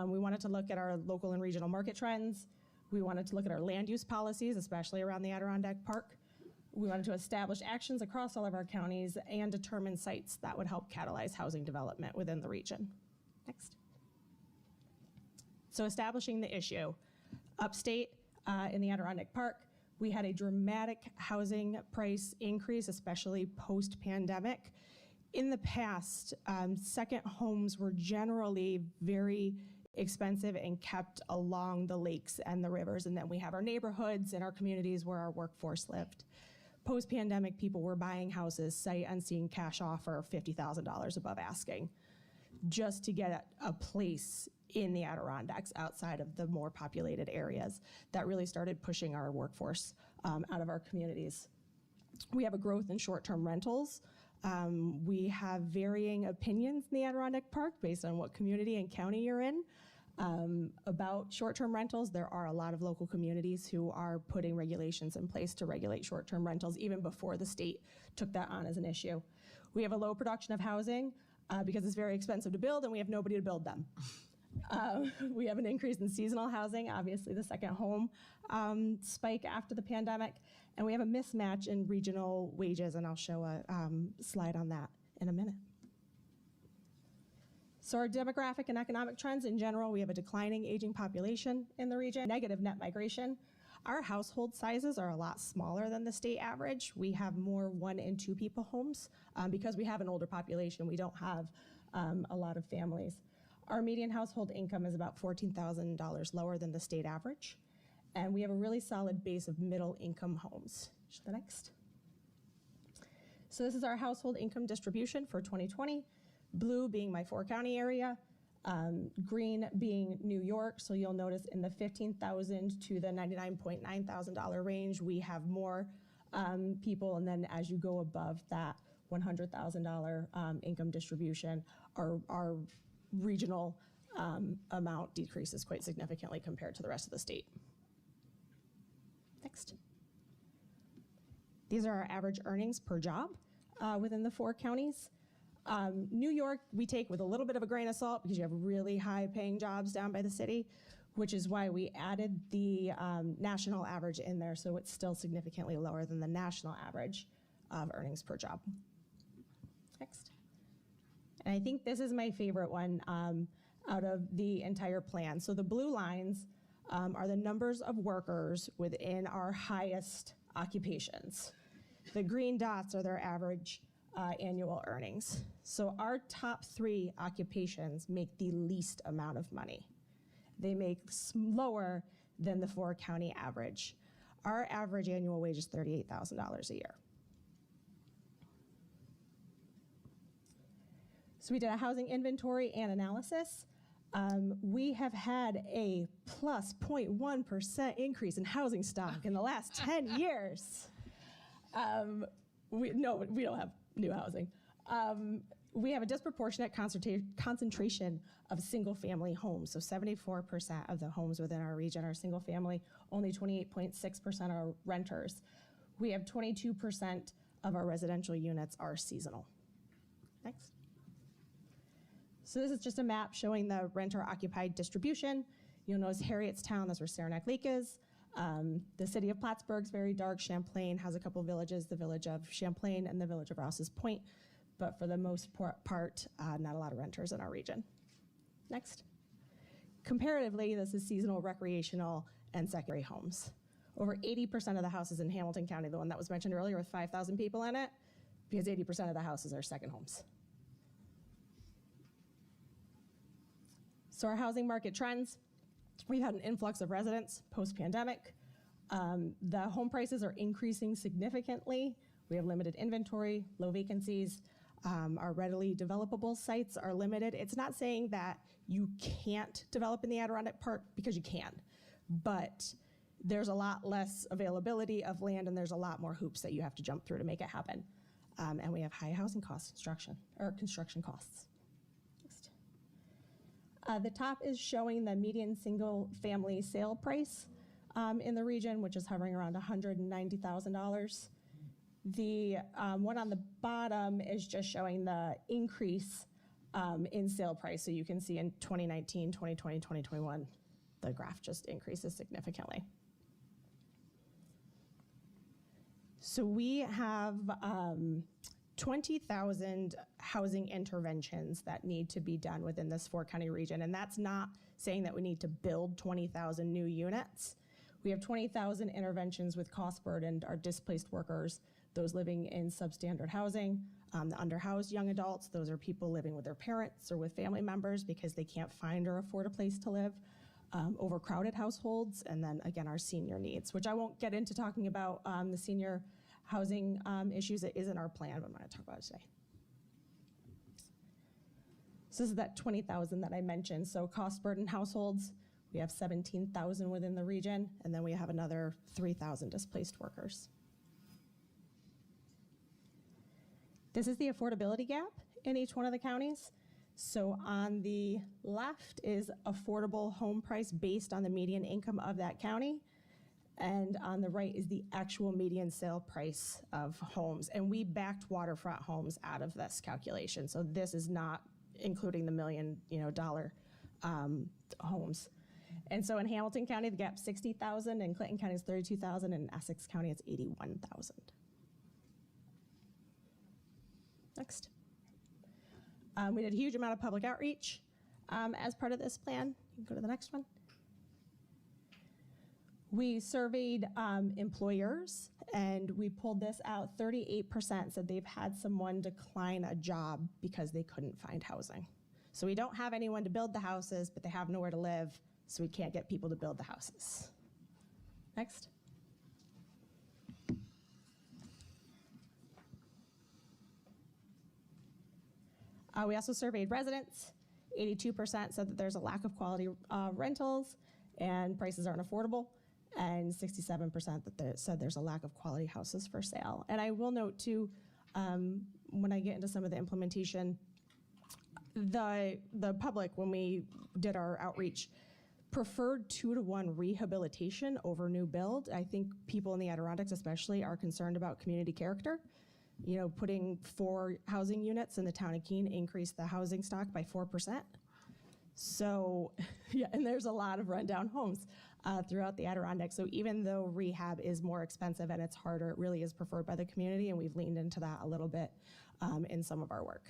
We wanted to look at our local and regional market trends. We wanted to look at our land use policies, especially around the Adirondack Park. We wanted to establish actions across all of our counties and determine sites that would help catalyze housing development within the region. Next. So establishing the issue. Upstate in the Adirondack Park, we had a dramatic housing price increase, especially post-pandemic. In the past, second homes were generally very expensive and kept along the lakes and the rivers. And then we have our neighborhoods and our communities where our workforce lived. Post-pandemic, people were buying houses, sight unseen cash offer, $50,000 above asking, just to get a place in the Adirondacks outside of the more populated areas. That really started pushing our workforce out of our communities. We have a growth in short-term rentals. We have varying opinions in the Adirondack Park based on what community and county you're in. About short-term rentals, there are a lot of local communities who are putting regulations in place to regulate short-term rentals even before the state took that on as an issue. We have a low production of housing because it's very expensive to build and we have nobody to build them. We have an increase in seasonal housing, obviously the second home spike after the pandemic, and we have a mismatch in regional wages, and I'll show a slide on that in a minute. So our demographic and economic trends in general, we have a declining aging population in the region, negative net migration. Our household sizes are a lot smaller than the state average. We have more 1 and 2 people homes because we have an older population. We don't have a lot of families. Our median household income is about $14,000 lower than the state average. And we have a really solid base of middle income homes. Show the next. So this is our household income distribution for 2020. Blue being my 4-county area, green being New York. So you'll notice in the $15,000 to the $99.9 thousand range, we have more people. And then as you go above that $100,000 income distribution, our regional amount decreases quite significantly compared to the rest of the state. Next. These are our average earnings per job within the 4 counties. New York, we take with a little bit of a grain of salt because you have really high paying jobs down by the city, which is why we added the national average in there, so it's still significantly lower than the national average of earnings per job. Next. And I think this is my favorite one out of the entire plan. So the blue lines are the numbers of workers within our highest occupations. The green dots are their average annual earnings. So our top 3 occupations make the least amount of money. They make lower than the 4-county average. Our average annual wage is $38,000 a year. So we did a housing inventory and analysis. We have had a plus 0.1% increase in housing stock in the last 10 years. We don't have new housing. We have a disproportionate concentration of single-family homes. So 74% of the homes within our region are single-family, only 28.6% are renters. We have 22% of our residential units are seasonal. Next. So this is just a map showing the renter-occupied distribution. You'll notice Harrietstown, that's where Saranac Lake is. The city of Plattsburgh's very dark. Champlain has a couple villages, the village of Champlain and the village of Rouse's Point. But for the most part, not a lot of renters in our region. Next. Comparatively, this is seasonal, recreational, and secondary homes. Over 80% of the houses in Hamilton County, the one that was mentioned earlier with 5,000 people in it, because 80% of the houses are second homes. So our housing market trends, we've had an influx of residents post-pandemic. The home prices are increasing significantly. We have limited inventory, low vacancies. Our readily developable sites are limited. It's not saying that you can't develop in the Adirondack Park, because you can, but there's a lot less availability of land and there's a lot more hoops that you have to jump through to make it happen. And we have high housing costs, construction costs. Next. The top is showing the median single family sale price in the region, which is hovering around $190,000. The one on the bottom is just showing the increase in sale price. So you can see in 2019, 2020, 2021, the graph just increases significantly. So we have 20,000 housing interventions that need to be done within this 4-county region. And that's not saying that we need to build 20,000 new units. We have 20,000 interventions with cost-burdened or displaced workers, those living in substandard housing, the underhoused young adults, those are people living with their parents or with family members because they can't find or afford a place to live, overcrowded households, and then again, our senior needs, which I won't get into talking about the senior housing issues. It isn't our plan, but I'm going to talk about it today. So this is that 20,000 that I mentioned. So cost-burdened households, we have 17,000 within the region, and then we have another 3,000 displaced workers. This is the affordability gap in each one of the counties. So on the left is affordable home price based on the median income of that county. And on the right is the actual median sale price of homes. And we backed waterfront homes out of this calculation. So this is not including the $1 million homes. And so in Hamilton County, the gap's 60,000, in Clinton County it's 32,000, and in Essex County it's 81,000. Next. We did a huge amount of public outreach as part of this plan. You can go to the next one. We surveyed employers, and we pulled this out. 38% said they've had someone decline a job because they couldn't find housing. So we don't have anyone to build the houses, but they have nowhere to live, so we can't get people to build the houses. Next. We also surveyed residents. 82% said that there's a lack of quality rentals and prices aren't affordable, and 67% that said there's a lack of quality houses for sale. And I will note too, when I get into some of the implementation, the public, when we did our outreach, preferred 2-to-1 rehabilitation over new build. I think people in the Adirondacks especially are concerned about community character. You know, putting 4 housing units in the town of Keene increased the housing stock by 4%. So, yeah, and there's a lot of rundown homes throughout the Adirondacks. So even though rehab is more expensive and it's harder, it really is preferred by the community, and we've leaned into that a little bit in some of our work.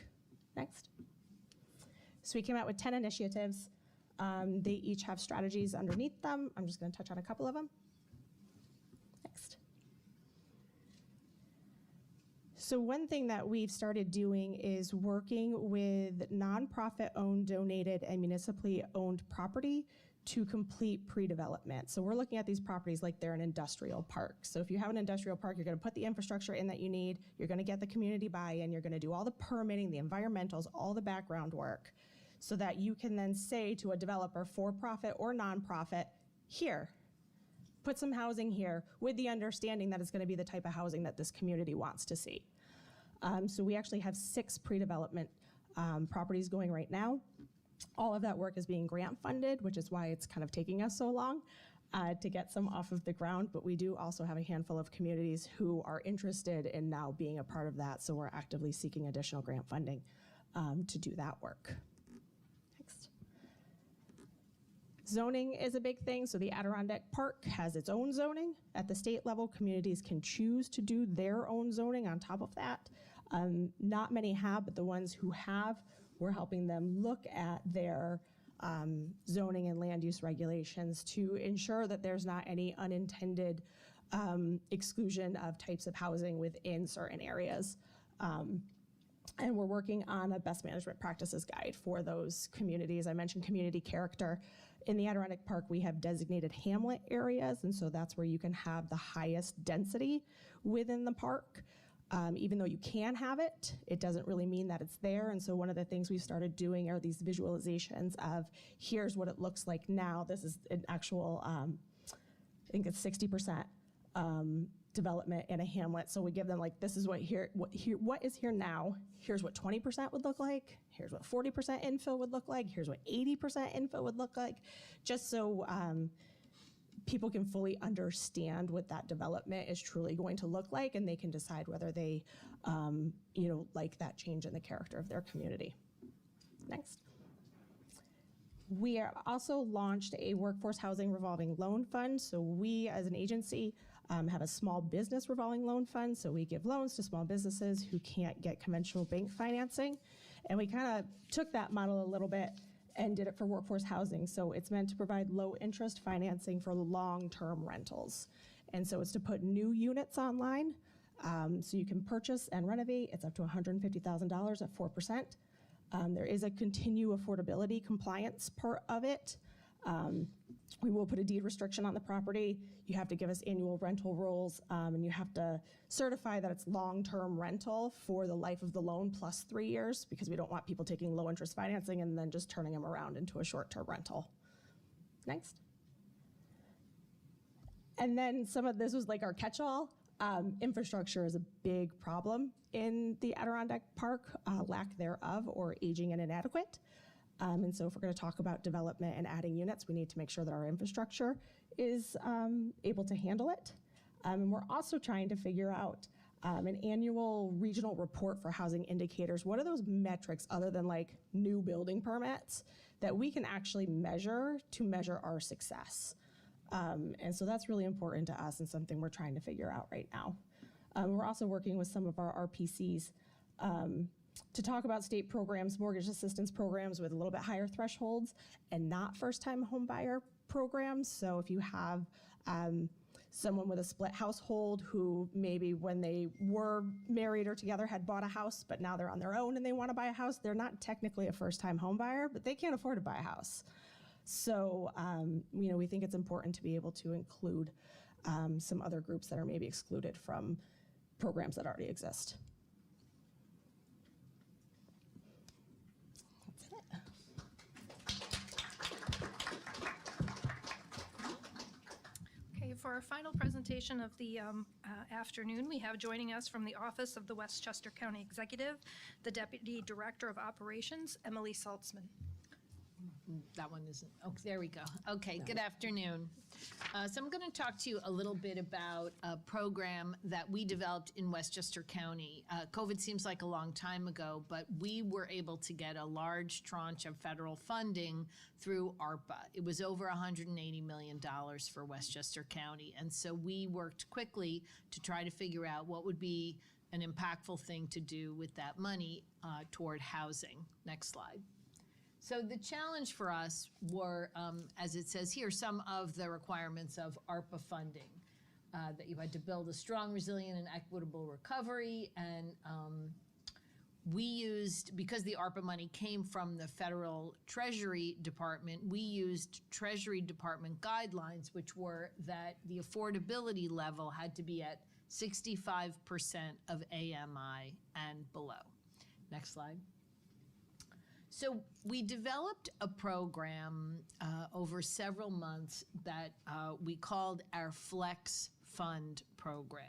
Next. So we came out with 10 initiatives. They each have strategies underneath them. I'm just going to touch on a couple of them. Next. So one thing that we've started doing is working with nonprofit-owned, donated, and municipally owned property to complete pre-development. So we're looking at these properties like they're an industrial park. So if you have an industrial park, you're going to put the infrastructure in that you need, you're going to get the community buy-in, you're going to do all the permitting, the environmentals, all the background work, so that you can then say to a developer, for-profit or nonprofit, here, put some housing here, with the understanding that it's going to be the type of housing that this community wants to see. So we actually have 6 pre-development properties going right now. All of that work is being grant funded, which is why it's kind of taking us so long to get some off of the ground. But we do also have a handful of communities who are interested in now being a part of that. So we're actively seeking additional grant funding to do that work. Next. Zoning is a big thing. So the Adirondack Park has its own zoning. At the state level, communities can choose to do their own zoning on top of that. Not many have, but the ones who have, we're helping them look at their zoning and land use regulations to ensure that there's not any unintended exclusion of types of housing within certain areas. And we're working on a best management practices guide for those communities. I mentioned community character. In the Adirondack Park, we have designated hamlet areas, and so that's where you can have the highest density within the park. Even though you can have it, it doesn't really mean that it's there. And so one of the things we've started doing are these visualizations of here's what it looks like now. This is an actual, I think it's 60% development in a hamlet. So we give them like, this is what is here now. Here's what 20% would look like. Here's what 40% infill would look like. Here's what 80% infill would look like, just so people can fully understand what that development is truly going to look like, and they can decide whether they, like that change in the character of their community. Next. We are also launched a workforce housing revolving loan fund. So we, as an agency, have a small business revolving loan fund. So we give loans to small businesses who can't get conventional bank financing. And we kind of took that model a little bit and did it for workforce housing. So it's meant to provide low interest financing for long-term rentals. And so it's to put new units online. So you can purchase and renovate. It's up to $150,000 at 4%. There is a continue affordability compliance part of it. We will put a deed restriction on the property. You have to give us annual rental rolls, and you have to certify that it's long-term rental for the life of the loan plus 3 years, because we don't want people taking low interest financing and then just turning them around into a short-term rental. Next. And then some of this was like our catch-all. Infrastructure is a big problem in the Adirondack Park, lack thereof or aging and inadequate. And so if we're going to talk about development and adding units, we need to make sure that our infrastructure is able to handle it. And we're also trying to figure out an annual regional report for housing indicators. What are those metrics other than like new building permits that we can actually measure to measure our success? And so that's really important to us and something we're trying to figure out right now. We're also working with some of our RPCs to talk about state programs, mortgage assistance programs with a little bit higher thresholds and not first-time home buyer programs. So if you have someone with a split household who maybe when they were married or together had bought a house, but now they're on their own and they want to buy a house, they're not technically a first-time home buyer, but they can't afford to buy a house. So, we think it's important to be able to include some other groups that are maybe excluded from programs that already exist. Okay, for our final presentation of the afternoon, we have joining us from the Office of the Westchester County Executive, the Deputy Director of Operations, Emily Saltzman. That one isn't. Oh, there we go. Okay, good afternoon. So I'm going to talk to you a little bit about a program that we developed in Westchester County. COVID seems like a long time ago, but we were able to get a large tranche of federal funding through ARPA. It was over $180 million for Westchester County. And so we worked quickly to try to figure out what would be an impactful thing to do with that money toward housing. Next slide. So the challenge for us were, as it says here, some of the requirements of ARPA funding, that you had to build a strong, resilient, and equitable recovery. And we used, because the ARPA money came from the Federal Treasury Department, we used Treasury Department guidelines, which were that the affordability level had to be at 65% of AMI and below. Next slide. So we developed a program over several months that we called our Flex Fund program.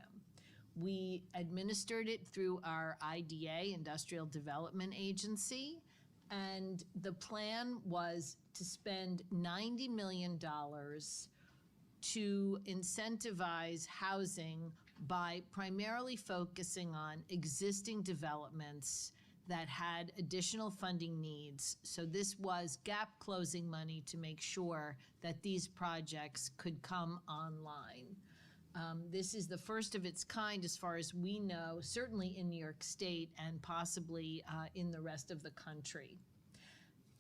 We administered it through our IDA, Industrial Development Agency, and the plan was to spend $90 million to incentivize housing by primarily focusing on existing developments that had additional funding needs. So this was gap closing money to make sure that these projects could come online. This is the first of its kind, as far as we know, certainly in New York State and possibly in the rest of the country.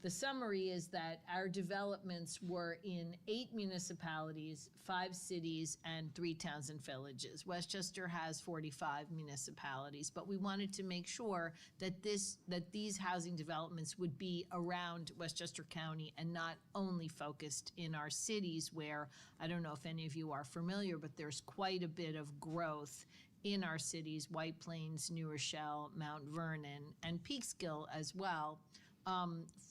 The summary is that our developments were in 8 municipalities, 5 cities, and 3 towns and villages. Westchester has 45 municipalities, but we wanted to make sure that these housing developments would be around Westchester County and not only focused in our cities, where, I don't know if any of you are familiar, but there's quite a bit of growth in our cities, White Plains, New Rochelle, Mount Vernon, and Peekskill as well,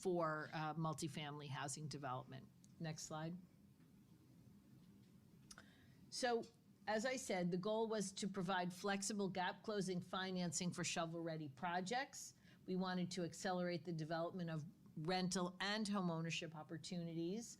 for multifamily housing development. Next slide. So, as I said, the goal was to provide flexible gap closing financing for shovel-ready projects. We wanted to accelerate the development of rental and homeownership opportunities.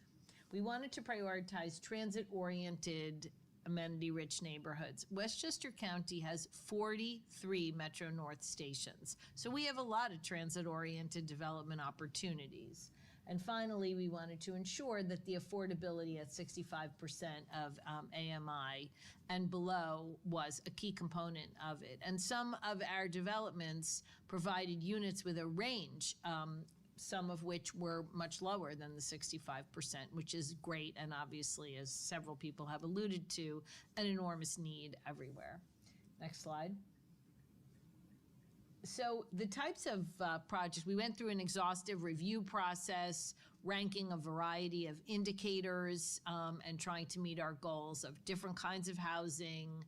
We wanted to prioritize transit-oriented, amenity-rich neighborhoods. Westchester County has 43 Metro North stations, so we have a lot of transit-oriented development opportunities. And finally, we wanted to ensure that the affordability at 65% of AMI and below was a key component of it. And some of our developments provided units with a range, some of which were much lower than the 65%, which is great, and obviously, as several people have alluded to, an enormous need everywhere. Next slide. So the types of projects, we went through an exhaustive review process, ranking a variety of indicators, and trying to meet our goals of different kinds of housing,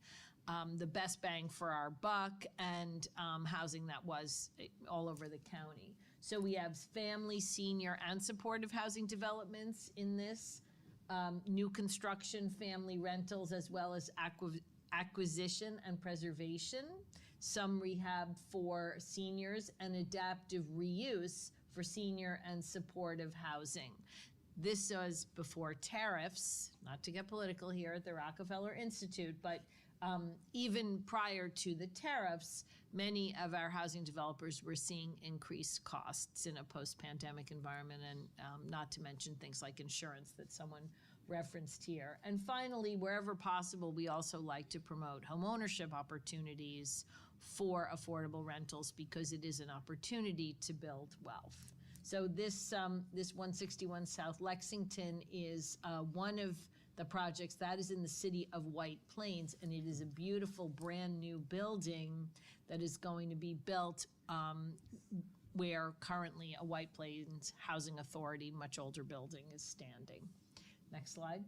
the best bang for our buck, and housing that was all over the county. So we have family, senior, and supportive housing developments in this, new construction, family rentals, as well as acquisition and preservation, some rehab for seniors, and adaptive reuse for senior and supportive housing. This was before tariffs, not to get political here at the Rockefeller Institute, but even prior to the tariffs, many of our housing developers were seeing increased costs in a post-pandemic environment, and not to mention things like insurance that someone referenced here. And finally, wherever possible, we also like to promote homeownership opportunities for affordable rentals, because it is an opportunity to build wealth. So this 161 South Lexington is one of the projects that is in the city of White Plains, and it is a beautiful brand new building that is going to be built where currently a White Plains Housing Authority, much older building, is standing. Next slide.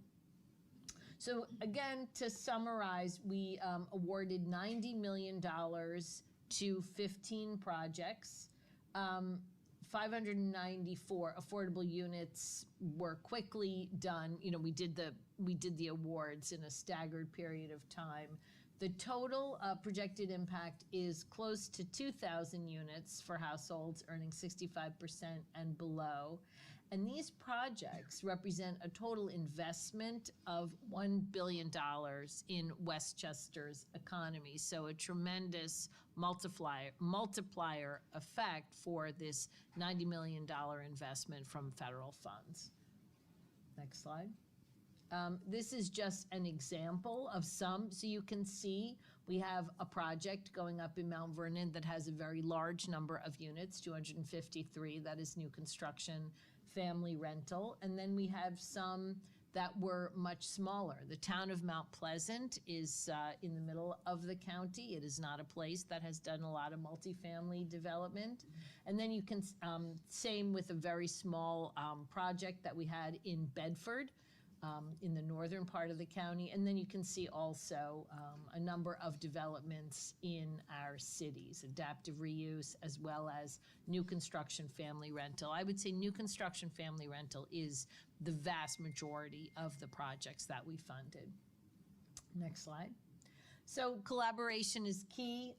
So again, to summarize, we awarded $90 million to 15 projects. 594 affordable units were quickly done. You know, we did the awards in a staggered period of time. The total projected impact is close to 2,000 units for households earning 65% and below. And these projects represent a total investment of $1 billion in Westchester's economy. So a tremendous multiplier effect for this $90 million investment from federal funds. Next slide. This is just an example of some. So you can see we have a project going up in Mount Vernon that has a very large number of units, 253, that is new construction, family rental. And then we have some that were much smaller. The town of Mount Pleasant is in the middle of the county. It is not a place that has done a lot of multifamily development. And then you can, same with a very small project that we had in Bedford, in the northern part of the county. And then you can see also a number of developments in our cities, adaptive reuse, as well as new construction family rental. I would say new construction family rental is the vast majority of the projects that we funded. Next slide. So collaboration is key.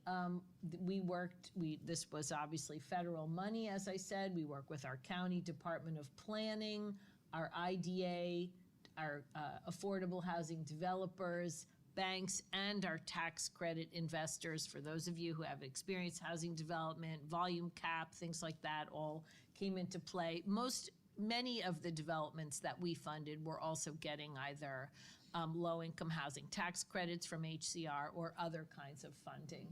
This was obviously federal money, as I said. We work with our county Department of Planning, our IDA, our affordable housing developers, banks and our tax credit investors. For those of you who have experienced housing development, volume cap, things like that all came into play. Many of the developments that we funded were also getting either low-income housing tax credits from HCR or other kinds of funding.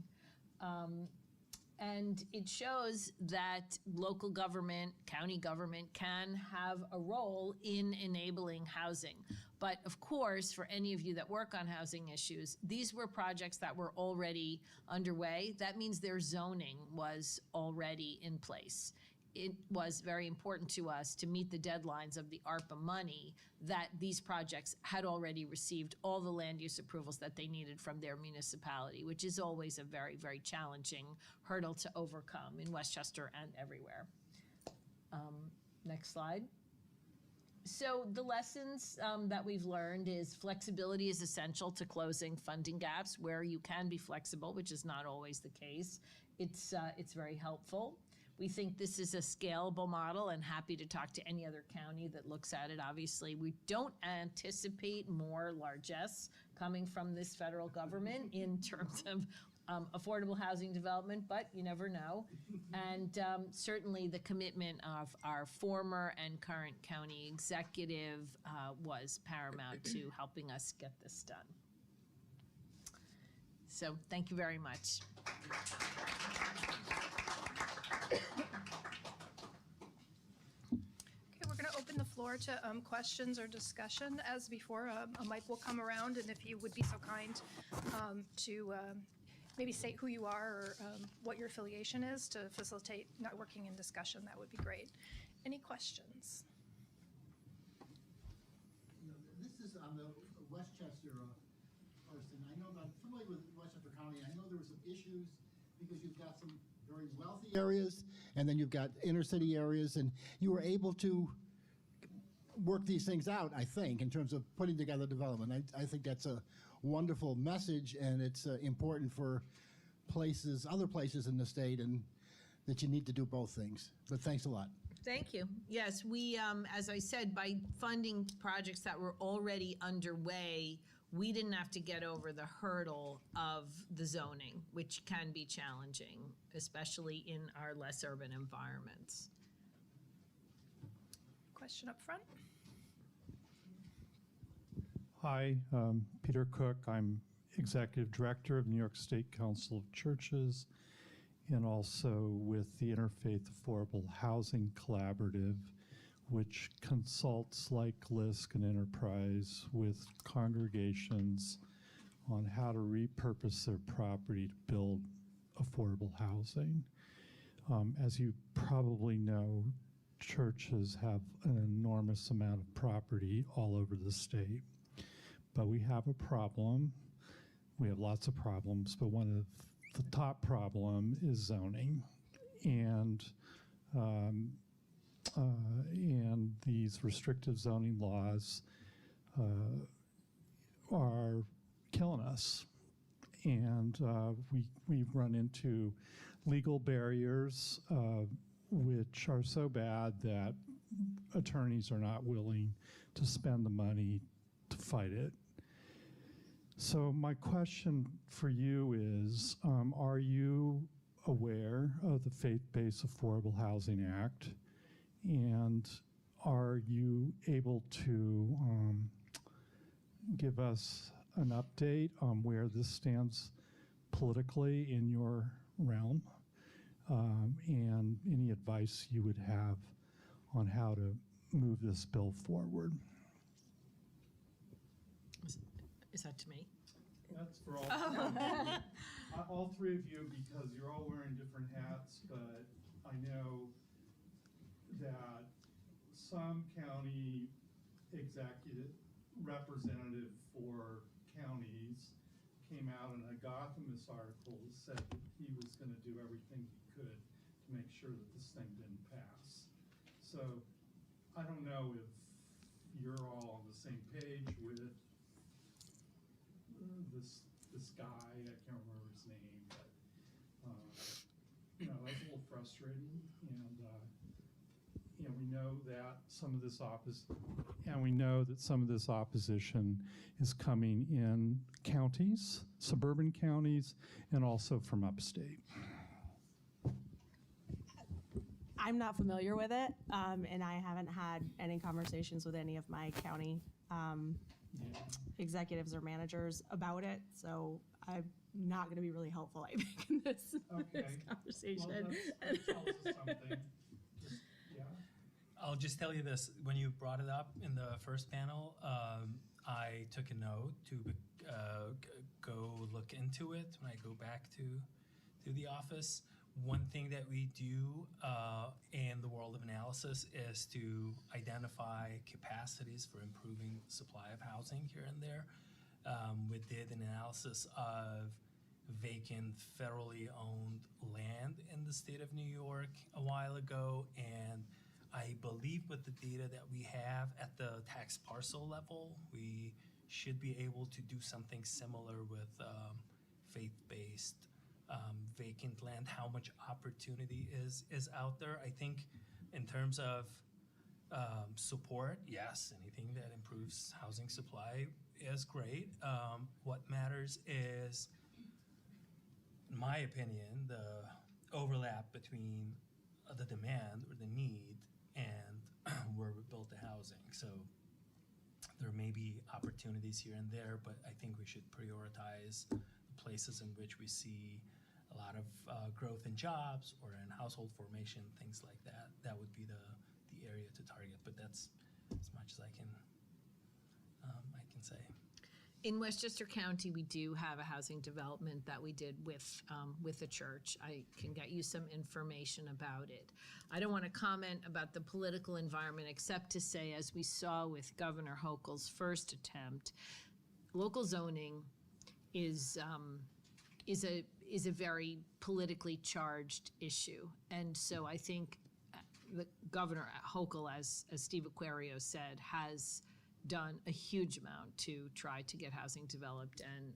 And it shows that local government, county government can have a role in enabling housing. But of course, for any of you that work on housing issues, these were projects that were already underway. That means their zoning was already in place. It was very important to us to meet the deadlines of the ARPA money that these projects had already received all the land use approvals that they needed from their municipality, which is always a very, very challenging hurdle to overcome in Westchester and everywhere. Next slide. So the lessons that we've learned is flexibility is essential to closing funding gaps where you can be flexible, which is not always the case. It's very helpful. We think this is a scalable model, and happy to talk to any other county that looks at it. Obviously, we don't anticipate more largesse coming from this federal government in terms of affordable housing development, but you never know. And certainly the commitment of our former and current county executive was paramount to helping us get this done. So thank you very much. Open the floor to questions or discussion. As before, a mic will come around, and if you would be so kind to maybe state who you are or what your affiliation is to facilitate networking and discussion, that would be great. Any questions? This is on the Westchester person. I know that I'm familiar with Westchester County. I know there were some issues because you've got some very wealthy areas, and then you've got inner city areas, and you were able to work these things out, I think, in terms of putting together development. I think that's a wonderful message, and it's important for other places in the state, and that you need to do both things. But thanks a lot. Thank you. Yes, we, as I said, by funding projects that were already underway, we didn't have to get over the hurdle of the zoning, which can be challenging, especially in our less urban environments. Question up front. Hi, Peter Cook. I'm Executive Director of New York State Council of Churches, and also with the Interfaith Affordable Housing Collaborative, which consults like LISC and Enterprise with congregations on how to repurpose their property to build affordable housing. As you probably know, churches have an enormous amount of property all over the state. But we have a problem. We have lots of problems, but one of the top problem is zoning. And these restrictive zoning laws are killing us. And we've run into legal barriers which are so bad that attorneys are not willing to spend the money to fight it. So my question for you is, are you aware of the Faith-Based Affordable Housing Act? And are you able to give us an update on where this stands politically in your realm? And any advice you would have on how to move this bill forward? Is that to me? That's for all three of you, because you're all wearing different hats, but I know that some county executive representative for counties came out in a Gothamist article that said that he was going to do everything he could to make sure that this thing didn't pass. So I don't know if you're all on the same page with this guy. I can't remember his name, but that's a little frustrating. And and we know that some of this opposition is coming in counties, suburban counties, and also from upstate. I'm not familiar with it, and I haven't had any conversations with any of my county executives or managers about it, so I'm not going to be really helpful, I think, in this conversation. Well, that tells us something. I'll just tell you this. When you brought it up in the first panel, I took a note to go look into it when I go back to the office. One thing that we do in the world of analysis is to identify capacities for improving supply of housing here and there. We did an analysis of vacant federally owned land in the state of New York a while ago, and I believe with the data that we have at the tax parcel level, we should be able to do something similar with faith-based vacant land, how much opportunity is out there. I think in terms of support, yes, anything that improves housing supply is great. What matters is, in my opinion, the overlap between the demand or the need and where we built the housing. So there may be opportunities here and there, but I think we should prioritize the places in which we see a lot of growth in jobs or in household formation, things like that. That would be the area to target, but that's as much as I can say. In Westchester County, we do have a housing development that we did with the church. I can get you some information about it. I don't want to comment about the political environment except to say, as we saw with Governor Hochul's first attempt, local zoning is a very politically charged issue. And so I think the Governor Hochul, as Steve Acquario said, has done a huge amount to try to get housing developed. And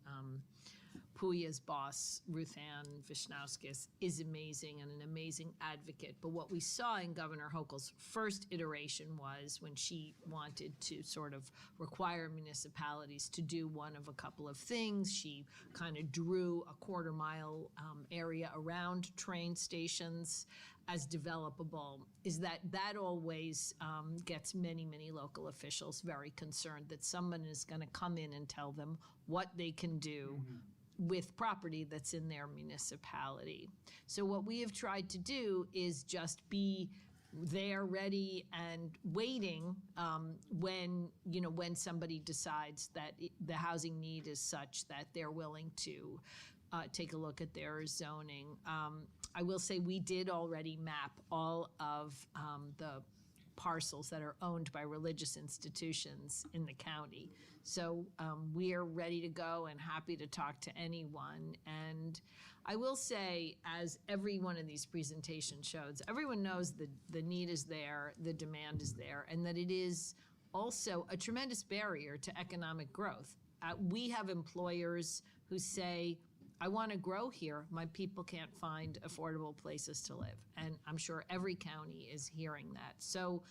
Puya's boss, Ruth Ann Vishnowskis, is amazing and an amazing advocate. But what we saw in Governor Hochul's first iteration was when she wanted to sort of require municipalities to do one of a couple of things. She kind of drew a quarter-mile area around train stations as developable, is that always gets many, many local officials very concerned that someone is going to come in and tell them what they can do with property that's in their municipality. So what we have tried to do is just be there, ready and waiting when somebody decides that the housing need is such that they're willing to take a look at their zoning. I will say we did already map all of the parcels that are owned by religious institutions in the county. So we are ready to go and happy to talk to anyone. And I will say, as every one of these presentations shows, everyone knows the need is there, the demand is there, and that it is also a tremendous barrier to economic growth. We have employers who say, I want to grow here. My people can't find affordable places to live. And I'm sure every county is hearing that. So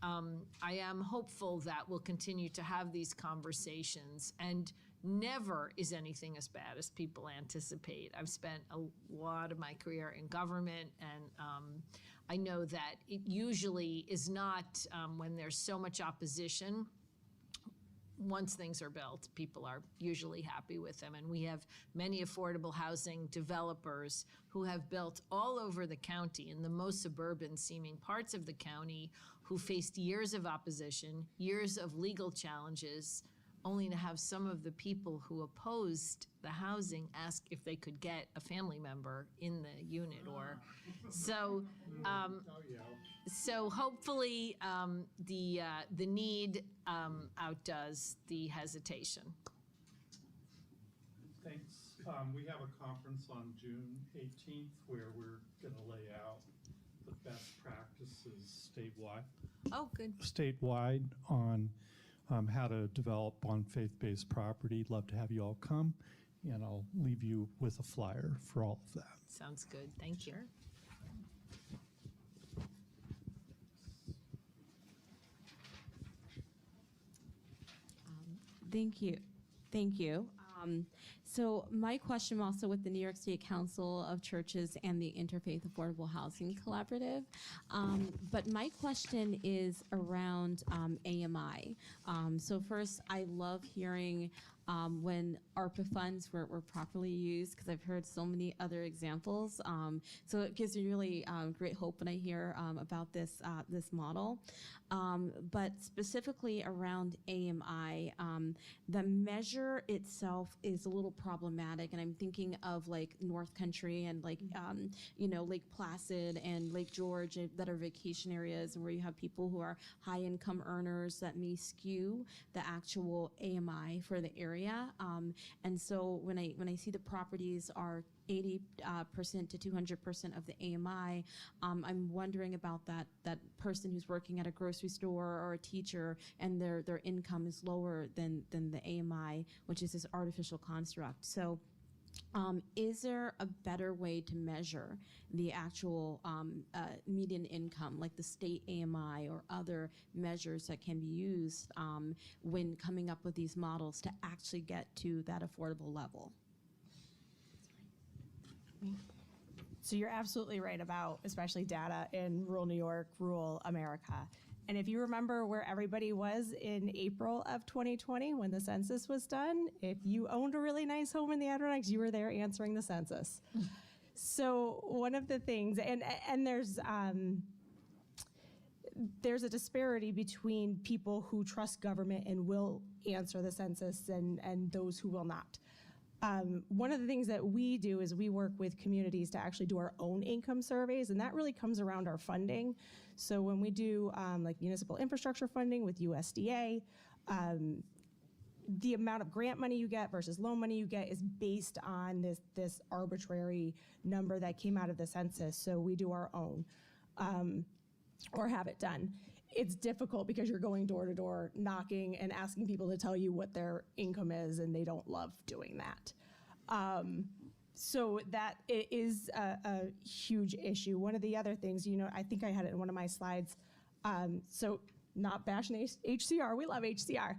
I am hopeful that we'll continue to have these conversations, and never is anything as bad as people anticipate. I've spent a lot of my career in government, and I know that it usually is not when there's so much opposition. Once things are built, people are usually happy with them. And we have many affordable housing developers who have built all over the county, in the most suburban seeming parts of the county, who faced years of opposition, years of legal challenges, only to have some of the people who opposed the housing ask if they could get a family member in the unit. Or so so hopefully the need outdoes the hesitation. Thanks. We have a conference on June 18th where we're going to lay out the best practices statewide. Oh, good. Statewide on how to develop on faith-based property. Love to have you all come, and I'll leave you with a flyer for all of that. Sounds good. Thank you. Thank you. Thank you. So my question also with the New York State Council of Churches and the Interfaith Affordable Housing Collaborative, but my question is around AMI. So first, I love hearing when ARPA funds were properly used, because I've heard so many other examples. So it gives me really great hope when I hear about this model. But specifically around AMI, the measure itself is a little problematic, and I'm thinking of like North Country and like Lake Placid and Lake George that are vacation areas, and where you have people who are high income earners that may skew the actual AMI for the area. And so when I see the properties are 80% to 200% of the AMI, I'm wondering about that person who's working at a grocery store or a teacher, and their income is lower than the AMI, which is this artificial construct. So is there a better way to measure the actual median income, like the state AMI or other measures that can be used when coming up with these models to actually get to that affordable level? So you're absolutely right about especially data in rural New York, rural America. And if you remember where everybody was in April of 2020 when the census was done, if you owned a really nice home in the Adirondacks, you were there answering the census. So one of the things, and there's a disparity between people who trust government and will answer the census and those who will not. One of the things that we do is we work with communities to actually do our own income surveys, and that really comes around our funding. So when we do like municipal infrastructure funding with USDA, the amount of grant money you get versus loan money you get is based on this arbitrary number that came out of the census. So we do our own or have it done. It's difficult because you're going door to door, knocking and asking people to tell you what their income is, and they don't love doing that. So that is a huge issue. One of the other things, I think I had it in one of my slides. So not bashing HCR, we love HCR.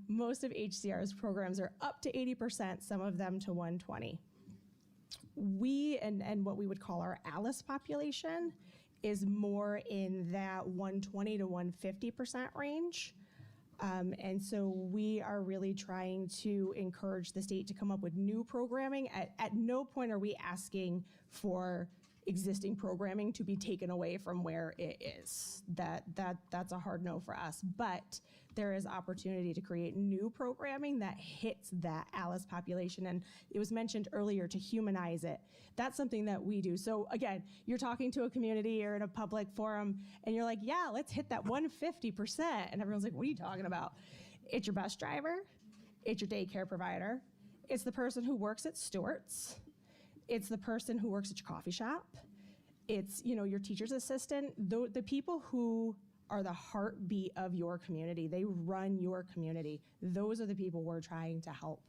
Most of HCR's programs are up to 80%, some of them to 120. We, and what we would call our ALICE population, is more in that 120 to 150% range. And so we are really trying to encourage the state to come up with new programming. At no point are we asking for existing programming to be taken away from where it is. That's a hard no for us. But there is opportunity to create new programming that hits that ALICE population. And it was mentioned earlier to humanize it. That's something that we do. So again, you're talking to a community or in a public forum, and you're like, yeah, let's hit that 150%. And everyone's like, what are you talking about? It's your bus driver. It's your daycare provider. It's the person who works at Stewart's. It's the person who works at your coffee shop. It's, your teacher's assistant. The people who are the heartbeat of your community. They run your community. Those are the people we're trying to help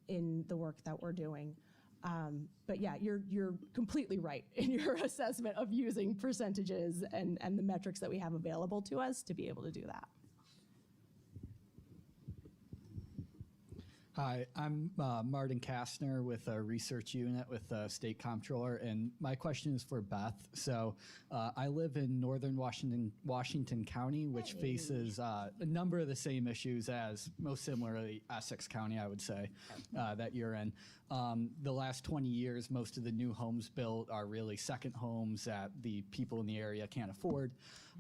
in the work that we're doing. But yeah, you're completely right in your assessment of using percentages and the metrics that we have available to us to be able to do that. Hi, I'm Martin Kastner with a research unit with the State Comptroller, and my question is for Beth. So I live in northern Washington County, which faces a number of the same issues as, most similarly, Essex County, I would say, that you're in. The last 20 years, most of the new homes built are really second homes that the people in the area can't afford.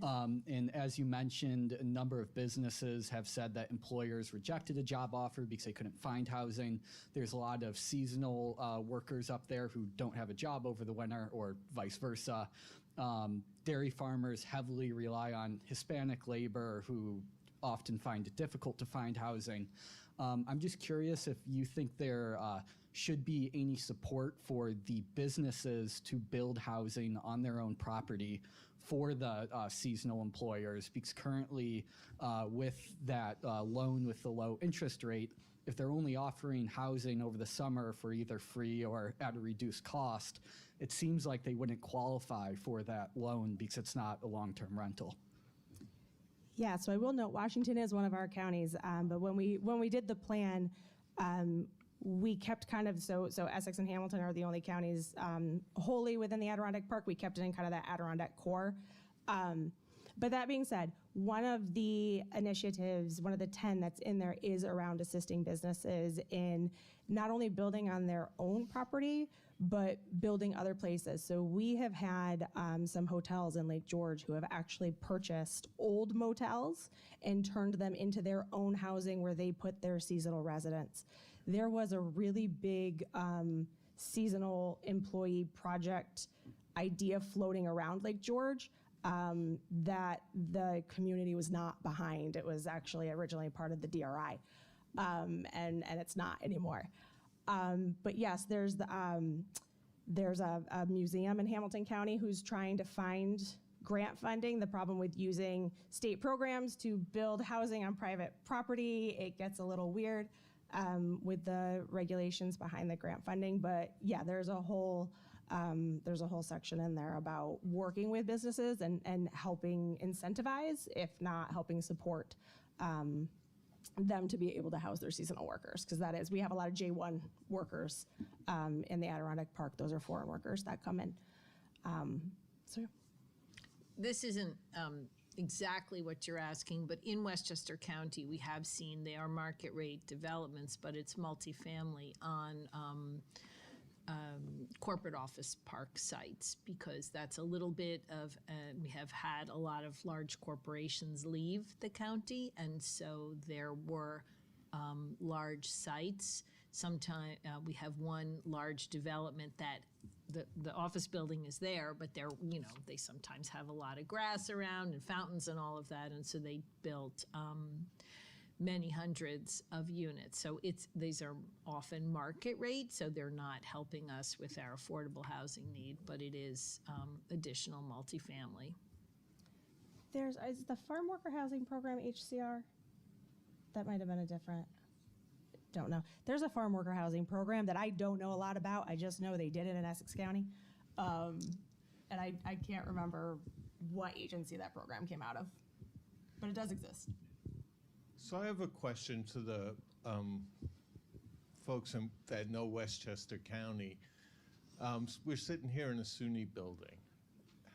And as you mentioned, a number of businesses have said that employers rejected a job offer because they couldn't find housing. There's a lot of seasonal workers up there who don't have a job over the winter, or vice versa. Dairy farmers heavily rely on Hispanic labor who often find it difficult to find housing. I'm just curious if you think there should be any support for the businesses to build housing on their own property for the seasonal employers, because currently with that loan with the low interest rate, if they're only offering housing over the summer for either free or at a reduced cost, it seems like they wouldn't qualify for that loan because it's not a long-term rental. Yeah, so I will note Washington is one of our counties, but when we did the plan, we kept kind of, so Essex and Hamilton are the only counties wholly within the Adirondack Park. We kept it in kind of that Adirondack core. But that being said, one of the initiatives, one of the 10 that's in there is around assisting businesses in not only building on their own property, but building other places. So we have had some hotels in Lake George who have actually purchased old motels and turned them into their own housing where they put their seasonal residents. There was a really big seasonal employee project idea floating around Lake George that the community was not behind. It was actually originally part of the DRI, and it's not anymore. But yes, there's a museum in Hamilton County who's trying to find grant funding. The problem with using state programs to build housing on private property, it gets a little weird with the regulations behind the grant funding. But yeah, there's a whole section in there about working with businesses and helping incentivize, if not helping support them to be able to house their seasonal workers. Because we have a lot of J1 workers in the Adirondack Park. Those are foreign workers that come in. So This isn't exactly what you're asking, but in Westchester County, we have seen they are market rate developments, but it's multifamily on corporate office park sites, because that's a little bit of, we have had a lot of large corporations leave the county, and so there were large sites. Sometimes we have one large development that the office building is there, but they're, they sometimes have a lot of grass around and fountains and all of that, and so they built many hundreds of units. So these are often market rate, so they're not helping us with our affordable housing need, but it is additional multifamily. is the farm worker housing program HCR? That might have been a different, don't know. There's a farm worker housing program that I don't know a lot about. I just know they did it in Essex County. And I can't remember what agency that program came out of, but it does exist. So I have a question to the folks that know Westchester County. We're sitting here in a SUNY building.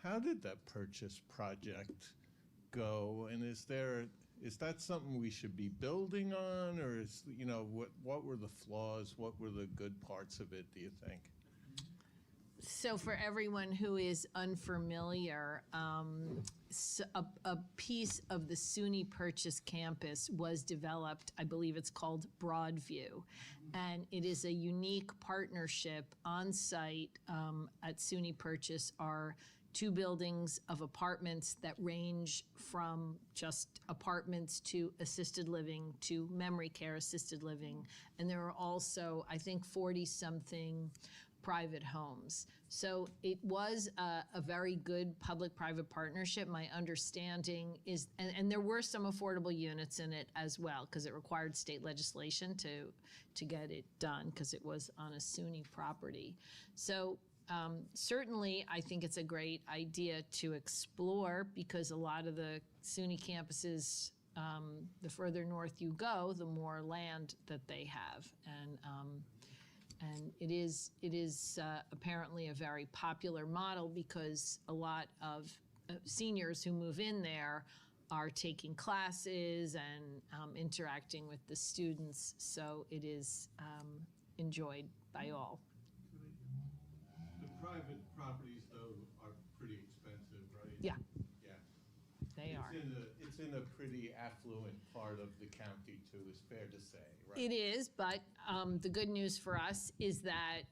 How did that purchase project go? And is that something we should be building on, or what were the flaws? What were the good parts of it, do you think? So for everyone who is unfamiliar, a piece of the SUNY Purchase campus was developed, I believe it's called Broadview, and it is a unique partnership on site at SUNY Purchase are 2 buildings of apartments that range from just apartments to assisted living to memory care assisted living, and there are also, I think, 40-something private homes. So it was a very good public-private partnership. My understanding is, and there were some affordable units in it as well, because it required state legislation to get it done, because it was on a SUNY property. So certainly, I think it's a great idea to explore, because a lot of the SUNY campuses, the further north you go, the more land that they have, and it is apparently a very popular model, because a lot of seniors who move in there are taking classes and interacting with the students, so it is enjoyed by all. The private properties, though, are pretty expensive, right? Yeah. Yeah. They are. It's in a pretty affluent part of the county, too, is fair to say, right? It is, but the good news for us is that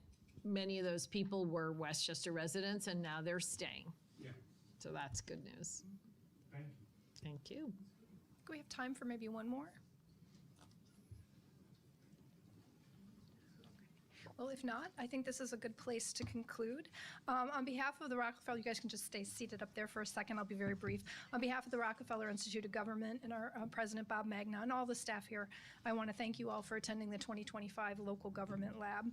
many of those people were Westchester residents, and now they're staying. Yeah. So that's good news. Thank you. Thank you. Do we have time for maybe one more? Well, if not, I think this is a good place to conclude. On behalf of the Rockefeller, you guys can just stay seated up there for a second. I'll be very brief. On behalf of the Rockefeller Institute of Government and our president, Bob Megna, and all the staff here, I want to thank you all for attending the 2025 Local Government Lab.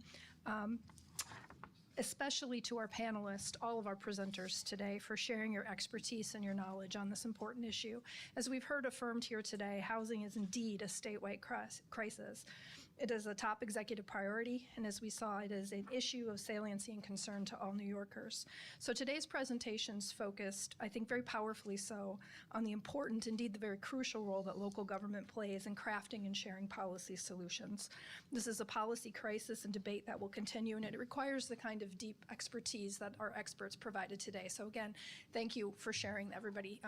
especially to our panelists, all of our presenters today, for sharing your expertise and your knowledge on this important issue. As we've heard affirmed here today, housing is indeed a statewide crisis. It is a top executive priority, and as we saw, it is an issue of saliency and concern to all New Yorkers. So today's presentations focused, I think very powerfully so, on the important, indeed the very crucial role that local government plays in crafting and sharing policy solutions. This is a policy crisis and debate that will continue, and it requires the kind of deep expertise that our experts provided today. So again, thank you for sharing, everybody.